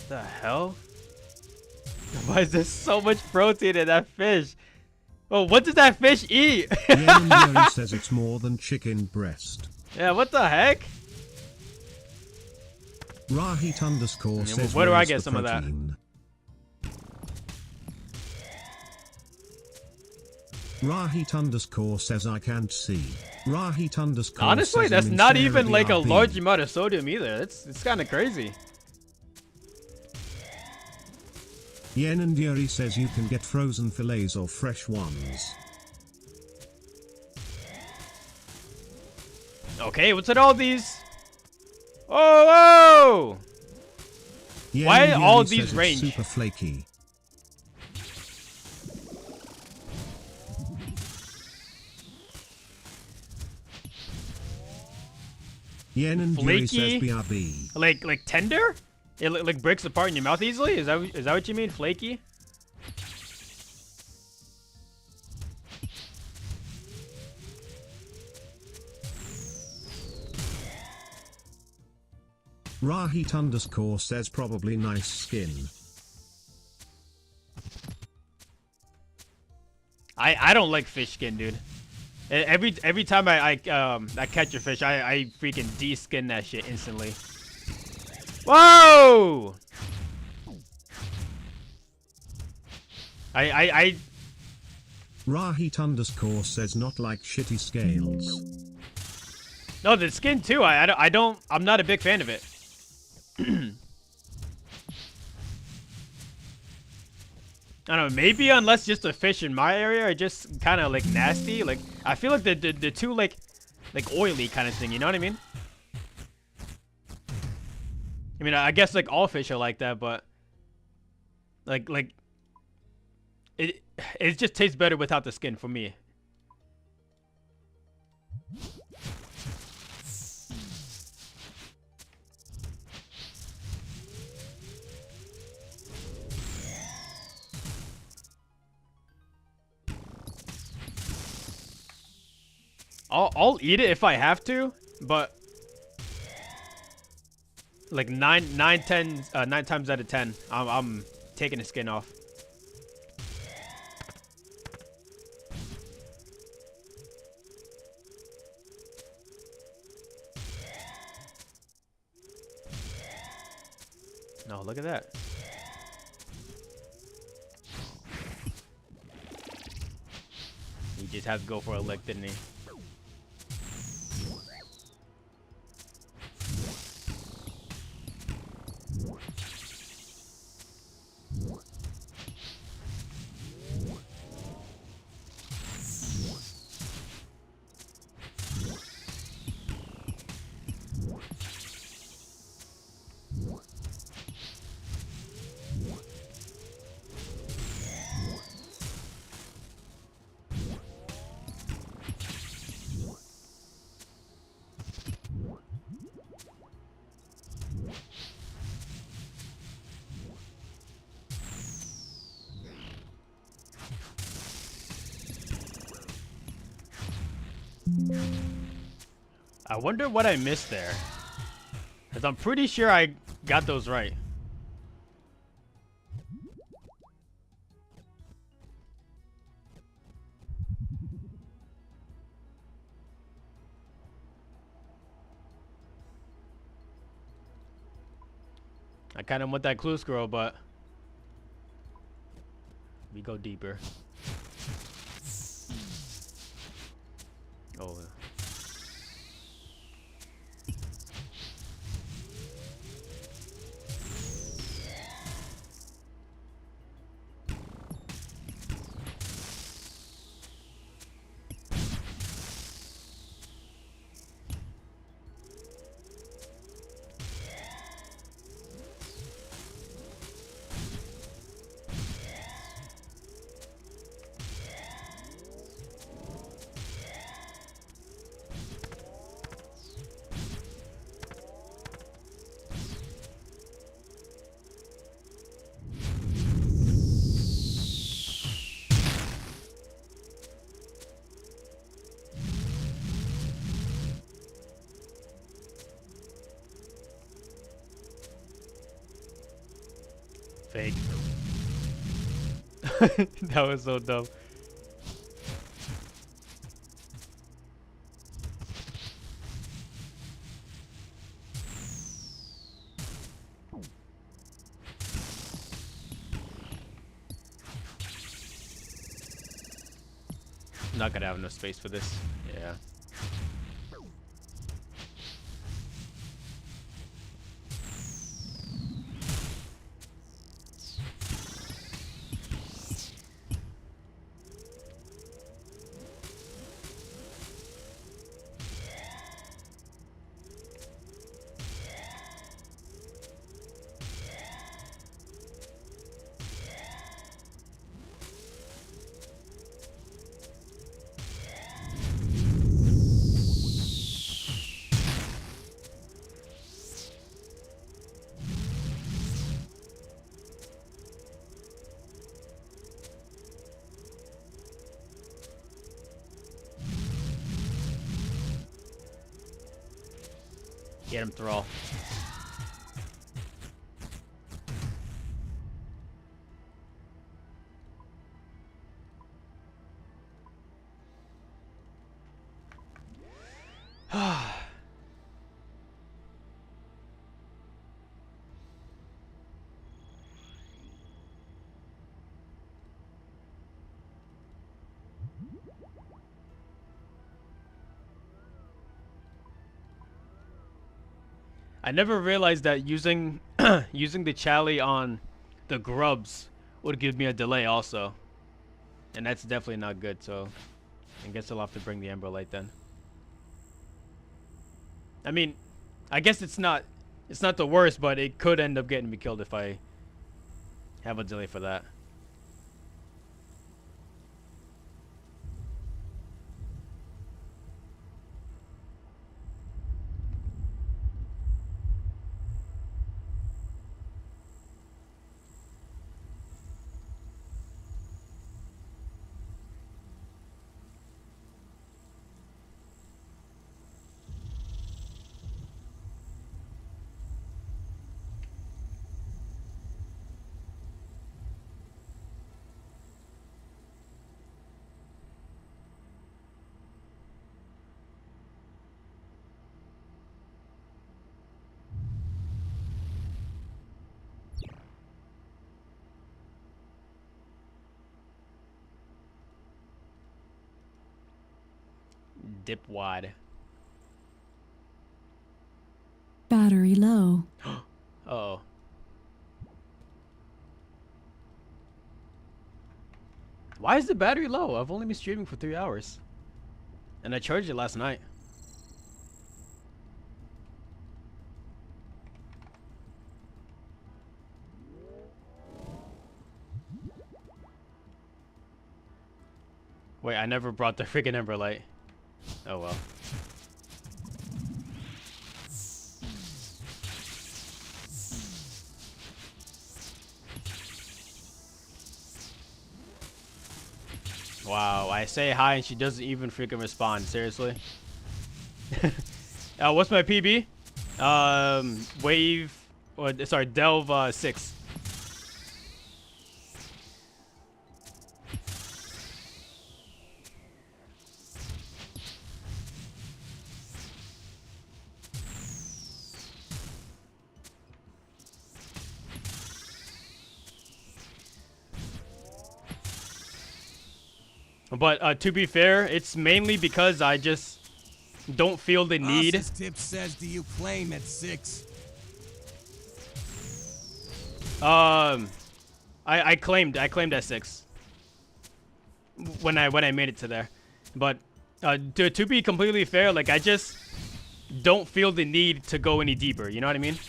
The hell? Why is there so much protein in that fish? Oh, what does that fish eat? Yen and Yuri says it's more than chicken breast. Yeah, what the heck? Rahit says where do I where's get the some of that? protein? Rahit says I can't see. Rahit Honestly, says that's I'm not in even like a BRB. large amount of sodium either. It's kind of crazy. Yen and Yuri says you can get frozen fillets or fresh ones. Okay, what's with all these? Oh, Why Yen all Yeri these says it's range? super flaky. Yen and Yuri says Flaky? BRB. Like tender? It like breaks apart in your mouth easily? Is that what you mean? Flaky? Rahit underscore says probably nice skin. I don't like fish skin, dude. Every time I catch a fish, I freaking de-skin that shit instantly. Whoa! Rahit underscore says not like shitty scales. No, the skin too. I'm not a big fan of it. I don't know, maybe unless just the fish in my area are just kind of like nasty. Like I feel like the two like oily kind of thing. You know what I mean? I mean, I guess like all fish are like that, but like it just tastes better without the skin for me. I'll eat it if I have to, but like 9 times out of 10, I'm taking the skin off. No, look at that. He just had to go for a lick, didn't he? I wonder what I missed there, because I'm pretty sure I got those right. I kind of want that clue scroll, but we go deeper. Oh. Fake. That was so dumb. I'm not gonna have enough space for this. Yeah. Get him, Thrall. I never realized that using using the Chally on the grubs would give me a delay also. And that's definitely not good, so I guess I'll have to bring the Ember Light then. I mean, I guess it's not the worst, but it could end up getting me killed if I have a delay for that. Dipwad. Battery low. Uh-oh. Why is the battery low? I've only been streaming for 3 hours. And I charged it last night. Wait, I never brought the freaking Ember Light. Oh well. Wow, I say hi and she doesn't even freaking respond. Seriously? What's my PB? Delve 6. But to be fair, it's mainly because I just don't feel the need. Tip says, do you claim at 6? I claimed at 6 when I made it to there. But to be completely fair, like I just don't feel the need to go any deeper. You know what I mean?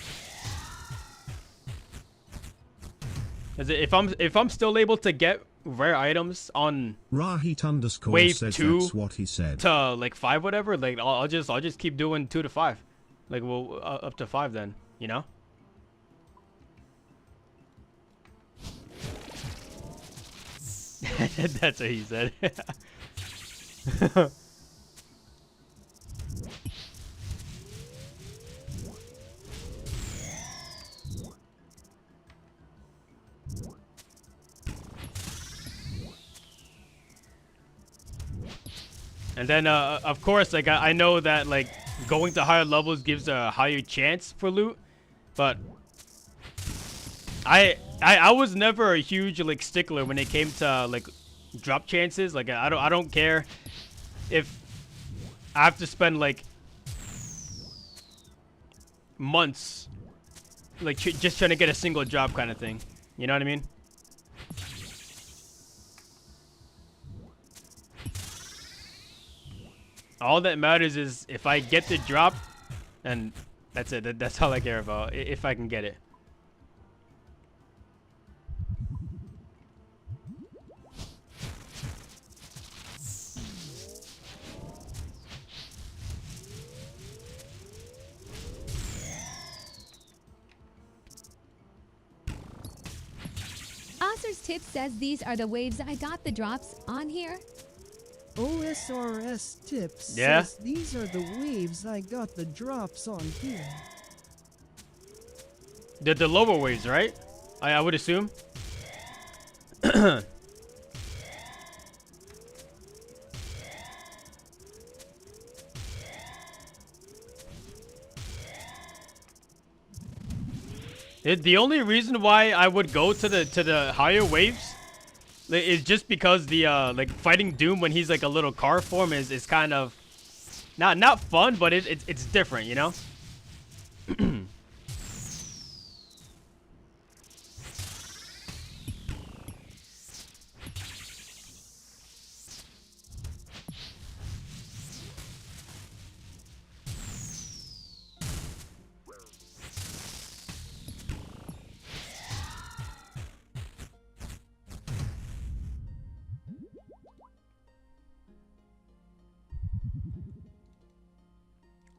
If I'm still able to get rare items on Rahit_ wave says 2 that's what he said. to like 5, whatever, like I'll just keep doing 2 to 5, like well up to 5 then, you know. That's what he said. And then, of course, like I know that like going to higher levels gives a higher chance for loot, but I was never a huge like stickler when it came to like drop chances. Like I don't care if I have to spend like months like just trying to get a single drop kind of thing. You know what I mean? All that matters is if I get the drop, and that's it. That's all I care about. If I can get it. Osser's tip says these are the waves I got the drops on here. SRS Tips Yeah? says these are the waves I got the drops on here. The lower waves, right? I would assume. The only reason why I would go to the higher waves is just because the like fighting Doom when he's like a little car form is kind of not fun, but it's different, you know.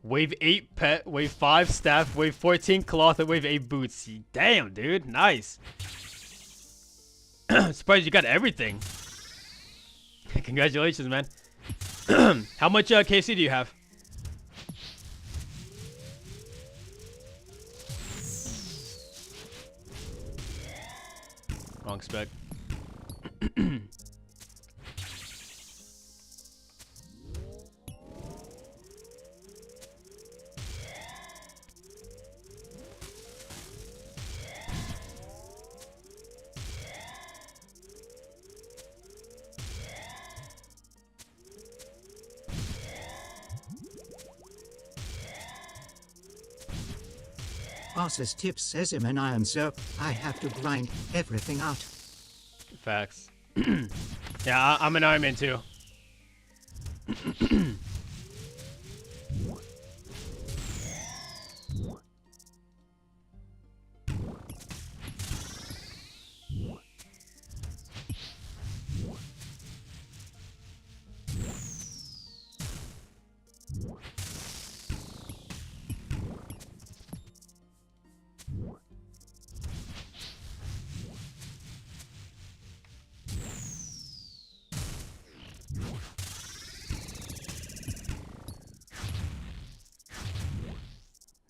Wave 8 pet, wave 5 staff, wave 14 cloth, and wave 8 boots. Damn, dude. Nice. Surprised you got everything. Congratulations, man. How much KC do you have? Wrong spec. Boss's Tips says him and I am so I have to grind everything out. Facts. Yeah, I'm an Iron Man too.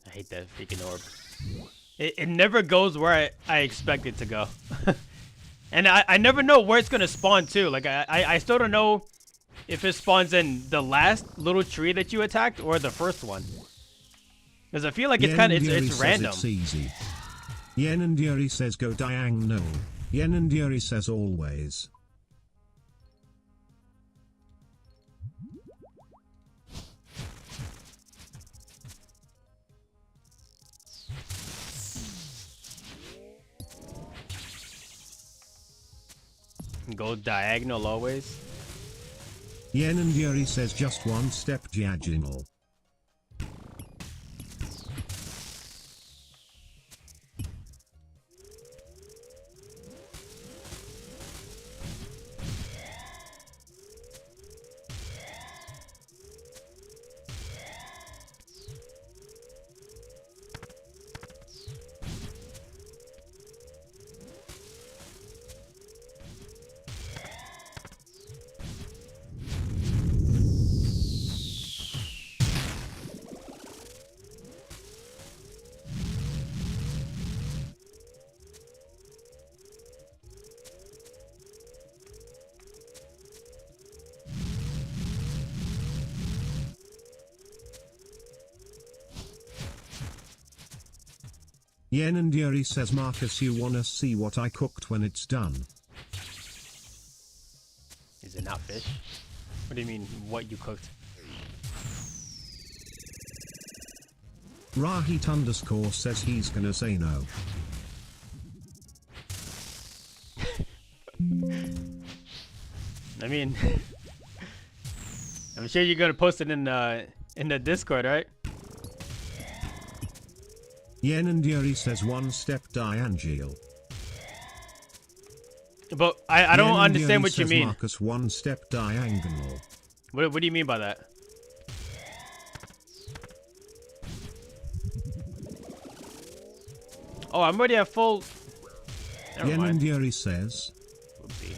I hate that freaking orb. It never goes where I expect it to go. And I never know where it's gonna spawn too. Like I still don't know if it spawns in the last little tree that you attacked or the first one. Because I feel like it's kind of it's random. It's easy. Yen and Yuri says go diagonal. Yen and Yuri says always. Go diagonal always. Yen and Yuri says just one step diagonal. Yen and Yuri says Marcus, you wanna see what I cooked when it's done? Is it not fish? What do you mean, what you cooked? Rahit underscore says he's gonna say no. I mean, I'm sure you're gonna post it in the Discord, right? Yen and Yuri says one step diagonal. But I don't understand what you mean. Marcus one step diagonal. What do you mean by that? Oh, I'm already at full. Never Yen mind. and Yuri says. Oopsie.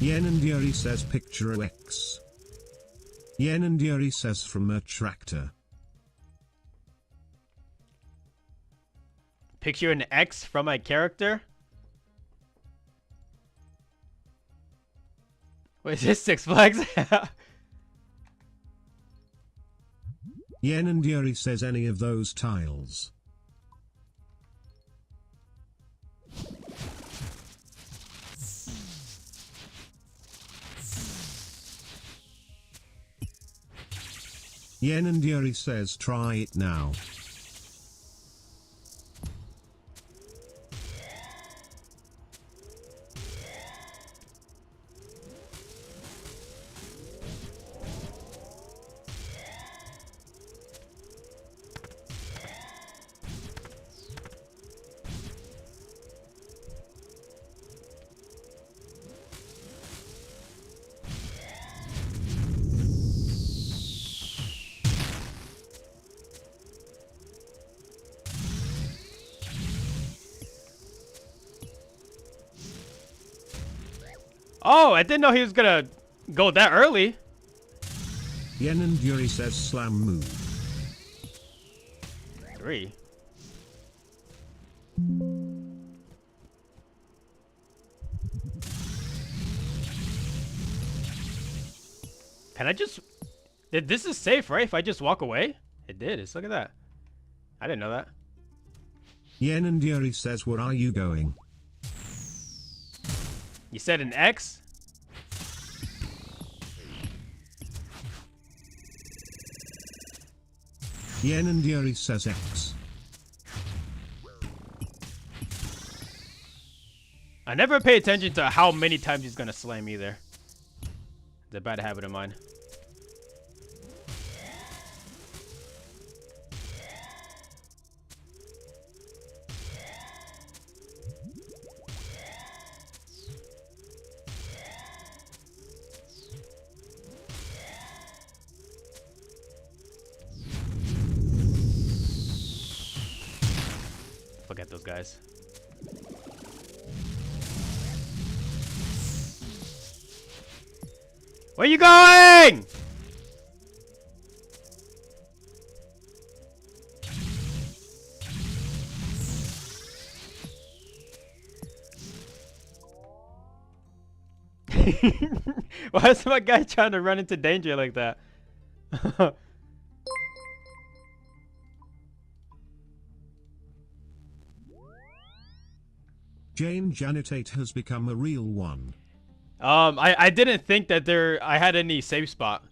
Yen and Yuri says picture X. Yen and Yuri says from a tractor. Picture an X from my character? Wait, is this Six Flags? Yen and Yuri says any of those tiles. Yen and Yuri says try it now. Oh, I didn't know he was gonna go that early. Yen and Yuri says slam move. 3. Can I just... This is safe, right? If I just walk away? It did. Look at that. I didn't know that. Yen and Yuri says where are you going? You said an X? Yen and Yuri says X. I never pay attention to how many times he's gonna slam either. It's a bad habit of mine. Forget those guys. Where you going? Why is my guy trying to run into danger like that? Jane Janet 8 has become a real one. I didn't think that I had any safe spot.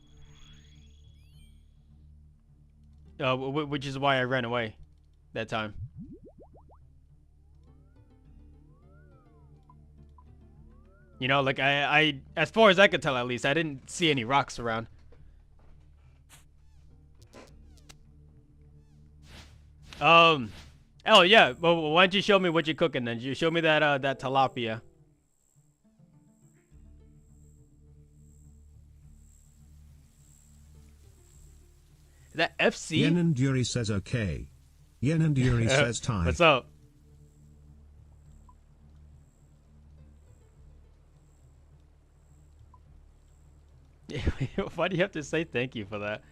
Which is why I ran away that time. You know, like I as far as I could tell, at least, I didn't see any rocks around. Oh yeah, well, why don't you show me what you're cooking then? You show me that that tilapia. Is that FC? Yen and Yuri says okay. Yen and Yuri says tie. What's up? Why do you have to say thank you for that?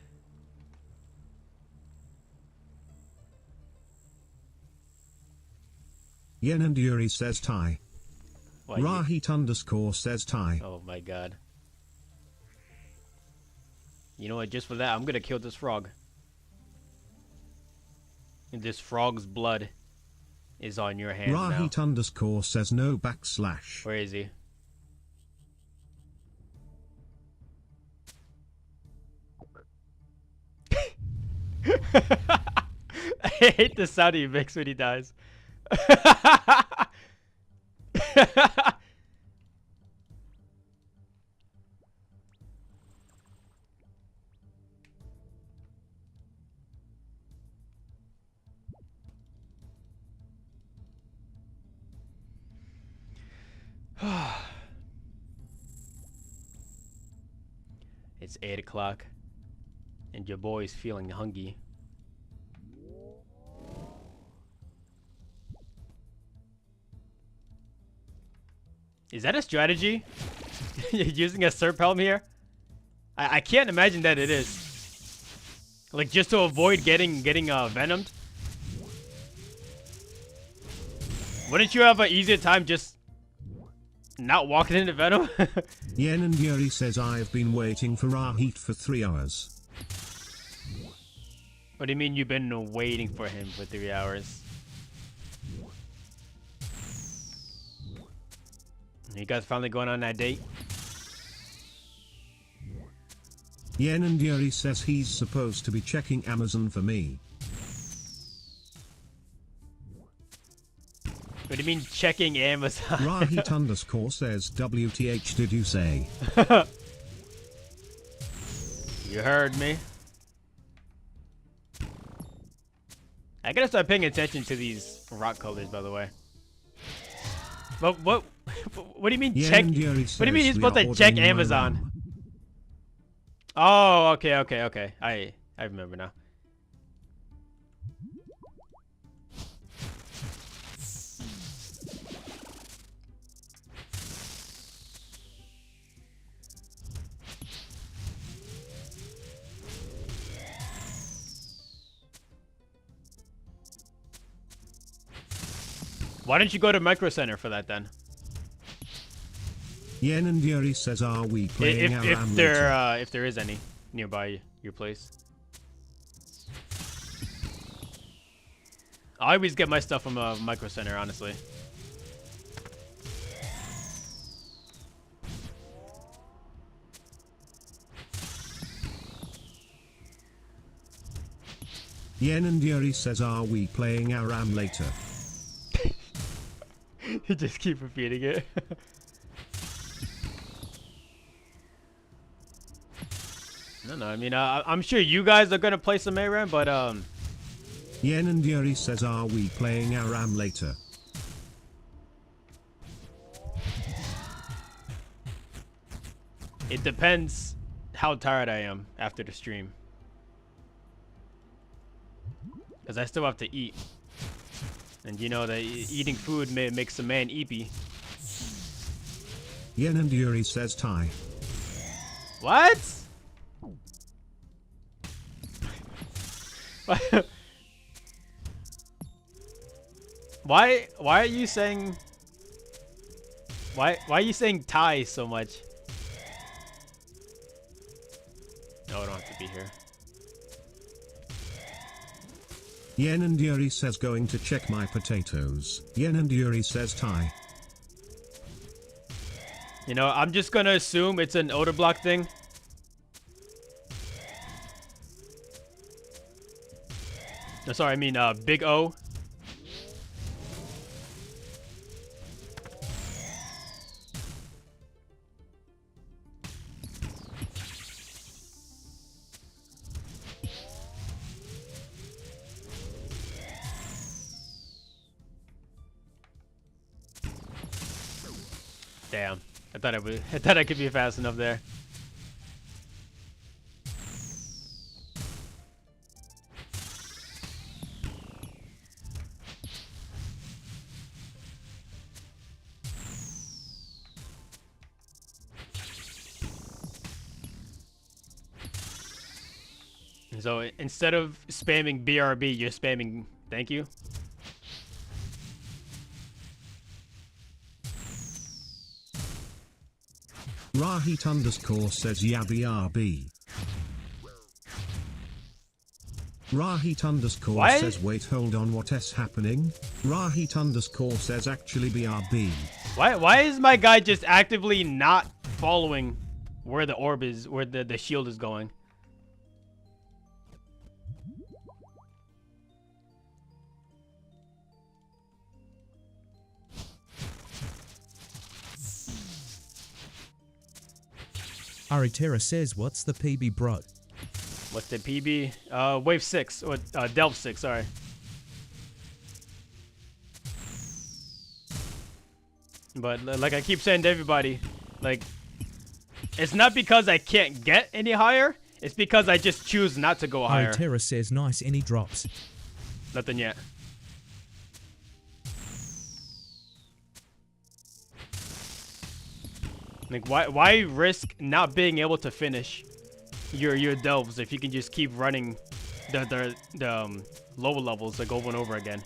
Yen and Yuri says tie. Rahit underscore says tie. Oh my god. You know what, just for that, I'm gonna kill this frog. And this frog's blood is on your hands now. Rahit underscore says no backslash. Where is he? I hate the sound he makes when he dies. It's 8 o'clock and your boy's feeling hungry. Is that a strategy? You're using a Serp helm here? I can't imagine that it is. Like, just to avoid getting venomed? Wouldn't you have an easier time just not walking into venom? Yen and Yuri says I've been waiting for Rahit for 3 hours. What do you mean you've been waiting for him for 3 hours? You guys finally going on that date? Yen and Yuri says he's supposed to be checking Amazon for me. What do you mean checking Amazon? Rahit underscore says WTH did you say? You heard me. I gotta start paying attention to these rock colors, by the way. But what do you mean check? What do you mean you're supposed to check Amazon? Oh, okay. I remember now. Why don't you go to Micro Center for that then? Yen and Yuri says, "Are we playing if there is any nearby your place?" I always get my stuff from a Micro Center, honestly. Yen and Yuri says, "Are we playing Aram later?" You just keep repeating it. No, I mean, I'm sure you guys are gonna play some ARAM, but Yen and Yuri says, "Are we playing Aram later?" it depends how tired I am after the stream, because I still have to eat. And you know that eating food makes a man eepy. Yen and Yuri says Thai. What? Why are you saying why are you saying Thai so much? No, I don't have to be here. Yen and Yuri says, "Going to check my potatoes." Yen and Yuri says Thai. You know, I'm just gonna assume it's an odor block thing. No, sorry, I mean Big O. Damn, I thought I could be fast enough there. So instead of spamming BRB, you're spamming thank you. Rahit underscore says YabbyRB. Rahit underscore says wait hold on what is happening? Rahit underscore says actually BRB. Why is my guy just actively not following where the orb is, where the shield is going? Aritera says, "What's the PB, bro?" What's the PB? Wave 6 or Delve 6. Sorry. But like I keep saying to everybody, like it's not because I can't get any higher. It's because I just choose not to go higher. Aritera says, "Nice, any drops?" Nothing yet. Like, why risk not being able to finish your delves if you can just keep running the lower levels like over and over again?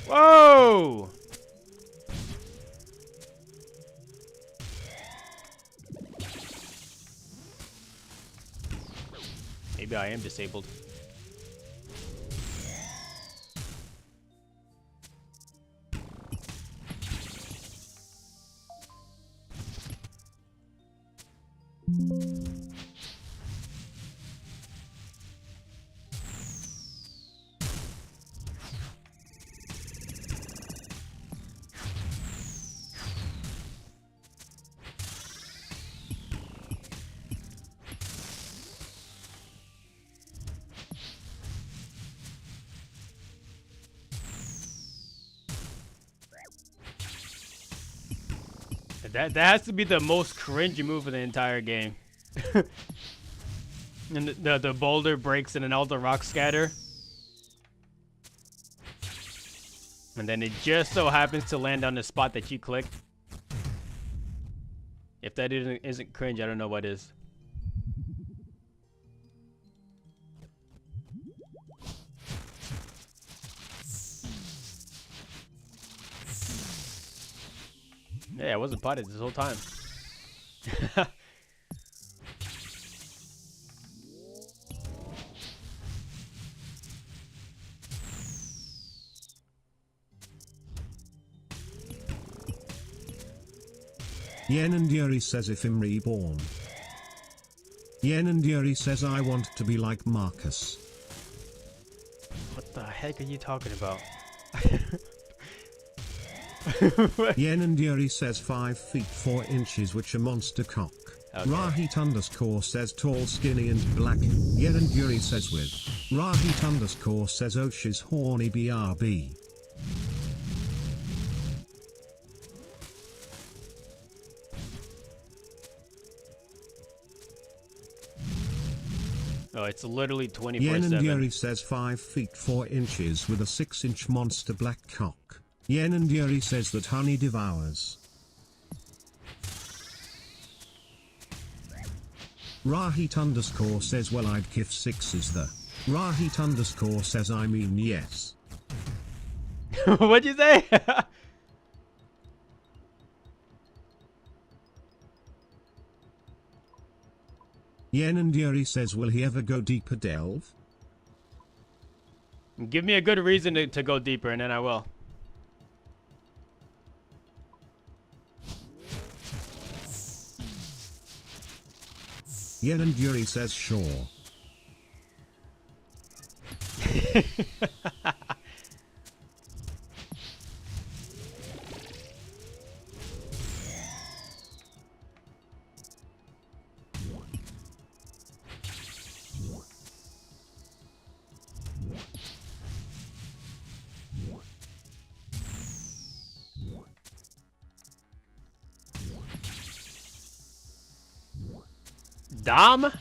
Whoa! Maybe I am disabled. That has to be the most cringy move of the entire game. And the boulder breaks and then all the rocks scatter. And then it just so happens to land on the spot that you clicked. If that isn't cringe, I don't know what is. Yeah, I wasn't potted this whole time. Yen and Yuri says if I'm reborn. Yen and Yuri says I want to be like Marcus. What the heck are you talking about? Yen and Yuri says 5 feet 4 inches, which a monster cock. Okay. Rahit_ says tall, skinny and black. Yen and Yuri says with. Rahit_ says Oshi's horny BRB. Oh, it's literally 24/7. Yen and Yuri says 5 feet 4 inches with a 6-inch monster black cock. Yen and Yuri says that honey devours. Rahit_ says well I'd give 6 is the. Rahit_ says I mean yes. What'd you say? Yen and Yuri says will he ever go deeper delve? Give me a good reason to go deeper and then I will. Yen and Yuri says sure. Dom?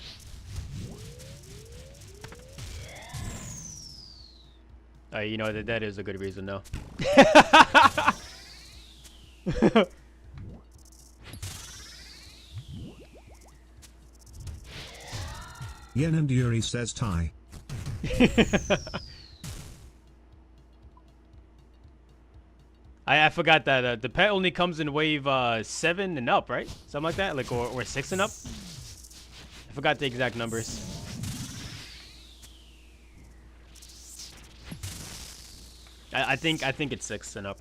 You know that is a good reason, though. Yen and Yuri says tie. I forgot that the pet only comes in wave 7 and up, right? Something like that, like or 6 and up. I forgot the exact numbers. I think it's 6 and up.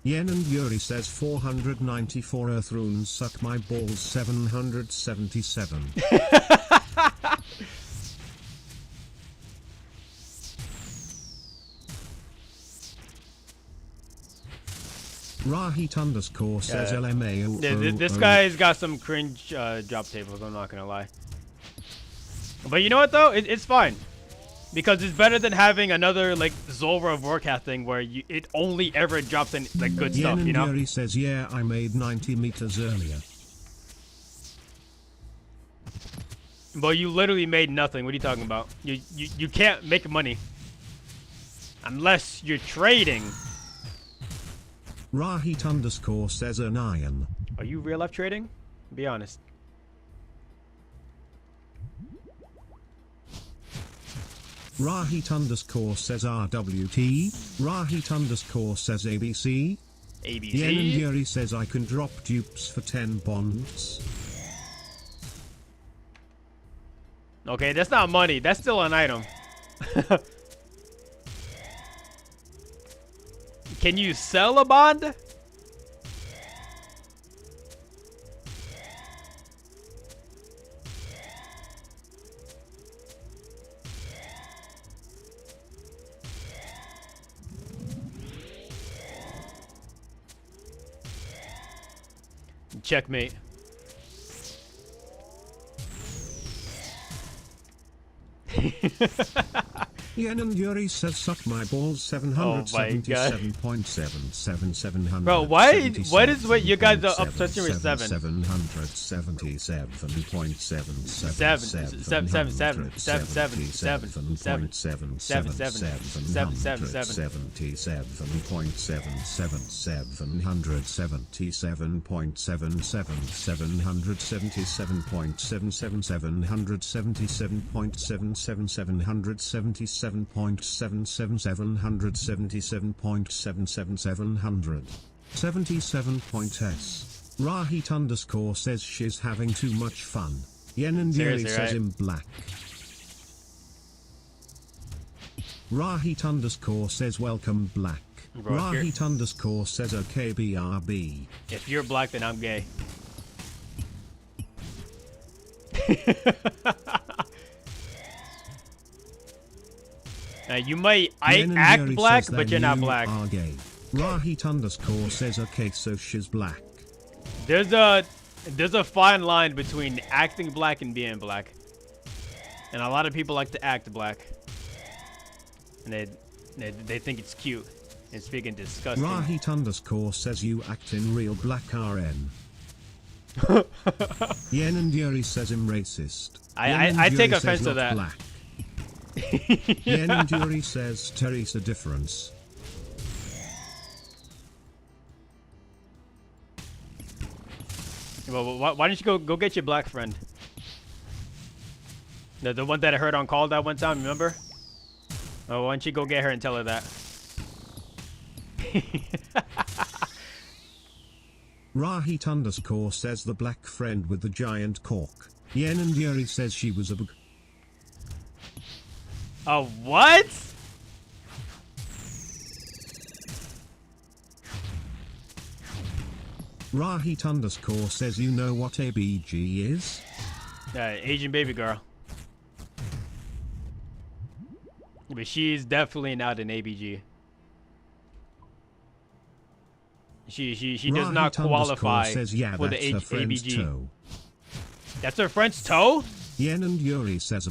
Yen and Yuri says 494 Earth runes suck my balls 777. Rahit_ says LMAO. This guy's got some cringe drop tables, I'm not gonna lie. But you know what though? It's fine. Because it's better than having another like Zulrah of Warcraft thing where it only ever drops in like good stuff, you know? Yuri says, yeah, I made 90 meters earlier. But you literally made nothing. What are you talking about? You can't make money unless you're trading. Rahit underscore says an iron. Are you real life trading? Be honest. Rahit underscore says RWT. Rahit underscore says ABC. ABC. Yen and Yuri says I can drop dupes for 10 bonds. Okay, that's not money. That's still an item. Can you sell a bond? Checkmate. Yen and Yuri says suck my balls 777.77700. Bro, what is what you guys are obsessing with 7? 77.s. Rahit underscore says she's having too much fun. Yen and Yuri says in black. Rahit underscore says welcome black. Bro, Rahit underscore says okay BRB. If you're black, then I'm gay. You might act black, but you're not black. Rahit underscore says okay, so she's black. There's a fine line between acting black and being black, and a lot of people like to act black, and they think it's cute. It's freaking disgusting. Rahit underscore says you act in real black RN. Yen and Yuri says I'm racist. I take offense to that. Black. Yen and Yuri says Teresa difference. Well, why don't you go get your black friend? The one that I heard on call that one time, remember? Oh, why don't you go get her and tell her that? Rahit underscore says the black friend with the giant cork. Yen and Yuri says she was a what? Rahit underscore says you know what ABG is? Asian baby girl. But she's definitely not an ABG. She does not qualify says, yeah, for the ABG. Toe. That's her French toe? Yen and Yuri says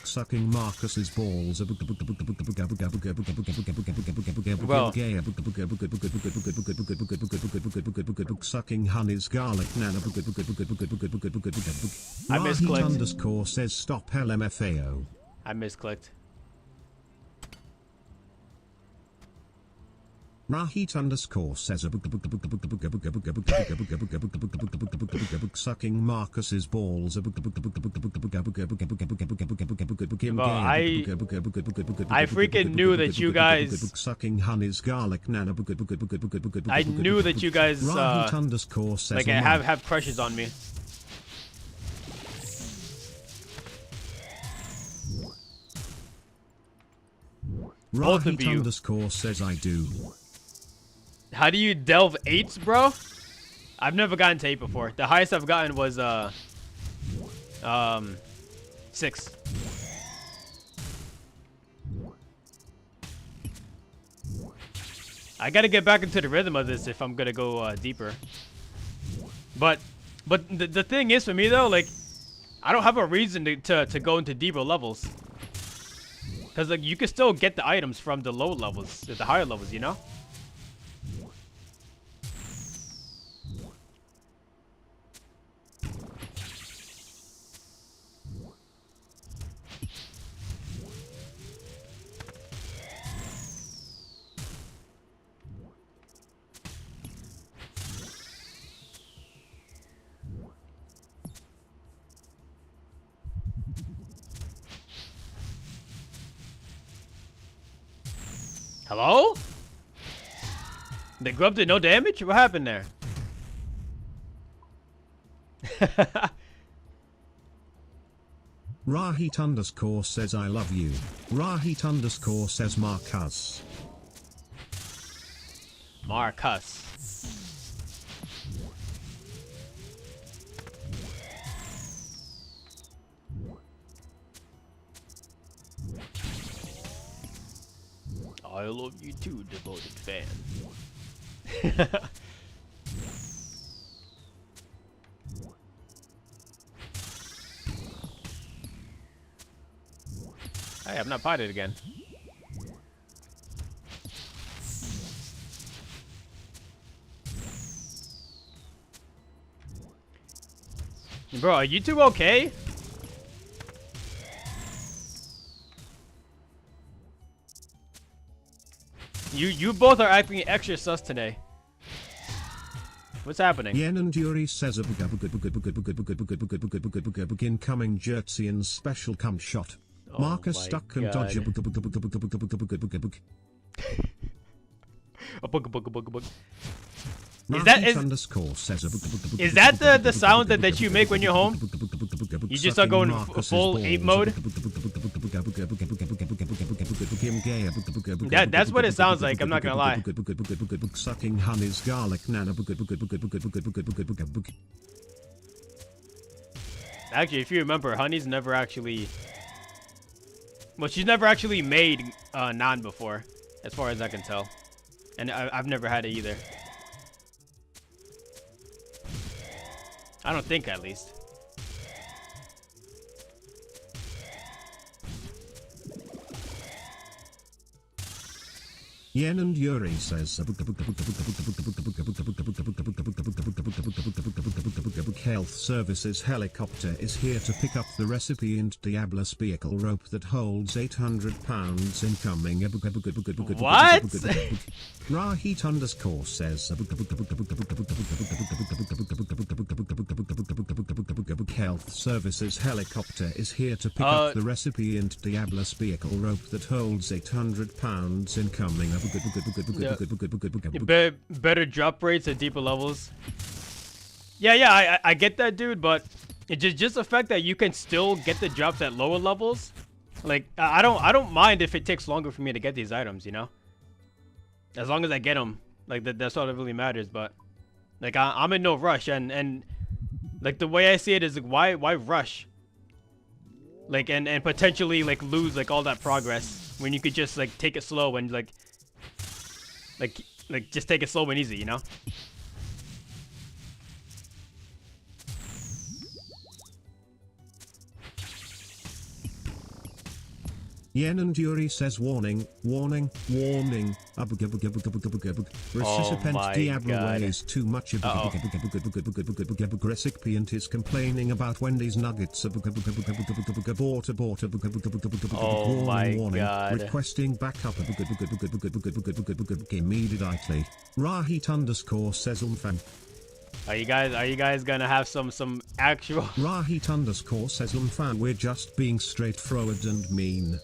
sucking Marcus's balls. Well, sucking honey's garlic nana. I misclicked. Underscore says stop LMFAO. I misclicked. Rahit underscore says sucking Marcus's balls. Well, I freaking knew that you guys sucking honey's garlic nana. I knew that you guys Rahit underscore says like have crushes on me. Both of you. Rahit underscore says I do. How do you delve 8s, bro? I've never gotten to 8 before. The highest I've gotten was 6. I gotta get back into the rhythm of this if I'm gonna go deeper. But the thing is for me though, like I don't have a reason to go into deeper levels. Because like you can still get the items from the low levels, the higher levels, you know? Hello? The grub did no damage? What happened there? Rahit underscore says I love you. Rahit underscore says Marcus. Marcus. I love you too, devoted fan. Hey, I've not potted again. Bro, are you two okay? You both are acting extra sus today. What's happening? Yen and Yuri says incoming Jertsian special cum shot. Marcus stuck and dodge. Is that the sound that you make when you're home? You just start going full ape mode? That's what it sounds like, I'm not gonna lie. Sucking honey's garlic nana. Actually, if you remember, Honey's never actually... Well, she's never actually made naan before, as far as I can tell. And I've never had it either. I don't think, at least. Yen and Yuri says Health Services helicopter is here to pick up the recipient Diablos vehicle rope that holds 800 pounds incoming. What? Rahit underscore says Health Services helicopter is here to pick up the recipient Diablos vehicle rope that holds 800 pounds incoming. Better drop rates at deeper levels. Yeah, I get that, dude, but it just the fact that you can still get the drops at lower levels. Like, I don't mind if it takes longer for me to get these items, you know? As long as I get them. Like, that's all that really matters, but... Like, I'm in no rush, and like, the way I see it is, like, why rush? Like, and potentially, like, lose, like, all that progress when you could just, like, take it slow and, like, just take it slow and easy, you know? Yen and Yuri says warning, warning, warning. Recipient Diablo weighs too much. Recipient is complaining about Wendy's nuggets. Warning. Requesting backup immediately. Rahit underscore says fan. Are you guys gonna have some actual... Rahit underscore says fan. We're just being straightforward and mean.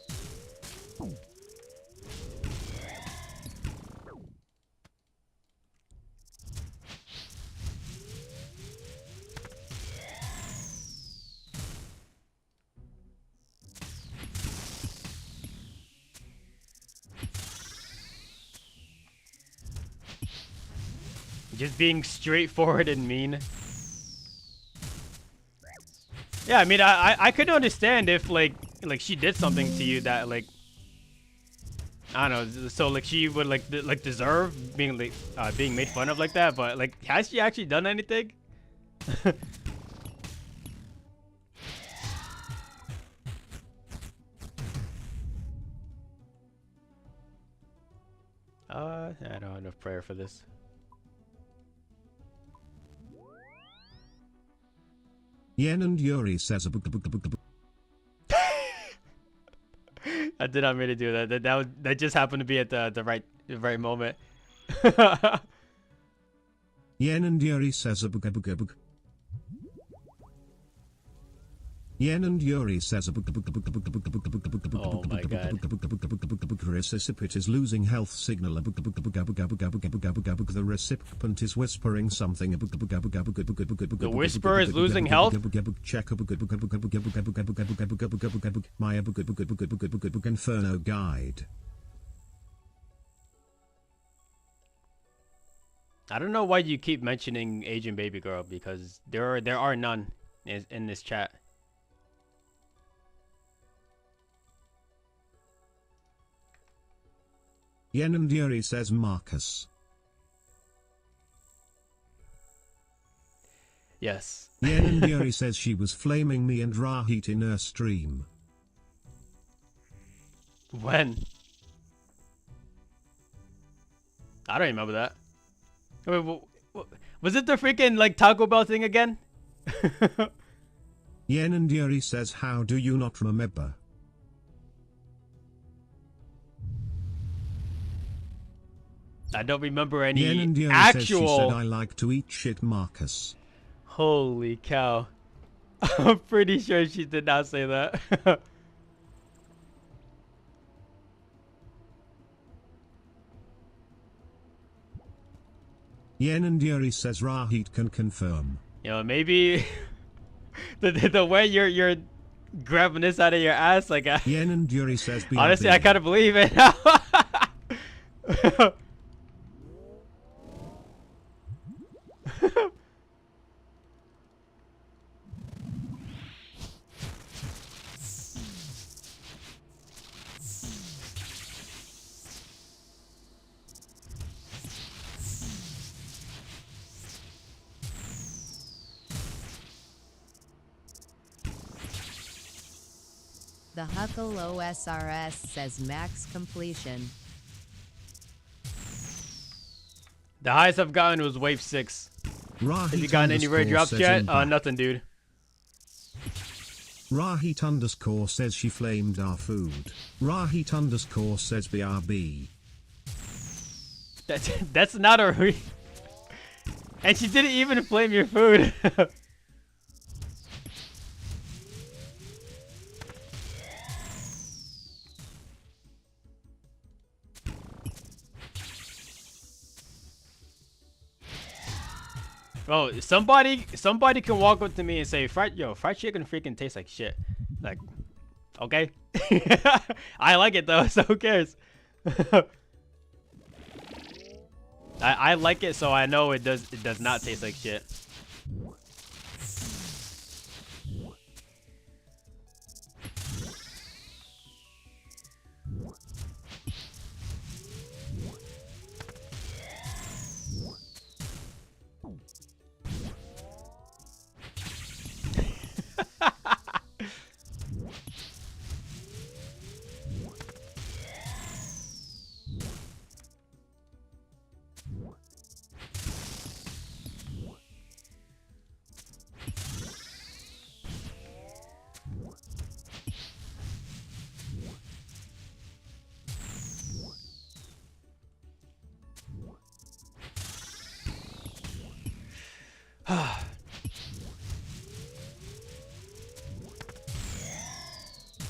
Just being straightforward and mean. Yeah, I mean, I could understand if like she did something to you that, like, I don't know, so like she would like deserve being like being made fun of like that, but like, has she actually done anything? I don't have enough prayer for this. Yen and Yuri says I did not mean to do that. That just happened to be at the right moment. Yen and Yuri says Yen and Yuri says Oh my god. Recipient is losing health signal. The recipient is whispering something. The whisperer is losing health? My Inferno guide. I don't know why you keep mentioning Asian baby girl, because there are none in this chat. Yen and Yuri says Marcus. Yes. Yen and Yuri says she was flaming me and Rahit in her stream. When? I don't remember that. Wait, was it the freaking like Taco Bell thing again? Yen and Yuri says, how do you not remember? I don't remember any Yen and Yuri actual. Says she said, I like to eat shit, Marcus. Holy cow! I'm pretty sure she did not say that. Yen and Yuri says Rahit can confirm. You know, maybe the way you're grabbing this out of your ass, like Yen and Yuri says BRB. Honestly, I kind of believe it. The Huckle OSRS says max completion. The highest I've gotten was wave 6. Have you gotten any rare drops yet? Nothing, dude. Rahit underscore says she flamed our food. Rahit underscore says BRB. That's not a and she didn't even flame your food. Bro, somebody can walk up to me and say, fried chicken freaking tastes like shit. Like, okay. I like it though, so who cares? I like it, so I know it does not taste like shit.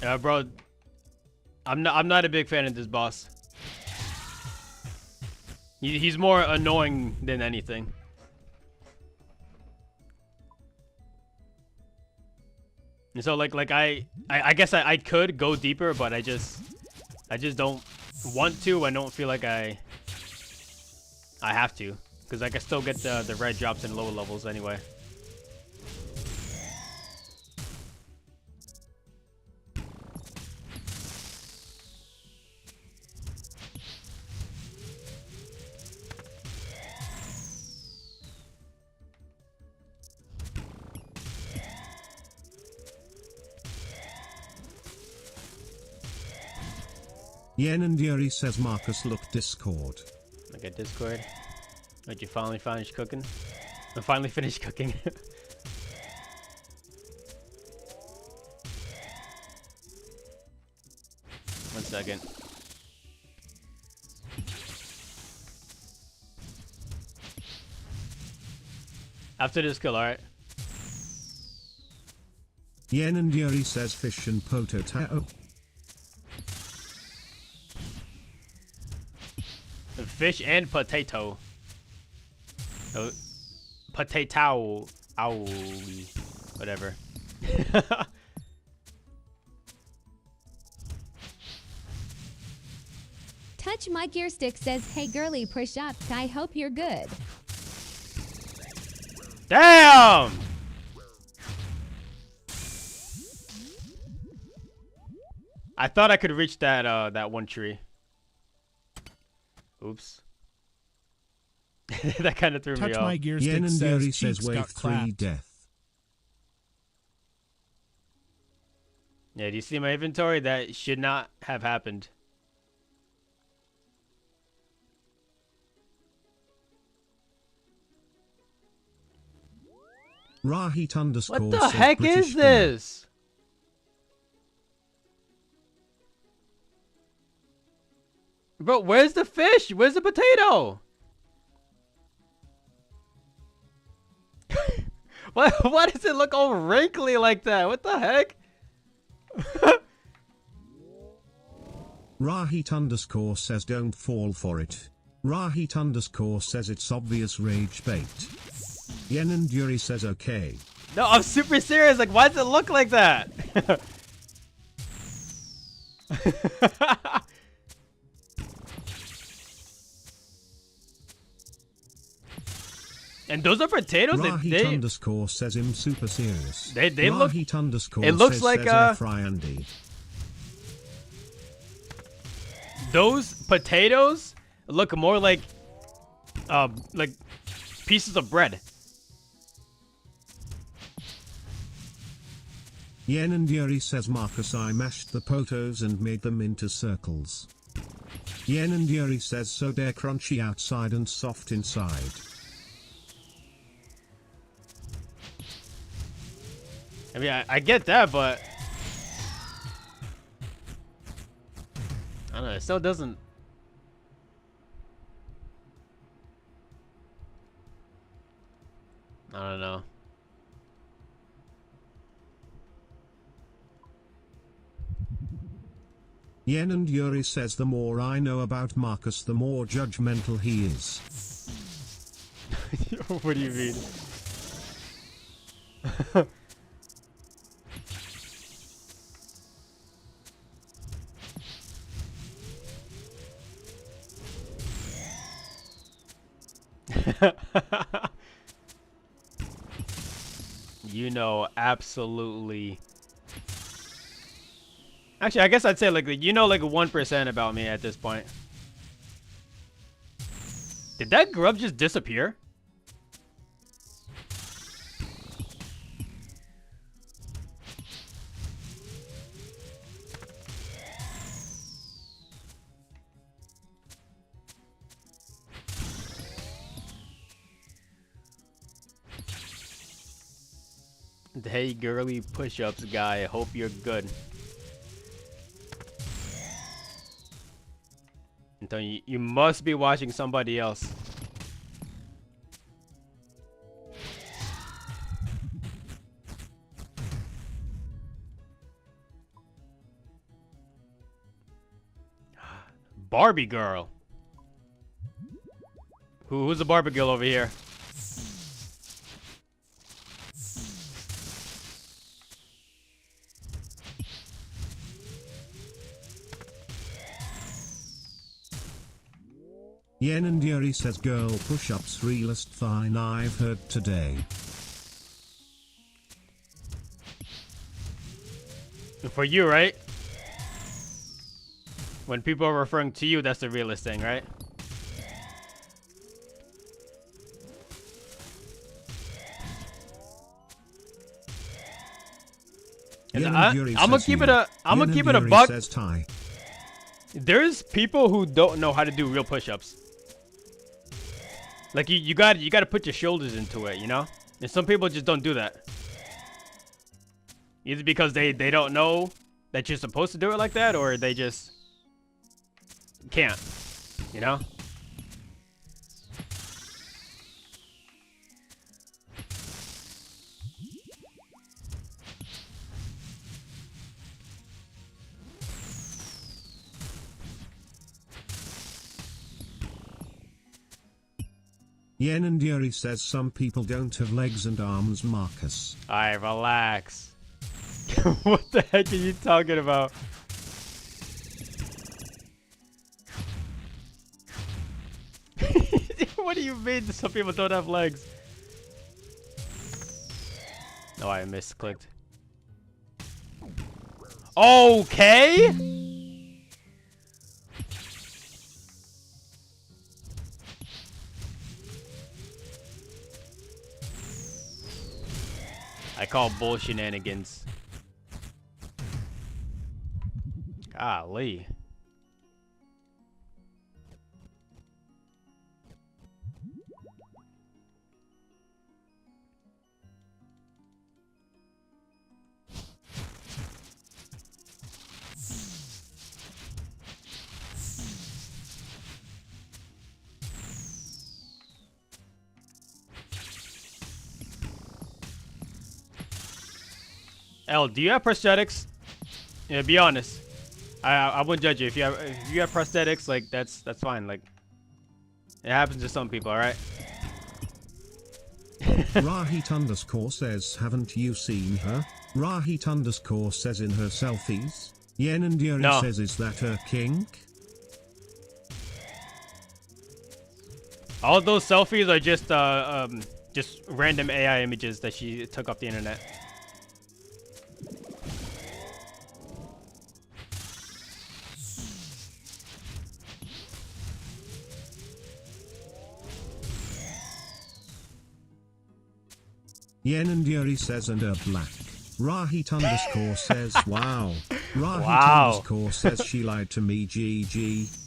Yeah, bro. I'm not a big fan of this boss. He's more annoying than anything. And so like I guess I could go deeper, but I just don't want to. I don't feel like I have to, because I can still get the red drops in lower levels anyway. Yen and Yuri says Marcus look Discord. Look at Discord. Like you finally finished cooking? I finally finished cooking. One second. After this kill, alright. Yen and Yuri says fish and potato. Fish and potato. Potato. Owie. Whatever. Touch My Gear Stick says, hey girly, push up. I hope you're good. Damn! I thought I could reach that that one tree. Oops. That kind of threw me off. Touch My Gear Stick Yen and says, Yuri cheeks says wave got 3 clapped. death. Yeah, do you see my inventory? That should not have happened. Rahit underscore What the says heck British is this? Bro, where's the fish? Where's the potato? Why does it look all wrinkly like that? What the heck? Rahit underscore says don't fall for it. Rahit underscore says it's obvious rage bait. Yen and Yuri says okay. No, I'm super serious. Like, why does it look like that? And those are potatoes. Rahit underscore says him super serious. They look. Rahit underscore It looks says, like says Andy. Those potatoes look more like pieces of bread. Yen and Yuri says Marcus I mashed the potos and made them into circles. Yen and Yuri says so they're crunchy outside and soft inside. I mean, I get that, but I don't know. It still doesn't. I don't know. Yen and Yuri says the more I know about Marcus the more judgmental he is. What do you mean? You know, absolutely. Actually, I guess I'd say like you know like 1% about me at this point. Did that grub just disappear? Hey girly push-ups guy, hope you're good. Antonio, you must be watching somebody else. Barbie girl. Who's the Barbie girl over here? Yen and Yuri says girl push-ups realest thine I've heard today. For you, right? When people are referring to you, that's the realest thing, right? I'm gonna keep it a buck. Says Ty. There's people who don't know how to do real push-ups. Like you got to put your shoulders into it, you know? And some people just don't do that. Either because they don't know that you're supposed to do it like that, or they just can't, you know? Yen and Yuri says some people don't have legs and arms, Marcus. Alright, relax. What the heck are you talking about? What do you mean some people don't have legs? Oh, I misclicked. Okay! I call bull shenanigans. Golly. L, do you have prosthetics? Yeah, be honest. I wouldn't judge you if you have prosthetics. Like that's fine. Like it happens to some people. All right. Rahit underscore says, haven't you seen her? Rahit underscore says in her selfies. Yen and Yuri says, is that her kink? All those selfies are just random AI images that she took off the internet. Yen and Yuri says, and are black. Rahit underscore says, wow. Rahit underscore says, she lied to me, GG.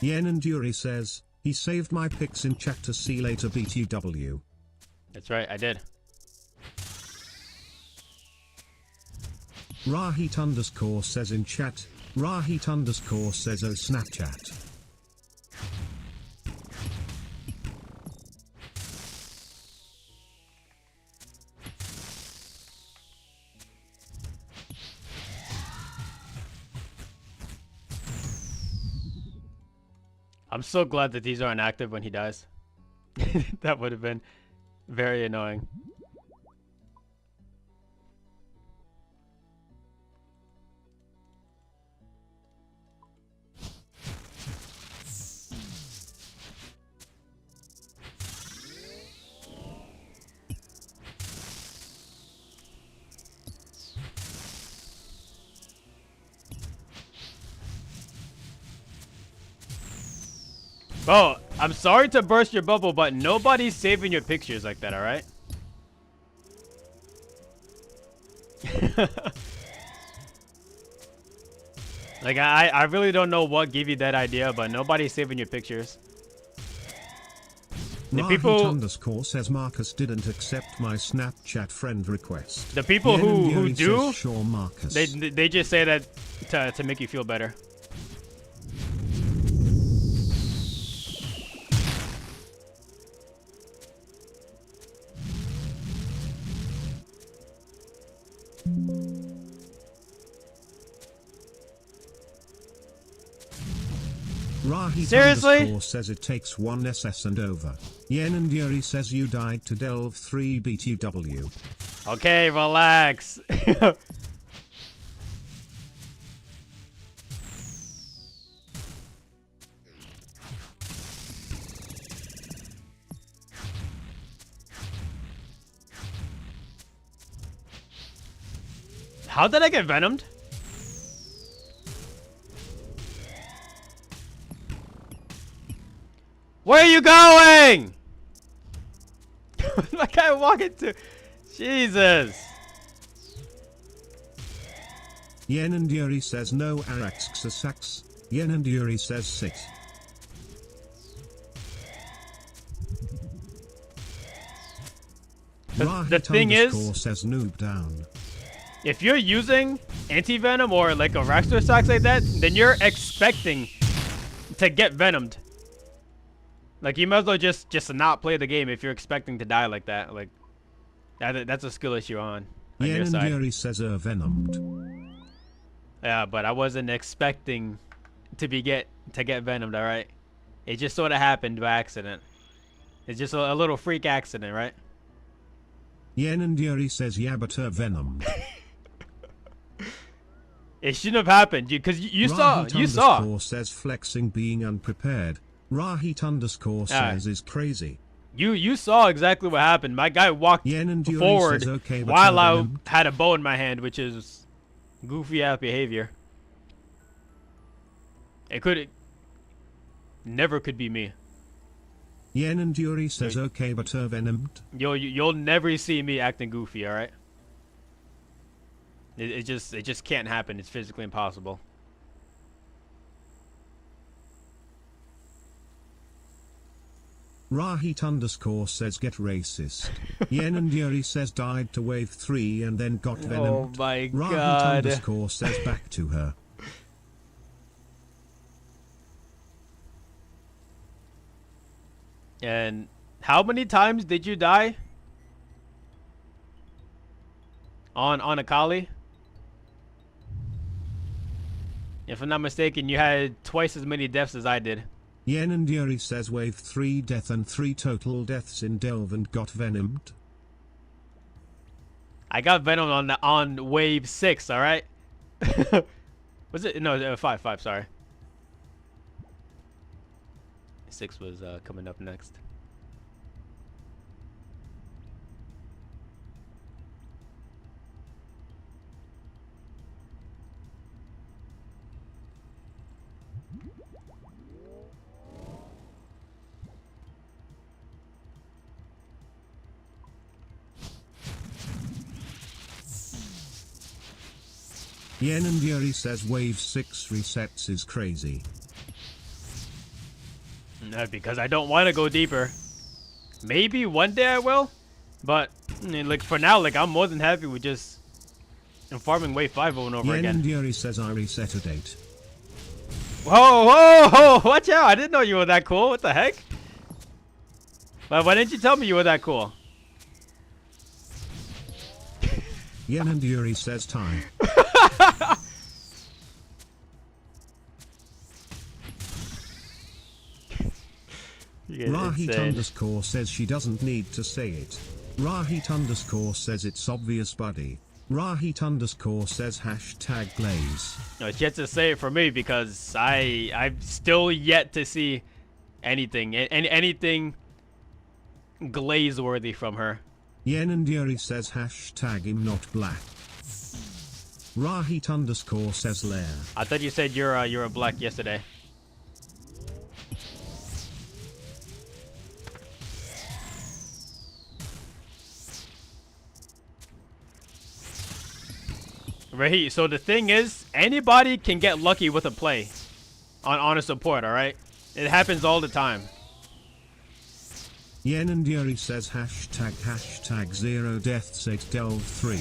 Yen and Yuri says, he saved my pics in chat to see later BTW. That's right, I did. Rahit underscore says in chat, Rahit underscore says, oh Snapchat. I'm so glad that these aren't active when he dies. That would have been very annoying. Bro, I'm sorry to burst your bubble, but nobody's saving your pictures like that, alright? Like, I really don't know what gave you that idea, but nobody's saving your pictures. The people underscore says Marcus didn't accept my Snapchat friend request. The people who do, sure Marcus. they just say that to make you feel better. Rahit Seriously? underscore says it takes one SS and over. Yen and Yuri says you died to delve 3 BTW. Okay, relax. How did I get venomed? Where are you going? That guy walking to. Jesus. Yen and Yuri says no Araxxasax. Yen and Yuri says sit. The thing is, says noob down. If you're using anti-venom or like a Raxtor Sax like that, then you're expecting to get venomed. Like you might as well just not play the game if you're expecting to die like that. Like that's a skill issue on Yen your and side. Yuri says venomed. Yeah, but I wasn't expecting to get venomed. All right, it just sort of happened by accident. It's just a little freak accident, right? Yen and Yuri says yeah, but venomed. It shouldn't have happened, because you saw. Rahit says flexing being unprepared. Rahit says is crazy. You saw exactly what happened. My guy walked forward says, okay, while I had a bow in my hand, which is goofy ass behavior. It never could be me. Yen and Yuri says okay, but venomed. You'll never see me acting goofy, all right? It just can't happen. It's physically impossible. Rahit says get racist. Yen and Yuri says died to wave 3 and then got venomed. Oh my god. Rahit says back to her. And how many times did you die on Akali? If I'm not mistaken, you had twice as many deaths as I did. Yen and Yuri says wave 3 death and 3 total deaths in Delve and got venomed. I got venomed on wave 6, all right? Was it? No, 5, sorry. 6 was coming up next. Yen and Yuri says wave 6 resets is crazy. Because I don't want to go deeper. Maybe one day I will, but like for now, like I'm more than happy with just farming wave 5 over and over Yen again. and Yuri says I reset a date. Whoa, watch out! I didn't know you were that cool. What the heck? But why didn't you tell me you were that cool? Yen and Yuri says time. Rahit says she doesn't need to say it. Rahit says it's obvious, buddy. Rahit says hashtag glaze. No, she has to say it for me because I've still yet to see anything glaze worthy from her. Yen and Yuri says hashtag I'm not black. Rahit says lair. I thought you said you're a black yesterday. Right, so the thing is, anybody can get lucky with a play on a support, alright? It happens all the time. Yen and Yuri says hashtag 0 deaths 8 delve 3.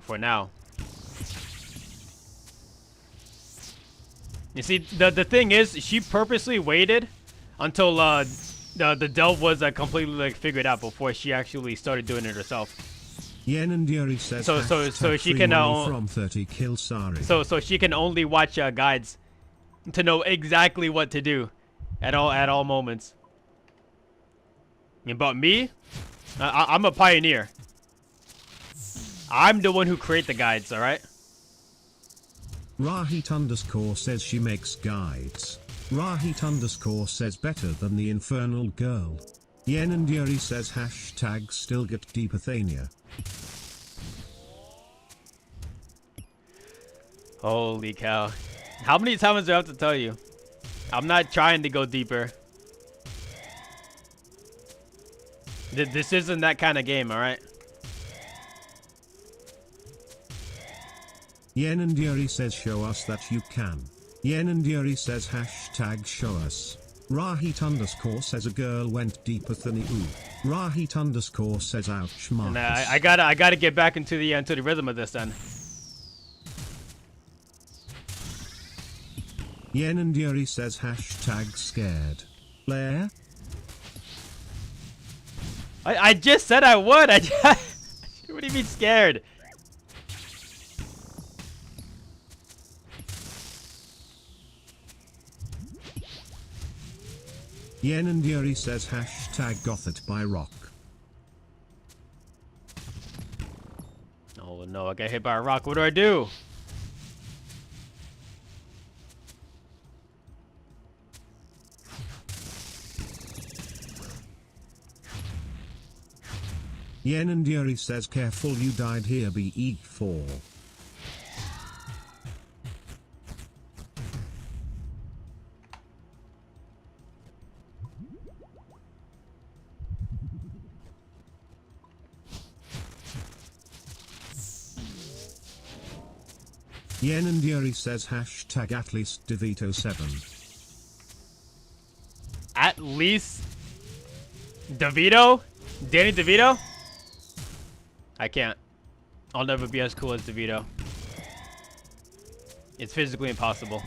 For now. You see, the thing is, she purposely waited until the delve was completely like figured out before she actually started doing it herself. Yen and Yuri says so she can from 30 kill sorry. So she can only watch guides to know exactly what to do at all moments. But me, I'm a pioneer. I'm the one who create the guides, all right? Rahit says she makes guides. Rahit says better than the infernal girl. Yen and Yuri says hashtag still get deepathania. Holy cow. How many times do I have to tell you? I'm not trying to go deeper. This isn't that kind of game, alright? Yen and Yuri says show us that you can. Yen and Yuri says hashtag show us. Rahit underscore says a girl went deeper than you. Rahit underscore says ouch Marcus. And I gotta get back into the rhythm of this then. Yen and Yuri says hashtag scared. Blair? I just said I would. What do you mean scared? Yen and Yuri says hashtag Gothit by Rock. Oh no, I got hit by a rock. What do I do? Yen and Yuri says careful you died here be E4. Yen and Yuri says hashtag at least DeVito 7. At least DeVito? Danny DeVito? I can't. I'll never be as cool as DeVito. It's physically impossible.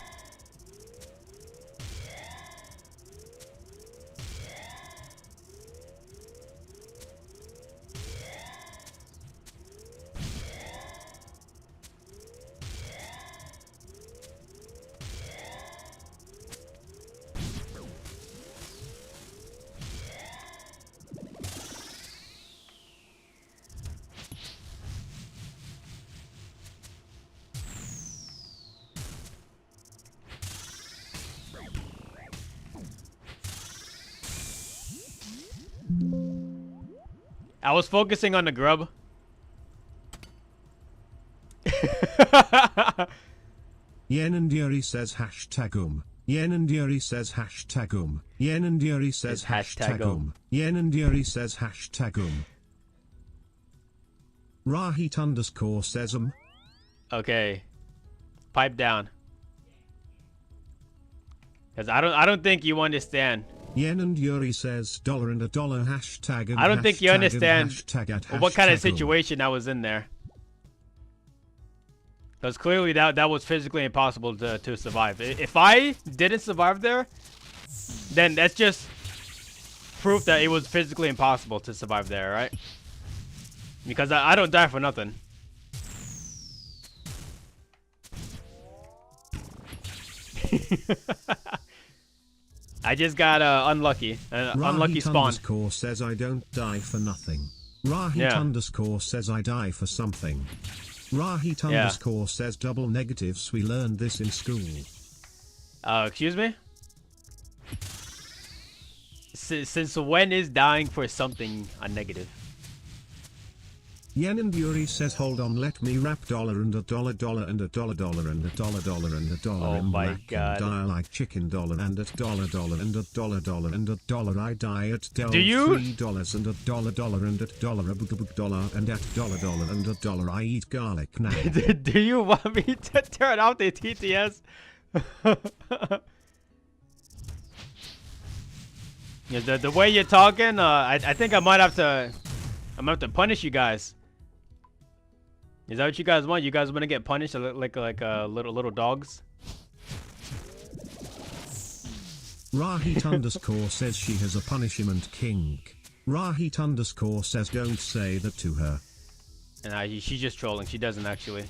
I was focusing on the grub. Yen and Yuri says hashtag Yen and Yuri says hashtag Yen and Yuri says hashtag Yen and Yuri says hashtag Rahit underscore says Okay. Pipe down. Cause I don't think you understand. Yen and Yuri says $1 and $1 hashtag and I don't think you understand hashtag what kind of situation I was in there. Because clearly that was physically impossible to survive. If I didn't survive there, then that's just proof that it was physically impossible to survive there, right? Because I don't die for nothing. I just got unlucky. Unlucky spawn. Underscore says I don't die for nothing. Rahit underscore says I die for something. Rahit underscore says double negatives. We learned this in school. Excuse me? Since when is dying for something a negative? Yen and Yuri says hold on let me rap $1 and $1 and $1 and $1 and $1 Oh my god. Die like chicken $1 and $1 and $1 and $1 I die at Do you? $3 and $1 and $1 and at $1 and $1 I eat garlic now. Do you want me to turn off the TTS? Yeah, the way you're talking, I think I might have to punish you guys. Is that what you guys want? You guys want to get punished like little dogs? Rahit underscore says she has a punishment king. Rahit underscore says don't say that to her. And she's just trolling. She doesn't actually.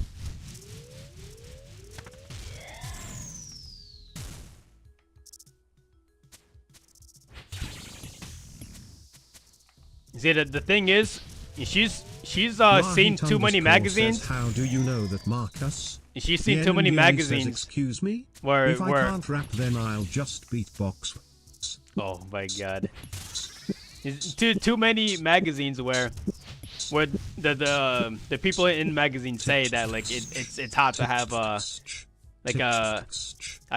See, the thing is, she's seen too many magazines. Says, how do you know that, Marcus? She's seen too many magazines. Says, excuse me? Where I can't rap, then I'll just beatbox. Oh my god. Too many magazines where the people in magazines say that like it's hot to have a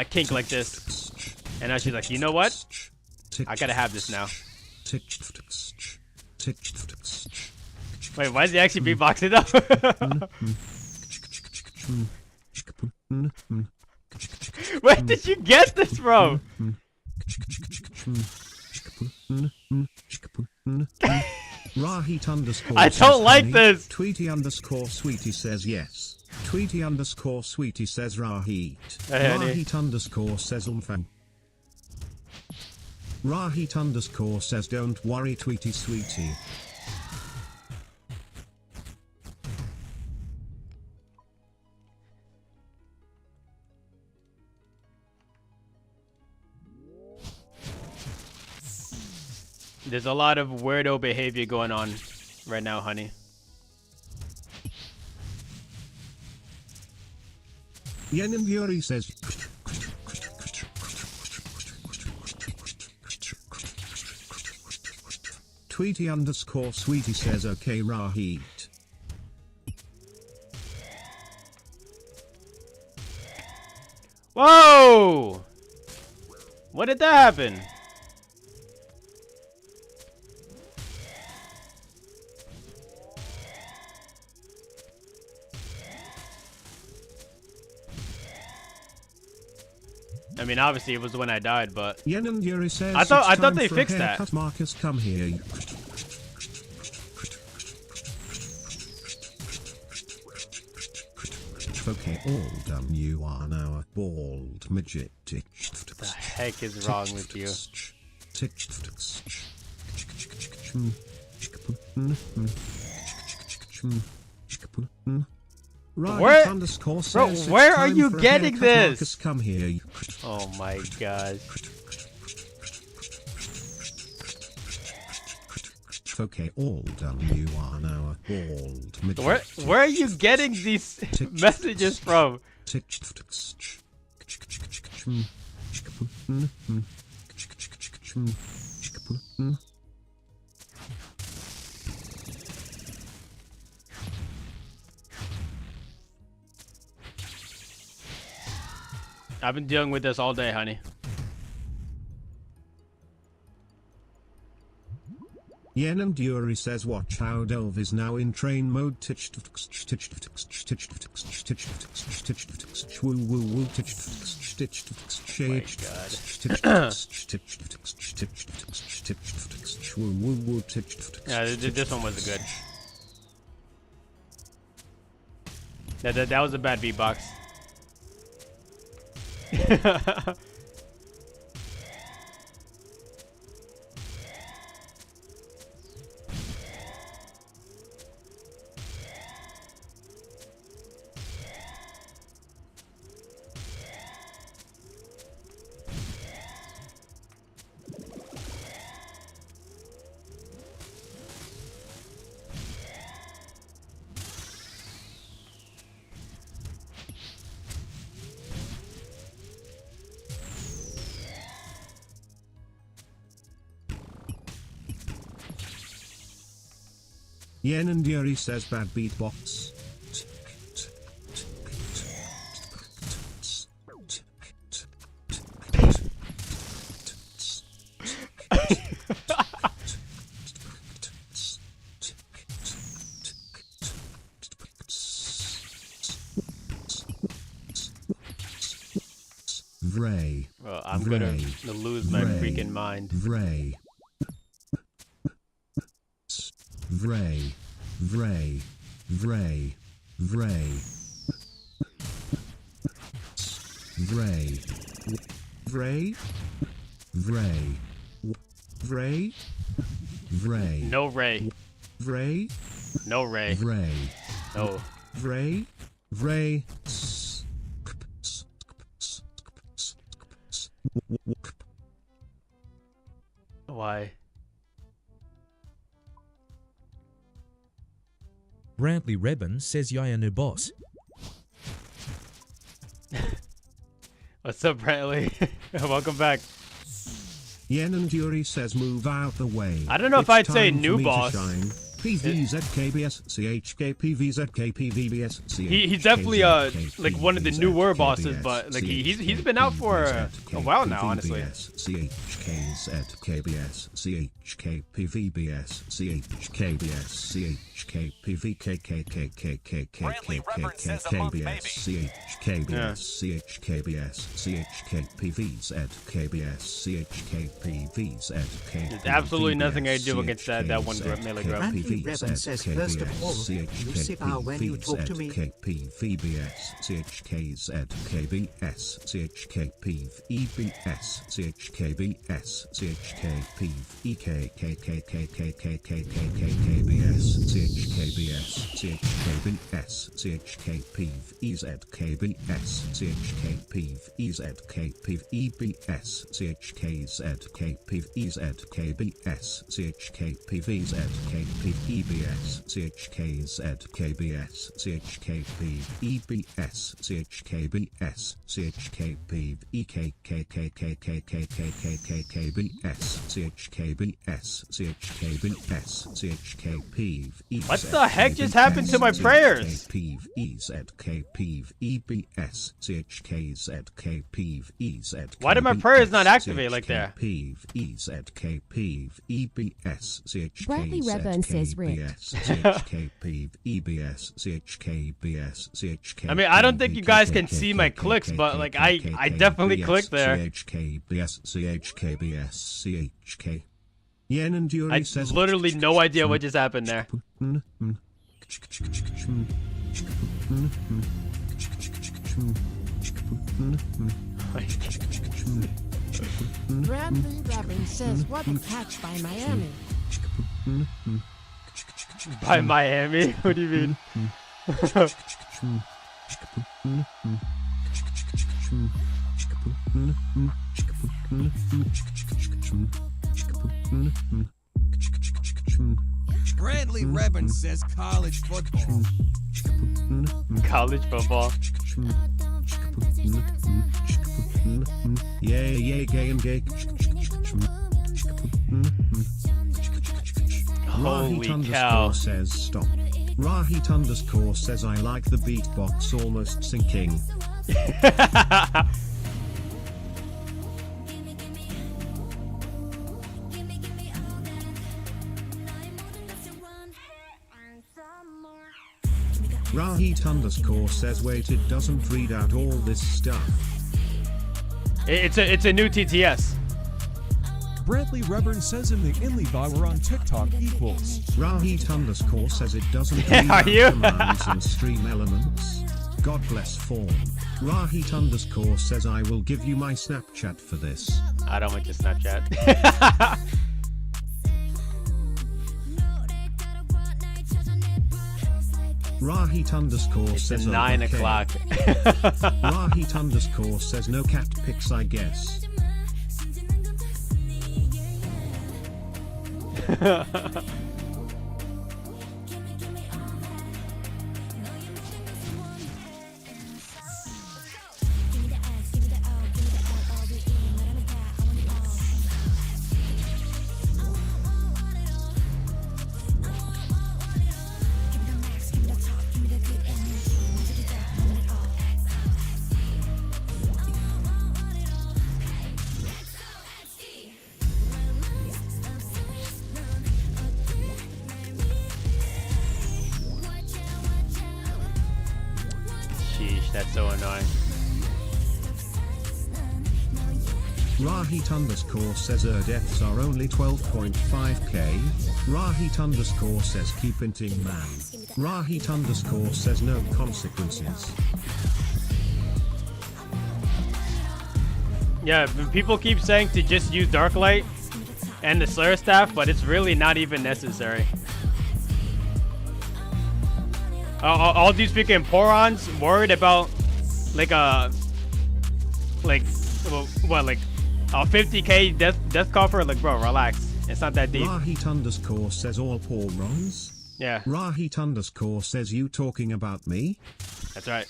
kink like this. And now she's like, you know what? I gotta have this now. Wait, why is he actually beatboxing though? Where did you get this from? I don't like this. Tweety _ Sweetie says yes. Tweety _ Sweetie says Rahit. Rahit _ says umfang. Rahit _ says don't worry Tweety Sweetie. There's a lot of weirdo behavior going on right now, honey. Yenin Yuri says Tweety _ Sweetie says okay Rahit. Whoa! What did that happen? I mean, obviously it was when I died, but Yenin Yuri says I thought they fixed that. Marcus, come here. Okay, all done. You are now a bald midget. What the heck is wrong with you? Where, bro, where are you getting this? Marcus, come here. Oh my god. Okay, all done. You are now a bald midget. Where are you getting these messages from? I've been dealing with this all day, honey. Yenem Dury says watch how Dove is now in train mode. Yeah, this one was good. That was a bad beatbox. Yen and Yuri says bad beatbox. Vray. Well, I'm gonna lose my freaking mind. Vray. Vray. Vray. Vray. Vray. Vray. Vray. Vray. Vray. Vray. No Ray. Vray. No Ray. Vray. No. Vray. Vray. Why? Brantley Rebin says Yaya new boss. What's up, Brantley? Welcome back. Yen and Yuri says move out the way. I don't know if I'd say new boss. PVZKBS CHKPVZKPVBS. He's definitely like one of the newer bosses, but like he's been out for a while now, honestly. CHKZKBS CHKPVBS CHKBS CHKPVKKKKKKKKKBS CHKBS CHKBS CHKPVZKBS CHKPVZKBS. There's absolutely nothing I do against that one melee grab. Randy Revan says, first of all, you sit out when you talk to me. CHKPVBS CHKZKBS CHKPVEBS CHKBS CHKPVEKKKKKKKKKKBS CHKBS CHKBS CHKPVEZKBS CHKPVEZKPVEBS CHKZKPVEZKBS CHKPVZKPVEBS CHKZKBS CHKPVEBS CHKBS CHKPVEKKKKKKKKKKBS CHKBS CHKBS CHKPVEBS. What the heck just happened to my prayers? Why did my prayers not activate like that? Bradley Redburn says I mean, I don't think you guys can see my clicks, but like I definitely clicked there. I literally no idea what just happened there. Bradley Robin says, what a catch by Miami. By Miami? What do you mean? Bradley Revan says college football. College football. Yeah, gay and gay. Holy cow. Says stop. Rahit underscore says I like the beatbox almost sinking. Rahit underscore says wait, it doesn't read out all this stuff. It's a new TTS. Bradley Reburn says in the Inly we're on TikTok equals. Rahit underscore says it doesn't Yeah, read are out you? commands and stream elements. God bless form. Rahit underscore says I will give you my Snapchat for this. I don't want your Snapchat. Rahit underscore says 9 o'clock. Rahit underscore says no cat pics, I guess. Sheesh, that's so annoying. Rahit underscore says deaths are only 12.5k. Rahit underscore says keep inting man. Rahit underscore says no consequences. Yeah, people keep saying to just use Darklight and the Slayer Staff, but it's really not even necessary. All these freaking porons worried about like a 50k death coffer. Like, bro, relax. It's not that deep. Rahit underscore says all porons. Yeah. Rahit underscore says you talking about me? That's right.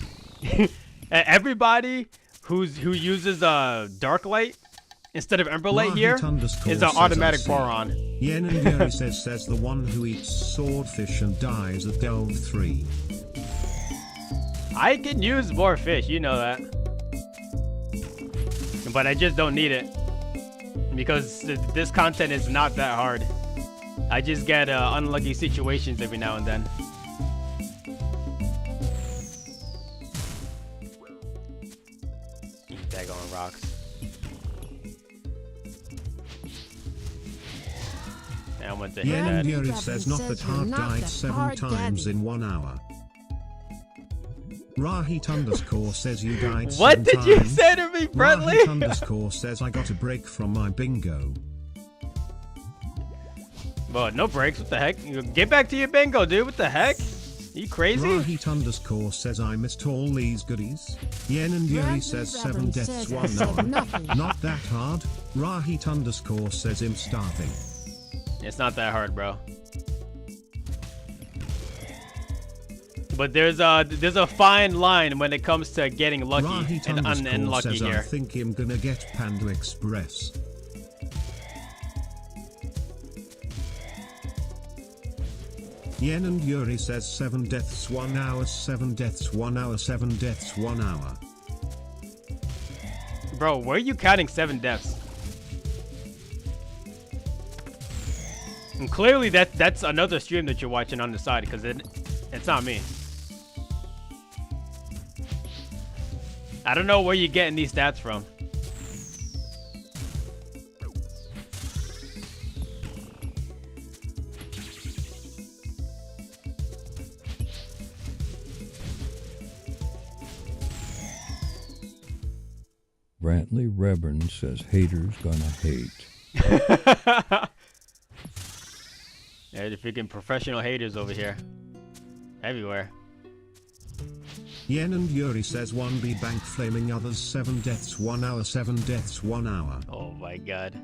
Everybody who uses Darklight instead of Emberlate here is an automatic Boron. Yen and Yuri says the one who eats swordfish and dies at Delve 3. I can use more fish, you know that. But I just don't need it. Because this content is not that hard. I just get unlucky situations every now and then. Daggone rocks. I went to hit Yen that. and Yuri says not that hard died 7 times in 1 hour. Rahit underscore says you died 7 What did times. you say to me, Bradley? Rahit underscore says I got a break from my bingo. Well, no breaks. What the heck? Get back to your bingo, dude. What the heck? You crazy? Rahit underscore says I missed all these goodies. Yen and Yuri says 7 deaths 1 hour. Not that hard. Rahit underscore says I'm starving. It's not that hard, bro. But there's a fine line when it comes to getting lucky Rahit and unlucky says here. I think I'm gonna get Panda Express. Yen and Yuri says 7 deaths 1 hour, 7 deaths 1 hour, 7 deaths 1 hour. Bro, where are you counting 7 deaths? And clearly that's another stream that you're watching on the side, because it's not me. I don't know where you're getting these stats from. Brantley Reburn says haters gonna hate. Yeah, the freaking professional haters over here. Everywhere. Yen and Yuri says 1B bank flaming others 7 deaths 1 hour, 7 deaths 1 hour. Oh my god.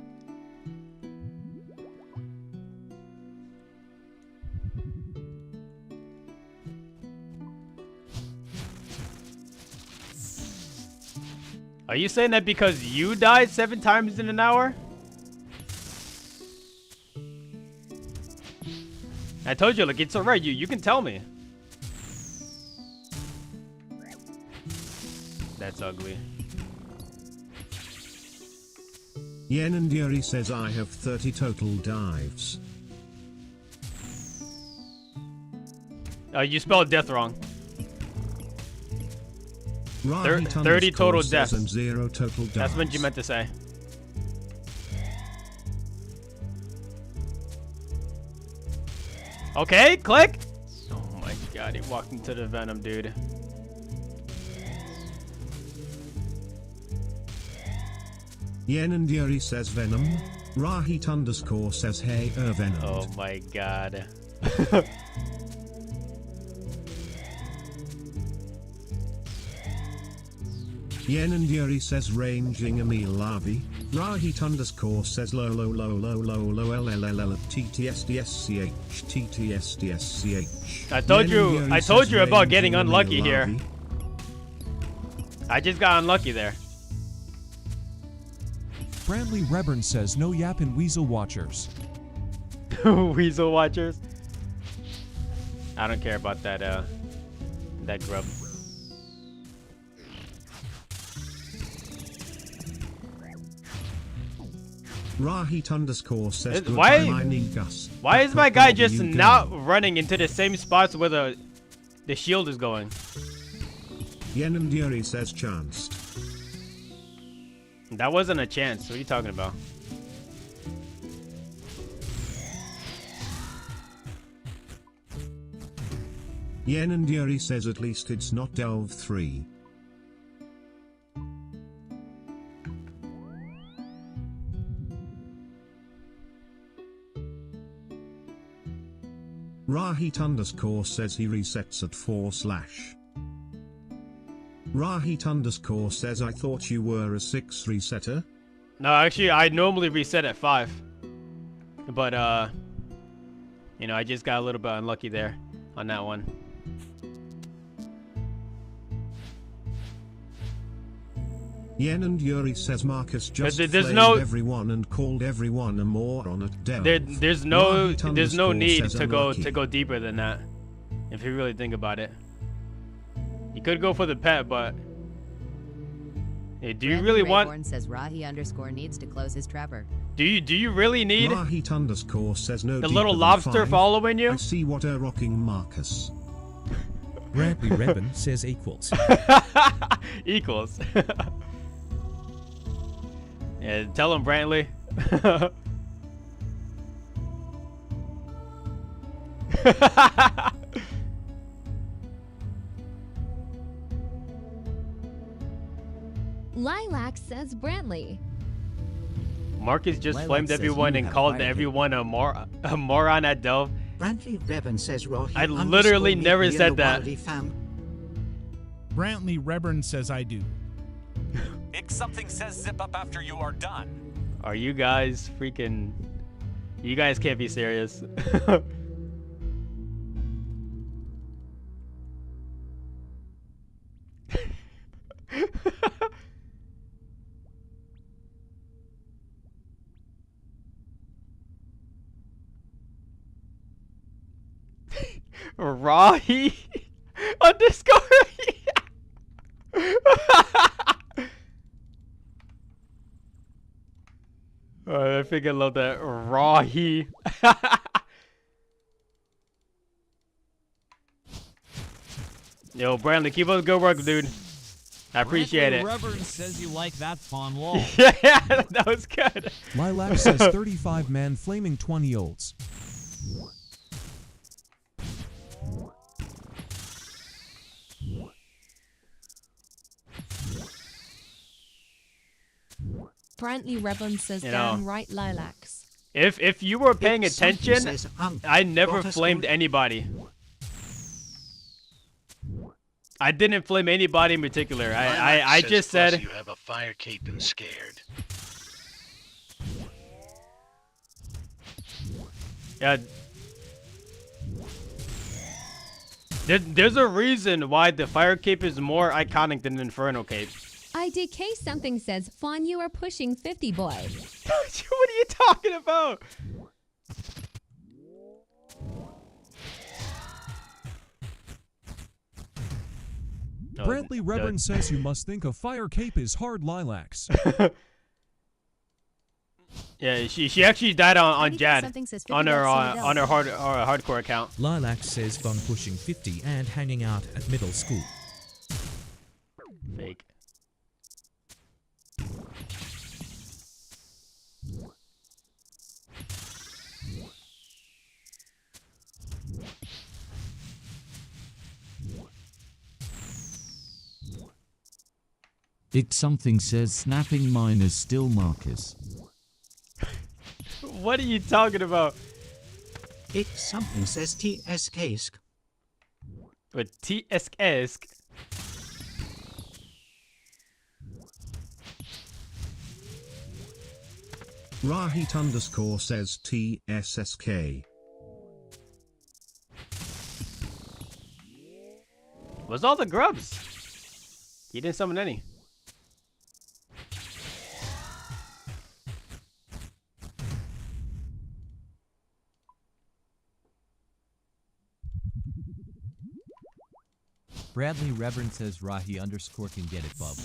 Are you saying that because you died 7 times in an hour? I told you, like, it's alright, you can tell me. That's ugly. Yen and Yuri says I have 30 total dives. You spelled death wrong. Rahit 30 total says deaths. and 0 total dives. That's what you meant to say. Okay, click. Oh my god, he walked into the venom, dude. Yen and Yuri says Venom. Rahit underscore says hey Venom. Oh my god. Yen and Yuri says ranging Emil Lavi. Rahit underscore says lo lo lo lo lo lo l l l l TTSDSCH TTSDSCH. I told you about getting unlucky here. I just got unlucky there. Brantley Reburn says no yappin' weasel watchers. Weasel watchers? I don't care about that that grub. Rahit underscore says Why is my guy just you not running into the same spots where the shield is going? Yen and Yuri says chanced. That wasn't a chance. What are you talking about? Yen and Yuri says at least it's not Delve 3. Rahit underscore says he resets at 4/. Rahit underscore says I thought you were a 6 resetter. No, actually, I normally reset at 5. But, you know, I just got a little bit unlucky there on that one. Yen and Yuri says Marcus just There's flamed no- everyone and called everyone a moron at Delve. There's no Rahit need says to go unlucky. deeper than that. If you really think about it, you could go for the pet, but hey, do you really want? Rayborn says Rahi_ needs to close his trapper. Do you really need Rahit_ says no the deeper little than lobster 5. following you? I see what a rocking Marcus. Brantley Rebin says equals. Equals. Yeah, tell him, Brantley. Lilac says Brantley. Marcus just Lilac flamed says everyone you and have called fire everyone a moron at Delve. Brantley Rebin says Rahi. I literally never said that. Brantley Rebin says I do. If something says zip up after you are done. Are you guys freaking? You guys can't be serious. Rahi underscore. I think I love that. Rahi. Yo, Brantley, keep up the good work, dude. I appreciate it. Reverend says you like that fun lol. Yeah, that was good. Lilac says 35 man flaming 20 olds. Brantley Rebin says You know, damn right Lilacs. If you were paying attention, says, I never daughter flamed school- anybody. I didn't flame anybody in particular. I just said you have a fire cape and scared. yeah. There's a reason why the fire cape is more iconic than the Inferno cape. IDK something says, Fawn, you are pushing 50, boy. What are you talking about? Brantley Reverend says you must think a fire cape is hard lilacs. Yeah, she actually died on Jad something says 50 on her bucks on her hardcore account. Lilac says fun pushing 50 and hanging out at middle school. Fake. It something says snapping mine is still Marcus. What are you talking about? It something says TSK. But TSK. Rahit_ says TSSK. Where's all the grubs? He didn't summon any. Bradley Reverend says Rahi_ can get it, bub.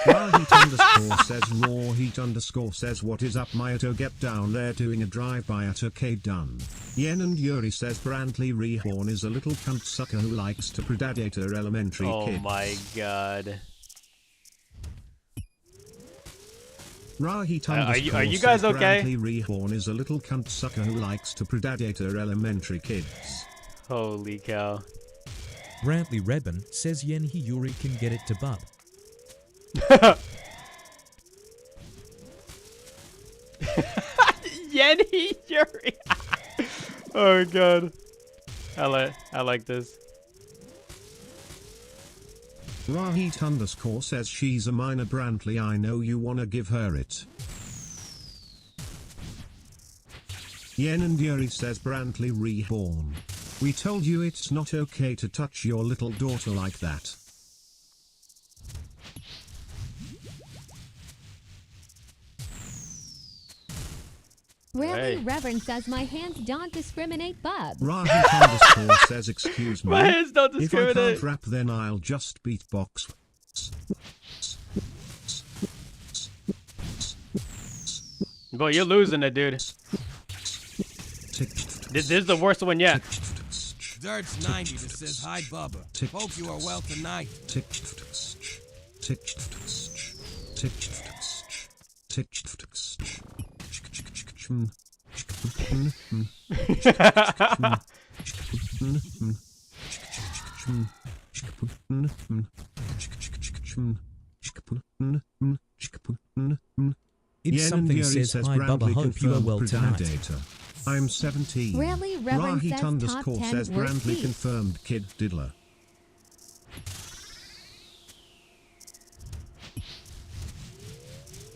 Rahit_ says Rawheat_ says what is up Mayato, get down there doing a drive-by at arcade done. Yen and Yuri says Brantley Rehorn is a little cunt sucker who likes to predate her elementary Oh kids. my god. Rahit_ Are you guys says okay? Brantley Rehorn is a little cunt sucker who likes to predate her elementary kids. Holy cow. Brantley Rebin says Yenhi Yuri can get it to bub. Yenny Yuri. Oh god. I like this. Rahit_ says she's a minor Brantley, I know you wanna give her it. Yen and Yuri says Brantley Reborn. We told you it's not okay to touch your little daughter like that. Really Reverend says my hands don't discriminate, bub. Rahit underscore says, excuse me. My hands don't If I discriminate. can't rap, then I'll just beatbox. Boy, you're losing it, dude. This is the worst one yet. Dirt's 90 that says, hi, Bubba. Hope you are well tonight. It's something says, hi Bubba, hope you are well tonight. I'm 17. Really Reverend Rahit says top underscore 10 says worst Brandley beats. confirmed Kid Diddler.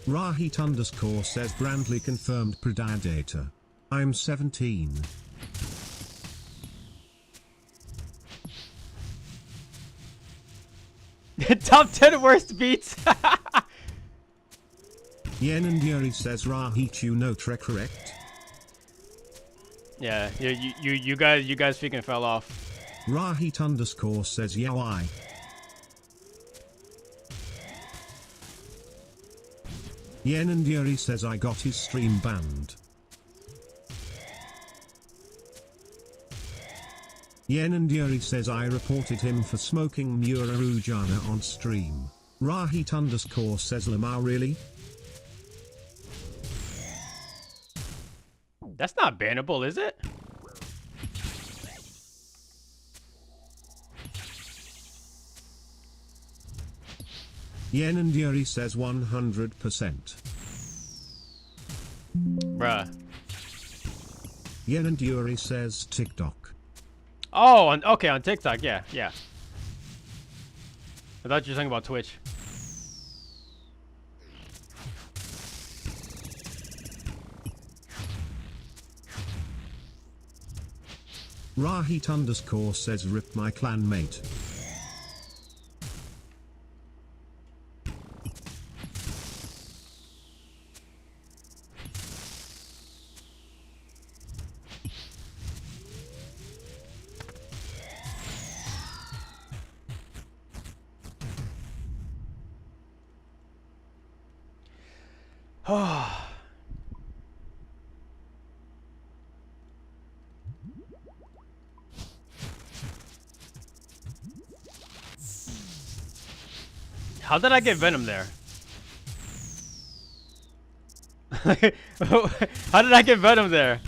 Rahit underscore says Brandley confirmed Predator. I'm 17. Top 10 worst beats. Yen and Yuri says Rahit, you know Trek, correct? Yeah, you guys freaking fell off. Rahit underscore says Yawai. Yen and Yuri says I got his stream banned. Yen and Yuri says I reported him for smoking Murarujana on stream. Rahit underscore says Lamar, really? That's not bannable, is it? Yen and Yuri says 100%. Bruh. Yen and Yuri says TikTok. Oh, okay, on TikTok, yeah. I thought you were talking about Twitch. Rahit underscore says rip my clan mate. How did I get Venom there? How did I get Venom there?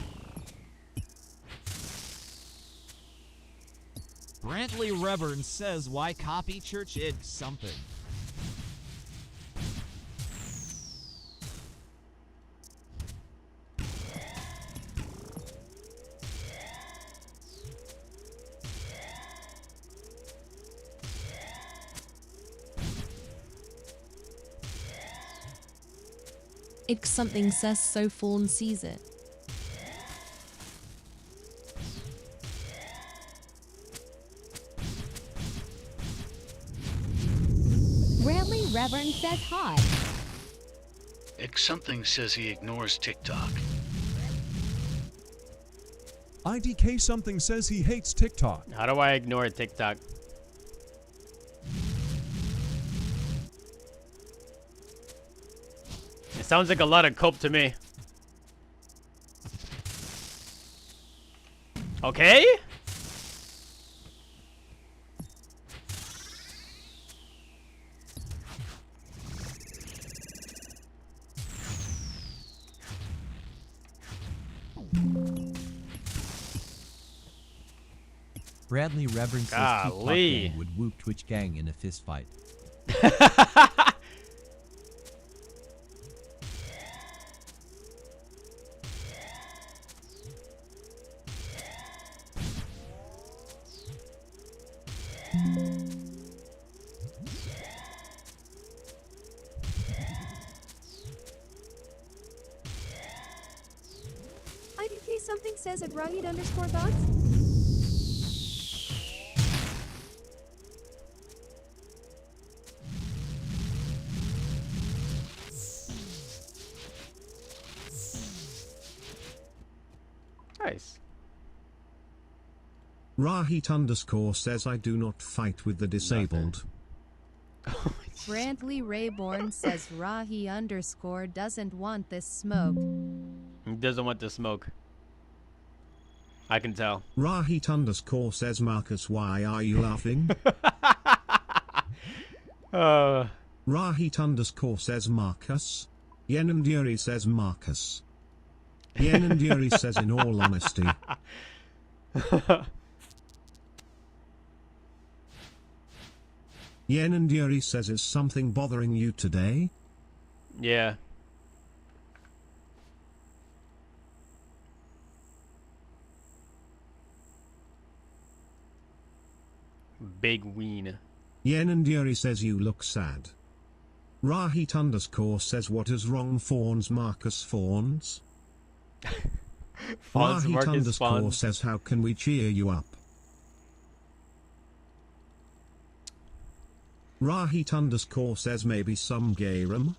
Brantley Reverend says, why copy Church Id something? It's something says so Fawn sees it. Really Reverend says hi. X something says he ignores TikTok. IDK something says he hates TikTok. How do I ignore TikTok? It sounds like a lot of cope to me. Okay? Bradley Reverend says TikTok gang would whoop Twitch gang in a fist fight. IDK something says at Rahit underscore thoughts. Nice. Rahit underscore says I do not fight with the disabled. Brantley Rayborn says Rahi underscore doesn't want this smoke. He doesn't want the smoke. I can tell. Rahit underscore says Marcus, why are you laughing? Rahit underscore says Marcus. Yenanduri says Marcus. Yenanduri says in all honesty. Yenanduri says, is something bothering you today? Yeah. Big ween. Yenanduri says you look sad. Rahit underscore says what is wrong Fawns Marcus Fawns? Fawns Rahit Marcus underscore Fawns. says how can we cheer you up? Rahit underscore says maybe some gay ram?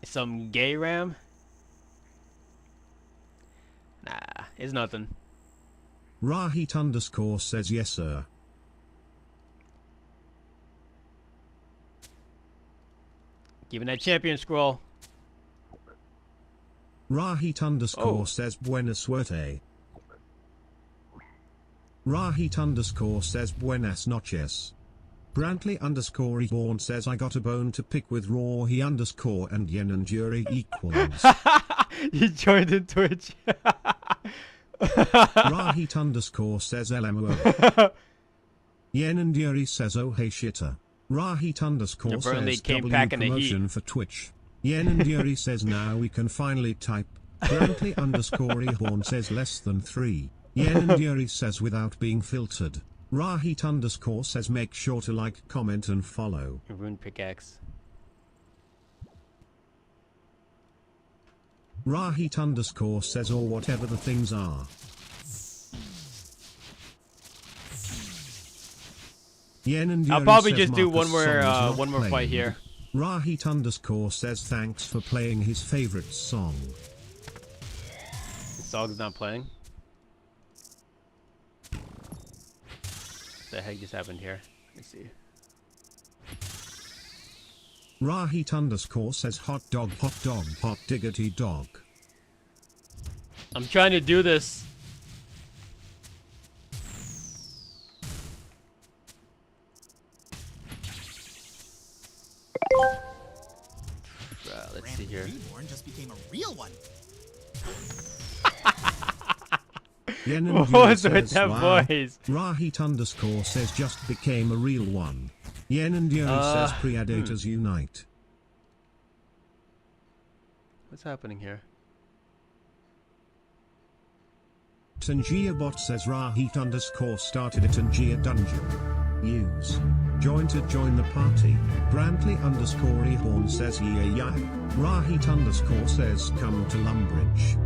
Some gay ram? Nah, it's nothing. Rahit underscore says yes sir. Giving that champion scroll. Rahit underscore says buena suerte. Rahit underscore says buenas noches. Brantley underscore reborn says I got a bone to pick with Rahi underscore and Yenanduri equals. You joined in Twitch. Rahit underscore says LMO. Yenanduri says oh hey shitter. Rahit underscore Apparently says came W back in the promotion for Twitch. Yenanduri says now we can finally type. Brantley underscore reborn says less than 3. Yenanduri says without being filtered. Rahit underscore says make sure to like, comment and follow. Rune pickaxe. Rahit underscore says or whatever the things are. I'll probably just do one more fight here. Rahit underscore says thanks for playing his favorite song. The song's not playing. What the heck just happened here? Let me see. Rahit underscore says hot dog, hot diggity dog. I'm trying to do this. Let's see here. Reborn just became a real one. What's with that voice? Rahit underscore says just became a real one. Yenanduri says Predators unite. What's happening here? Tangia bot says Rahit underscore started a Tangia dungeon. Use. Join to join the party. Brantley underscore Ehorn says yeah. Rahit underscore says come to Lumbridge.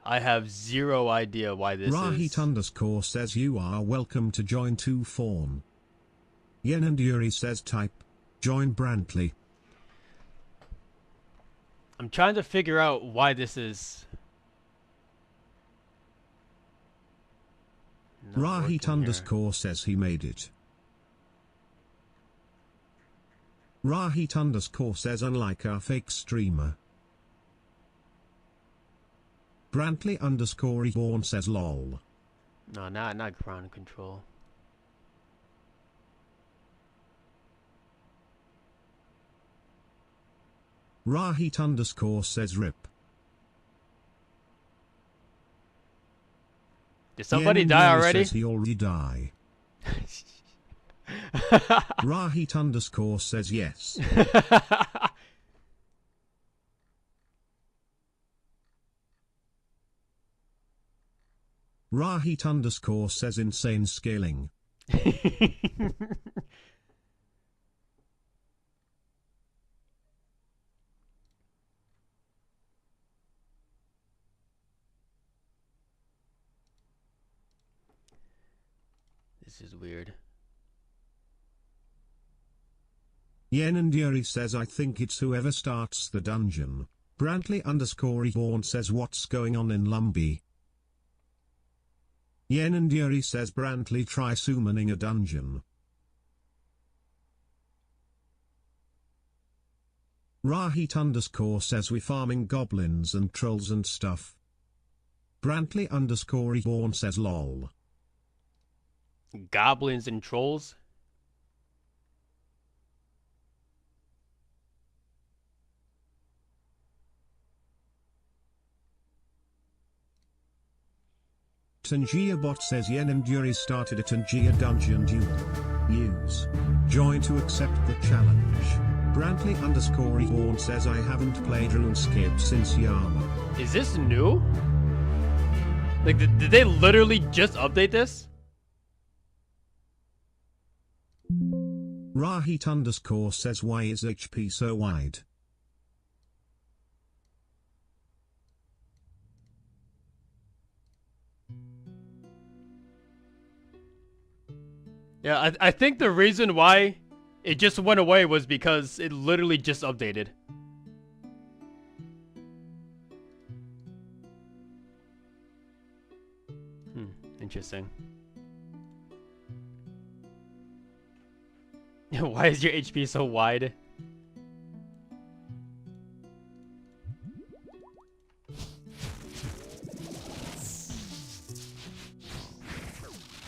I have zero idea why this Rahit is. underscore says you are welcome to join to Fawn. Yenanduri says type. Join Brantley. I'm trying to figure out why this is. Rahit underscore says he made it. Rahit underscore says unlike our fake streamer. Brantley underscore reborn says lol. No, not ground control. Rahit underscore says rip. Did somebody die already? Says he already die. Rahit underscore says yes. Rahit underscore says insane scaling. This is weird. Yen and Yuri says I think it's whoever starts the dungeon. Brantley_Reborn says what's going on in Lumbee. Yen and Yuri says Brantley try summoning a dungeon. Rahit_ says we farming goblins and trolls and stuff. Brantley_Reborn says lol. Goblins and trolls? Tangia Bot says Yen and Yuri started a Tangia Dungeon Duel. Use join to accept the challenge. Brantley_Reborn says I haven't played RuneScape since Yama. Is this new? Like, did they literally just update this? Rahit_ says why is HP so wide? Yeah, I think the reason why it just went away was because it literally just updated. Interesting. Why is your HP so wide?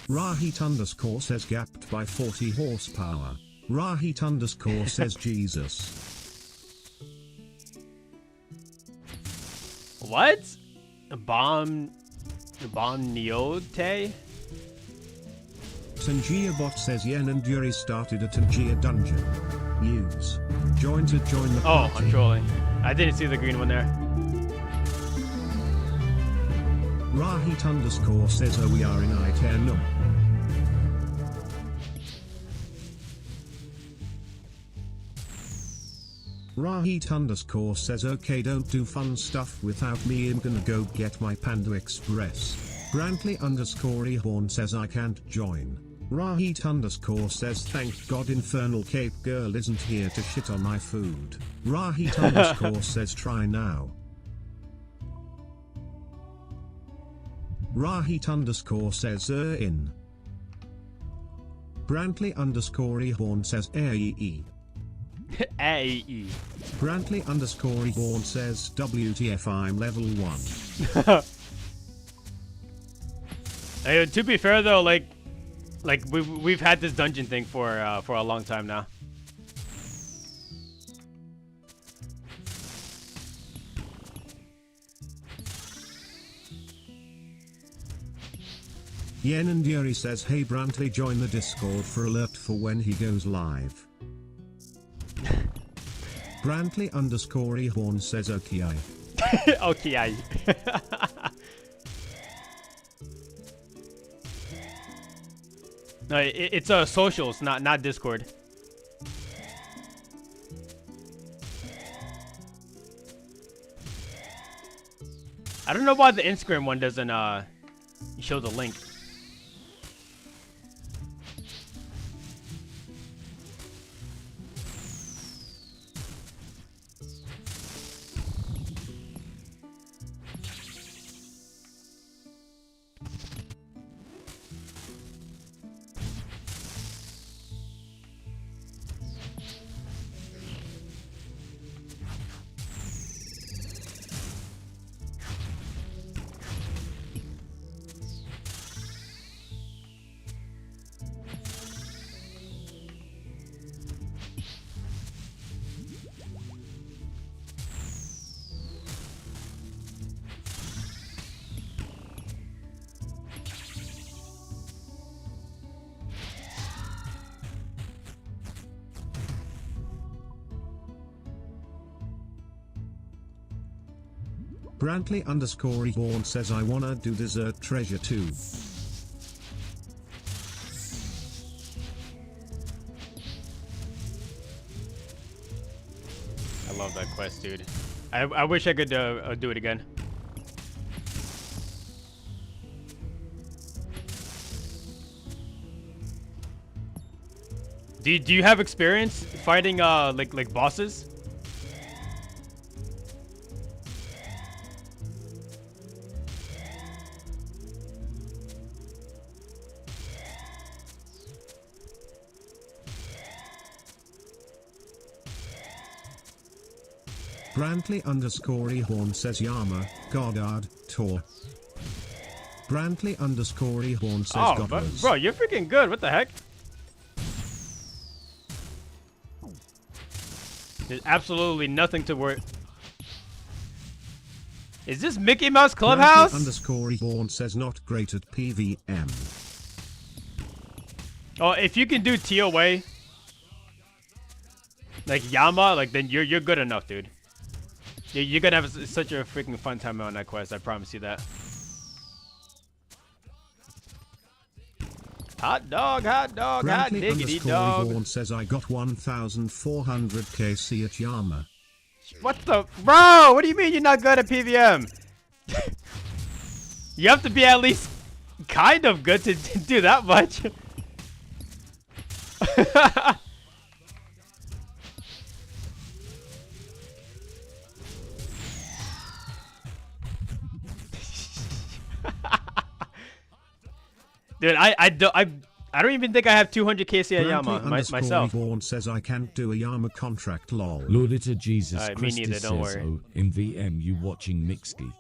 Rahit_ says gapped by 40 horsepower. Rahit_ says Jesus. What? Bomb Niote? Tangia Bot says Yen and Yuri started a Tangia dungeon. Use join to join the party. Oh, I'm trolling. I didn't see the green one there. Rahit_ says oh we are in Iterno. Rahit_ says okay don't do fun stuff without me, I'm gonna go get my Panda Express. Brantley_Reborn says I can't join. Rahit_ says thank God Infernal Cape Girl isn't here to shit on my food. Rahit_ says try now. Rahit_ says in. Brantley_Reborn says AEE. AEE. Brantley_Reborn says WTF I'm level 1. Hey, to be fair though, like we've had this dungeon thing for a long time now. Yen and Yuri says hey Brantley join the Discord for alert for when he goes live. Brantley_Reborn says okay. Okay. No, it's socials, not Discord. I don't know why the Instagram one doesn't show the link. Brantley_Reborn says I wanna do Desert Treasure too. I love that quest, dude. I wish I could do it again. Do you have experience fighting like bosses? Brantley_Ehorn says Yama, Goddard, Tor. Brantley_Ehorn says Oh, Goddard. bro, you're freaking good. What the heck? There's absolutely nothing to worry. Is this Mickey Mouse Clubhouse? Brantley_Ehorn says not great at PVM. Oh, if you can do TOA, like Yama, like then you're good enough, dude. You're gonna have such a freaking fun time on that quest. I promise you that. Hot dog, hot diggity dog. Ehorn says I got 1,400 KC at Yama. What the, bro? What do you mean you're not good at PVM? You have to be at least kind of good to do that much. Dude, I don't even think I have 200 KC at Yama myself. Ehorn says I can't do a Yama contract, lol. Lord of Jesus me Christ neither, says, don't worry. oh, in VM you watching Mixky.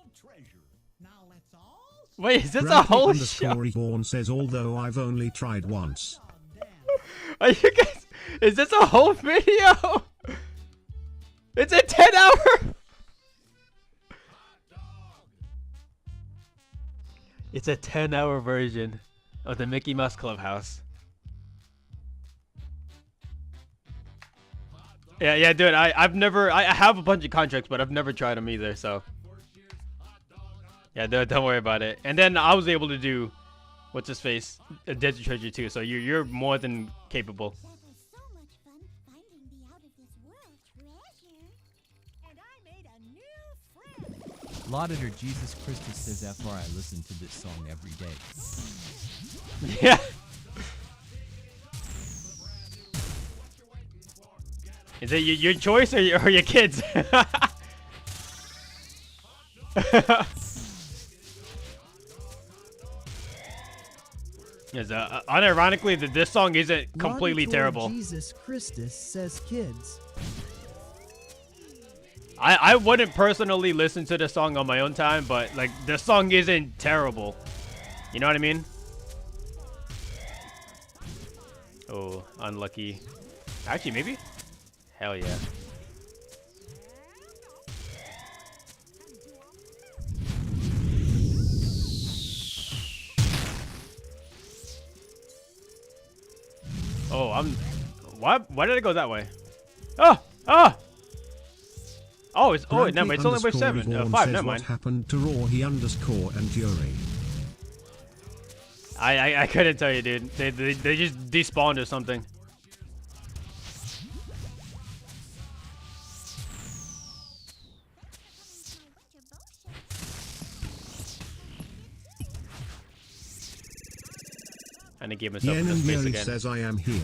Wait, is this a whole show? Ehorn says although I've only tried once. Are you guys, is this a whole video? It's a 10-hour. It's a 10-hour version of the Mickey Mouse Clubhouse. Yeah, dude. I have a bunch of contracts, but I've never tried them either. So yeah, don't worry about it. And then I was able to do, what's his face, a Desert Treasure too. So you're more than capable. Laudator Jesus Christus says after I listen to this song every day. Yeah. Is it your choice or your kids? Yes, unironically, this song isn't completely terrible. Jesus Christus says kids. I wouldn't personally listen to the song on my own time, but like the song isn't terrible. You know what I mean? Oh, unlucky. Actually, maybe? Hell yeah. Oh, why did it go that way? Oh! Oh, it's never mind. It's only by 7. 5, never mind. What happened to Rohi_Enduri? I couldn't tell you, dude. They just despawned or something. And he gave himself the space again. Says I am here.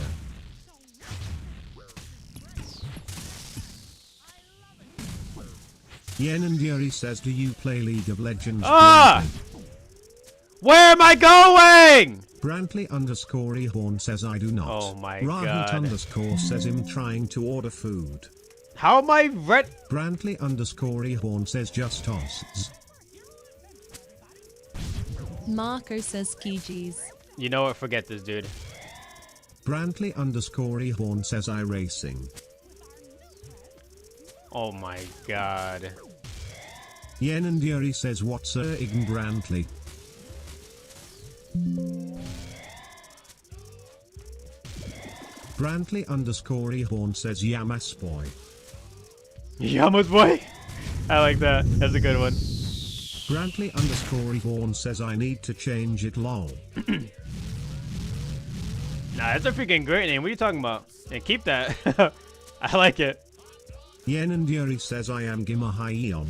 Yen and Yuri says, do you play League of Legends? Ah! Where am I going? Brantley_Ehorn says I do not. Oh my Rahit god. says him trying to order food. How am I Brantley_Ehorn says just toss. Marco says Kijis. You know what? Forget this, dude. Brantley_Ehorn says I racing. Oh my god. Yen and Yuri says what's Sir Ign Brantley. Brantley_Ehorn says Yamas boy. Yamas boy? I like that. That's a good one. Brantley_Ehorn says I need to change it lol. Nah, that's a freaking great name. What are you talking about? Yeah, keep that. I like it. Yen and Yuri says I am Gimahaion.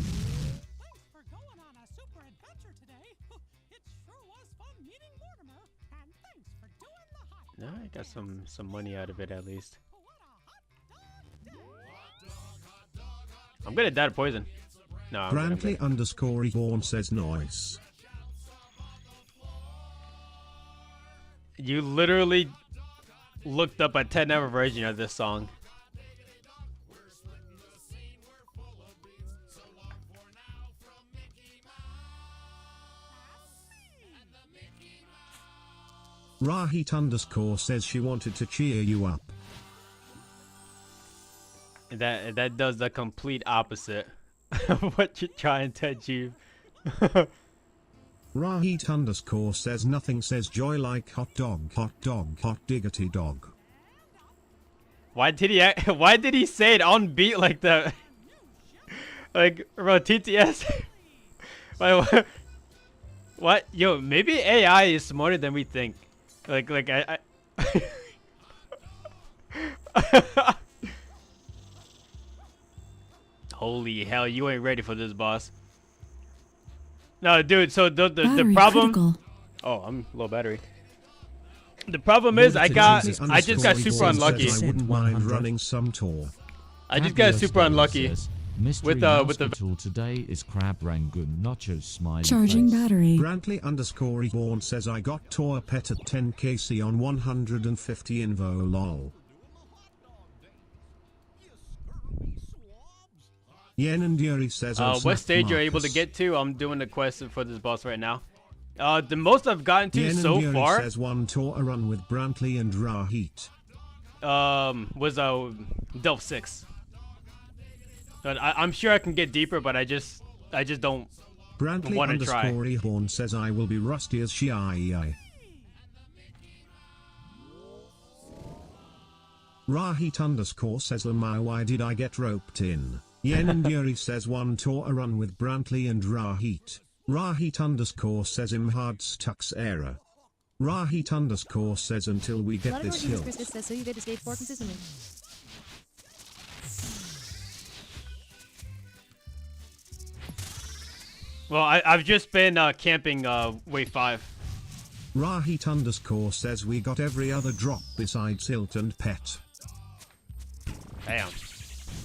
Yeah, I got some money out of it at least. I'm gonna die to poison. No, Brantley underscore Yvonne says nice. You literally looked up a 10-hour version of this song. Rahit underscore says she wanted to cheer you up. That does the complete opposite of what you're trying to achieve. Rahit underscore says nothing says joy like hot dog, hot diggity dog. Why did he say it on beat like that? Like, bro, TTS. What? Yo, maybe AI is smarter than we think. Like I Holy hell, you ain't ready for this, boss. No, dude, so the problem critical. Oh, I'm low battery. The problem is I just got super unlucky. I wouldn't mind running some tour. I just got super unlucky. With the tool today is crab rangoon nachos smiley charging face. Battery. Brantley underscore Yvonne says I got Tor Pet at 10 kc on 150 invo lol. Yen and Yuri says what stage you're able to get to? I'm doing the quest for this boss right now. The most I've gotten to Yen so and Yuri far says one tour a run with Brantley and Rahit. Was Delph 6. But I'm sure I can get deeper, but I just don't Brantley want to try. underscore Yvonne says I will be rusty as she I. Rahit underscore says Lamau, why did I get roped in? Yen and Yuri says one tour a run with Brantley and Rahit. Rahit underscore says Imhard's tux error. Rahit underscore says until we get this hill. Christus says so you get to skate 4 consistently. Well, I've just been camping wave 5. Rahit underscore says we got every other drop besides Hilt and Pet. Damn.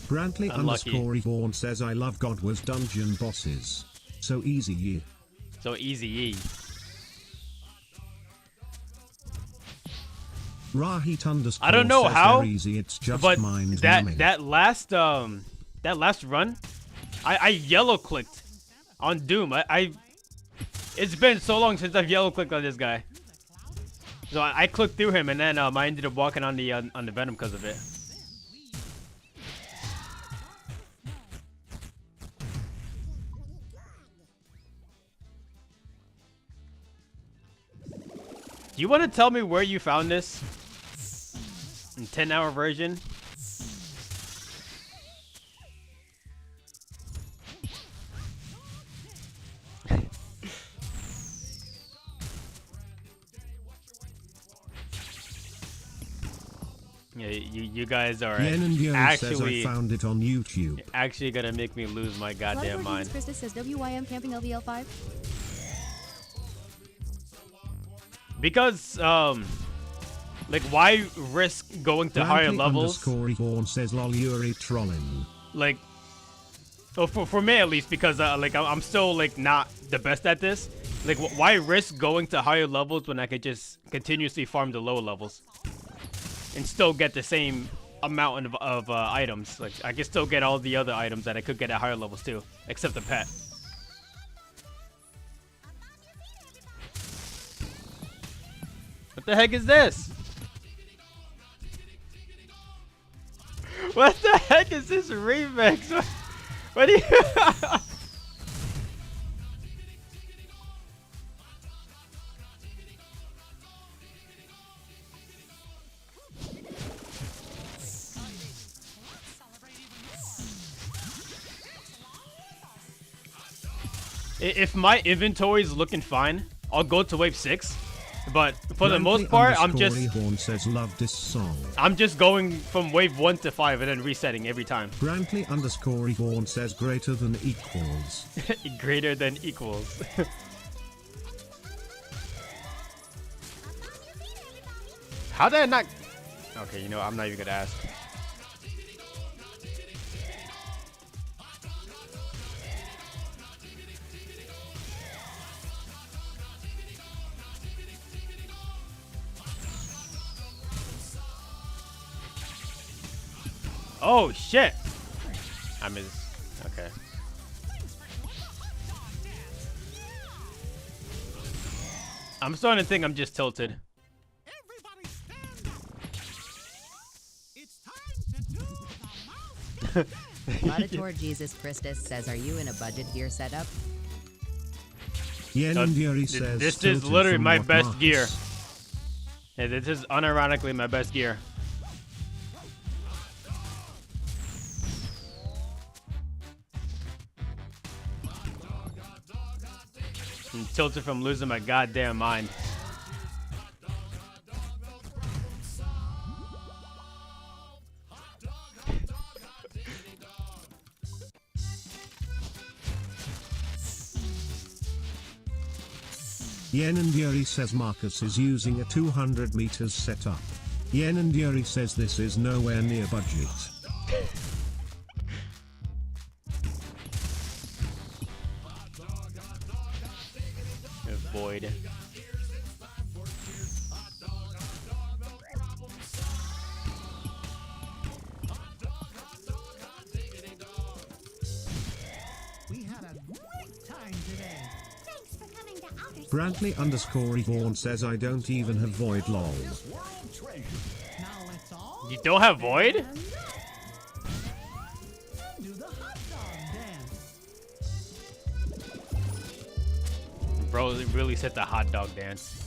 Brantley Unlucky. underscore Yvonne says I love God was dungeon bosses. So easy ye. So easy ye. Rahit underscore I don't know says how, they're easy, it's just but mind numbing. that last run, I yellow clicked on Doom. It's been so long since I've yellow clicked on this guy. So I clicked through him and then I ended up walking on the Venom because of it. Do you want to tell me where you found this? In 10-hour version? Yeah, you guys are Yen and Yuri actually says I found it on YouTube. Actually gonna make me lose my goddamn mind. Christus says WYM camping LVL5. Because like why risk going to higher levels? Yvonne says lol Yuri trolling. Like, oh, for me at least, because like I'm still like not the best at this. Like, why risk going to higher levels when I could just continuously farm the lower levels and still get the same amount of items? Like, I can still get all the other items that I could get at higher levels too, except the pet. What the heck is this? What the heck is this remix? What do you... If my inventory is looking fine, I'll go to wave 6. But for the most part, I'm just says love this song. I'm just going from wave 1 to 5 and then resetting every time. Brantley underscore Yvonne says greater than equals. Greater than equals. How did I not? Okay, you know, I'm not even gonna ask. Oh shit! I missed. Okay. I'm starting to think I'm just tilted. Auditor Jesus Christus says, "Are you in a budget gear setup?" Yen and Yuri says, this is literally my best Marcus? gear. Yeah, this is unironically my best gear. I'm tilted from losing my goddamn mind. Yen and Yuri says Marcus is using a 200 meters setup. Yen and Yuri says this is nowhere near budget. Void. We had a great time today. Thanks for coming to Outer Brantley _ Vaughn says I don't even have void lol. You don't have void? Do the hot dog dance. Bro really set the hot dog dance.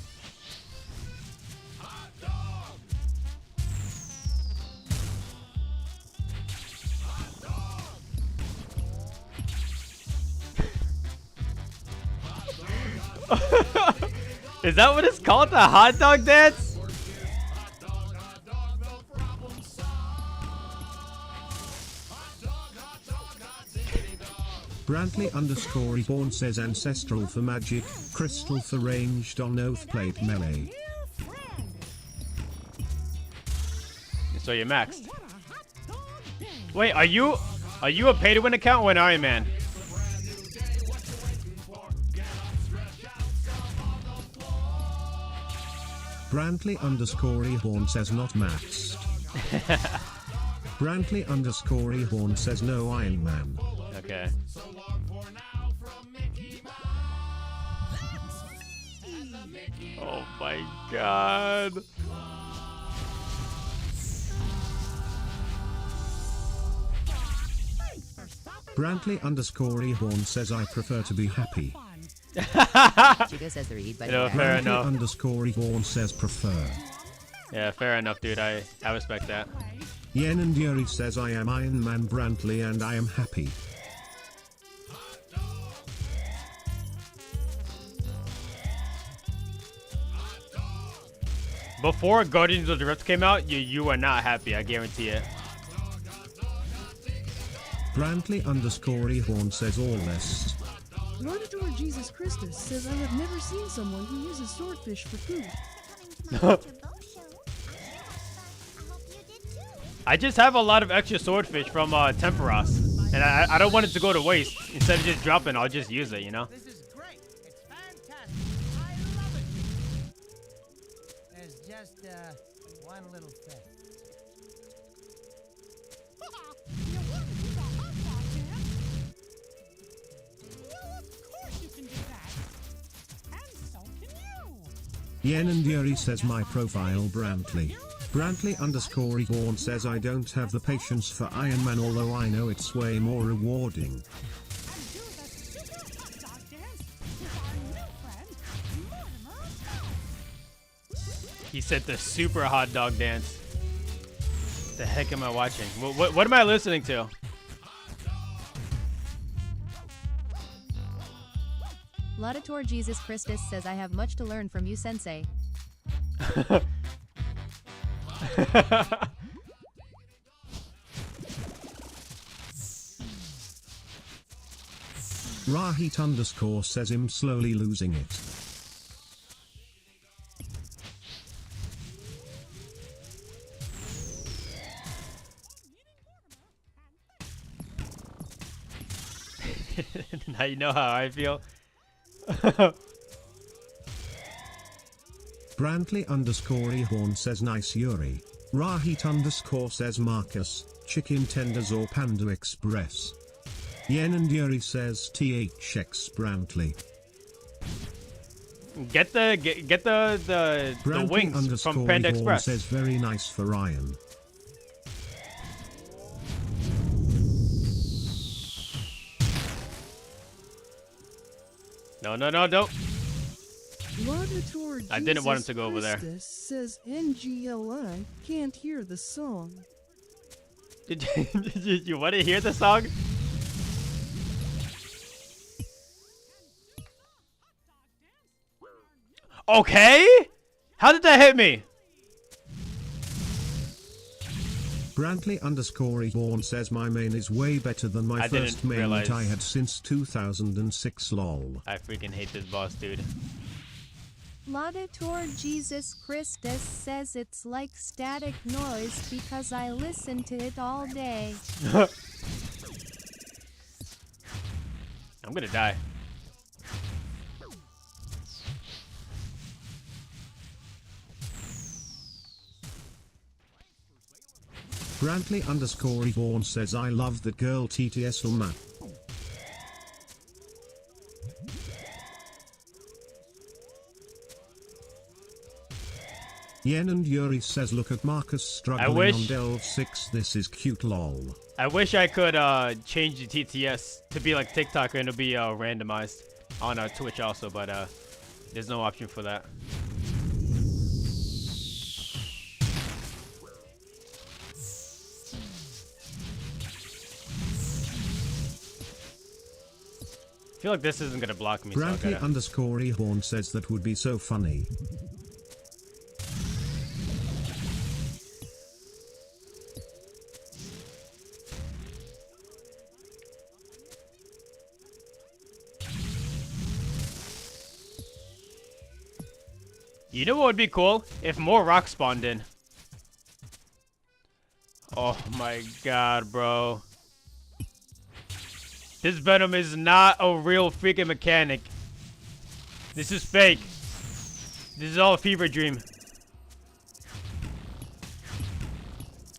Is that what it's called? The hot dog dance? Brantley _ Vaughn says ancestral for magic, crystal for ranged on oath plate melee. So you're maxed. Wait, are you a pay to win account or an Iron Man? Brantley _ Vaughn says not maxed. Brantley _ Vaughn says no Iron Man. Okay. Oh my god. Brantley _ Vaughn says I prefer to be happy. Chico says they're eat by Fair enough. Brantley _ Vaughn says prefer. Yeah, fair enough, dude. I respect that. Yen and Yuri says I am Iron Man Brantley and I am happy. Before Guardians of the Rift came out, you were not happy, I guarantee it. Brantley _ Vaughn says all this. Auditor Jesus Christus says I have never seen someone who uses swordfish for food. I just have a lot of extra swordfish from Temperos, and I don't want it to go to waste. Instead of just dropping, I'll just use it, you know? This is great. It's fantastic. I love it. There's just one little thing. You wouldn't do the hot dog dance? Well, of course you can do that. And so can you. Yen and Yuri says my profile Brantley. Brantley _ Vaughn says I don't have the patience for Iron Man, although I know it's way more rewarding. He said the super hot dog dance. The heck am I watching? What am I listening to? Laudator Jesus Christus says I have much to learn from you, Sensei. Rahit _ says him slowly losing it. Now you know how I feel. Brantley_Ehorn says nice Yuri. Rahit_ says Marcus, chicken tenders or Panda Express. Yen and Yuri says THX Brantley. Get the wings from Panda Express. Says very nice for Ryan. No, don't. Laudator I didn't want him Jesus to go over there. Christus says NGLI can't hear the song. Did you want to hear the song? Okay? How did that hit me? Brantley_Ehorn says my main is way better than my first main that I had since 2006 lol. I freaking hate this boss, dude. Laudator Jesus Christus says it's like static noise because I listen to it all day. I'm gonna die. Brantley_Ehorn says I love that girl TTS Ulma. Yen and Yuri says look at Marcus struggling on Delve 6, this is cute lol. I wish I could change the TTS to be like TikTok and it'll be randomized on Twitch also, but there's no option for that. I feel like this isn't gonna block me. Brantley_Ehorn says that would be so funny. You know what would be cool? If more rocks spawned in. Oh my god, bro. This Venom is not a real freaking mechanic. This is fake. This is all a fever dream.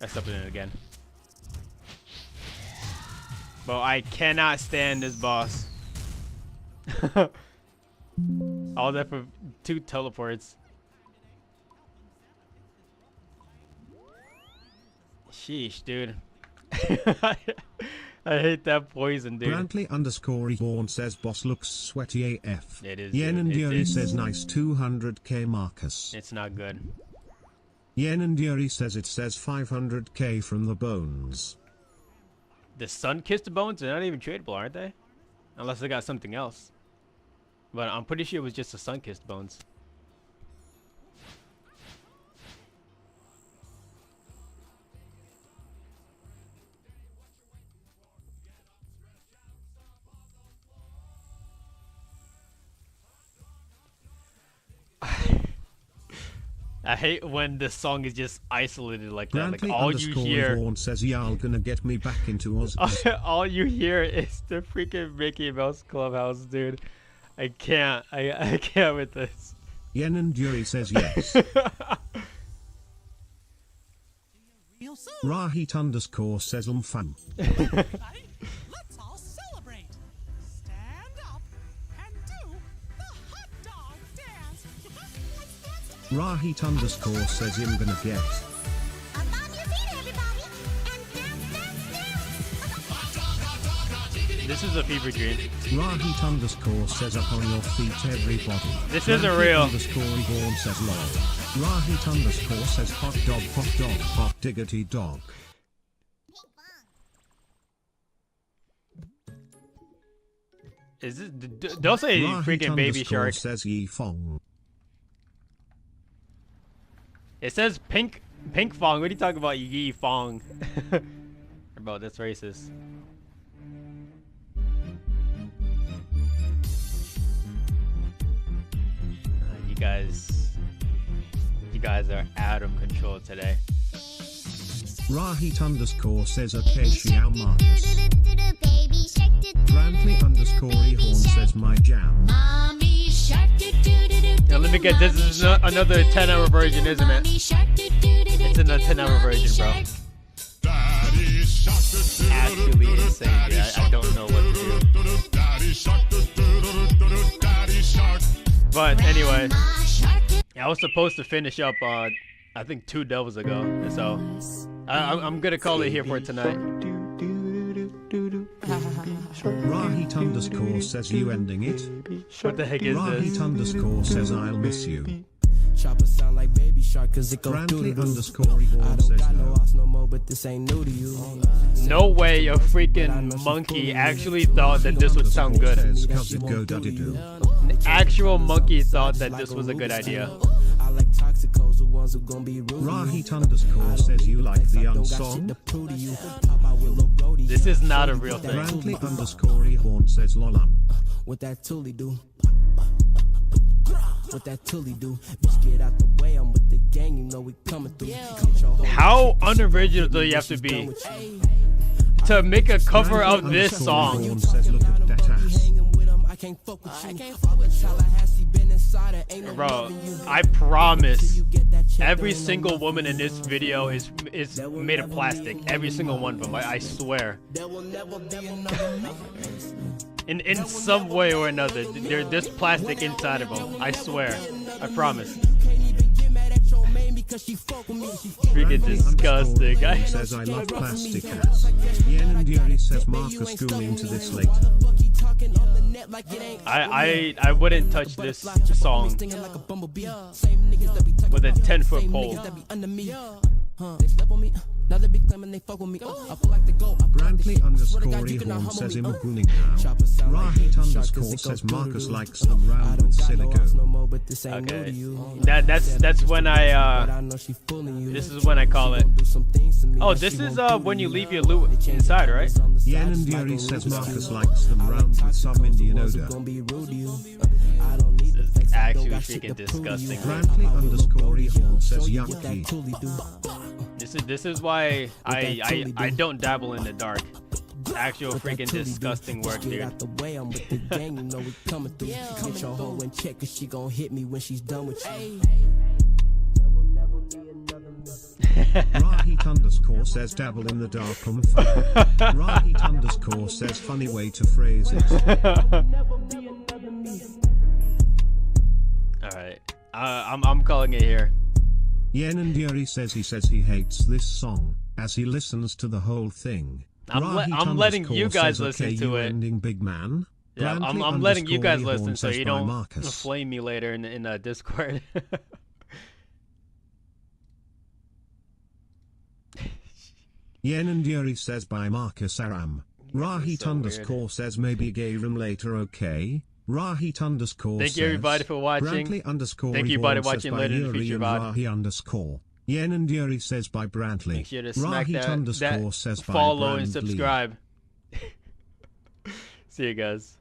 I stepped in it again. Bro, I cannot stand this boss. All that for 2 teleports. Sheesh, dude. I hate that poison, dude. Brantley_Ehorn says boss looks sweaty AF. It is. Yen and Yuri says nice 200k Marcus. It's not good. Yen and Yuri says it says 500k from the bones. The sun-kissed bones are not even tradable, aren't they? Unless they got something else. But I'm pretty sure it was just the sun-kissed bones. I hate when the song is just isolated like that. Like all you hear. Brantley_Ehorn says y'all gonna get me back into Oz. All you hear is the freaking Mickey Mouse Clubhouse, dude. I can't. I can't with this. Yen and Yuri says yes. Rahit_ says fun. Let's all celebrate. Stand up and do the hot dog dance. Rahit_ says I'm gonna get. Up on your feet, everybody, and dance. This is a fever dream. Rahit_ says up on your feet, everybody. This isn't real. Ehorn says lol. Rahit_ says hot dog, hot diggity dog. Is this? Don't say freaking baby shark. Says Yi Fong. It says pink fong. What are you talking about, Yi Fong? Bro, that's racist. You guys are out of control today. Rahit_ says okay, Xiao Marcus. Brantley underscore Ehorn says my jam. Now let me get this. Is another 10-hour version, isn't it? It's in a 10-hour version, bro. Actually insane, dude. I don't know what to do. But anyway, I was supposed to finish up, I think 2 devils ago. So I'm gonna call it here for tonight. Rahit underscore says you ending it. What the heck is Rahit this? underscore says I'll miss you. Chopper sound like baby shark cause it go Brantley doo-doo-doo. underscore Ehorn says no. No more, but this ain't new to you. No way a freaking monkey actually thought that this would sound good. Cause it go duddy-doo. An actual monkey thought that this was a good idea. Rahit underscore says you like the unsong. This is not a real thing. Brantley underscore Ehorn says lolan. What that Tully do? What that Tully do? Bitch, get out the way. I'm with the gang. You know we coming through. How unoriginal do you have to be to make a cover of this song? Bro, I promise every single woman in this video is made of plastic. Every single one of them. I swear. In some way or another, there's plastic inside of them. I swear. I promise. Freaking disgusting. Says I love plastic ass. Yen and Yuri says Marcus schooling to this later. I wouldn't touch this song with a 10-foot pole. Brantley underscore Ehorn says Imguning now. Rahit underscore says Marcus likes them round with silicone. Okay. That's when I this is when I call it. Oh, this is when you leave your loot inside, right? Yen and Yuri says Marcus likes them round with some Indian odor. This is actually freaking disgusting. Brantley underscore Ehorn says yucky. This is why I don't dabble in the dark. Actual freaking disgusting work, dude. Rahit underscore says dabble in the dark fun. Rahit underscore says funny way to phrase it. Alright. I'm calling it here. Yen and Yuri says he hates this song as he listens to the whole thing. I'm letting you guys listen to it. Ending big man. Yeah, Brantley I'm letting you guys Ehorn listen so says you by don't Marcus. flame me later in Discord. Yen and Yuri says by Marcus Aram. Rahit so underscore says maybe gay room later, okay. Rahit underscore Thank you everybody for watching. Brantley underscore Thank you everybody Ehorn watching says later in the by Yuri future and VOD. Rahi underscore. Yen and Yuri says by Brantley. Make sure to smack Rahit underscore that says by follow and Brantley. subscribe. See you guys.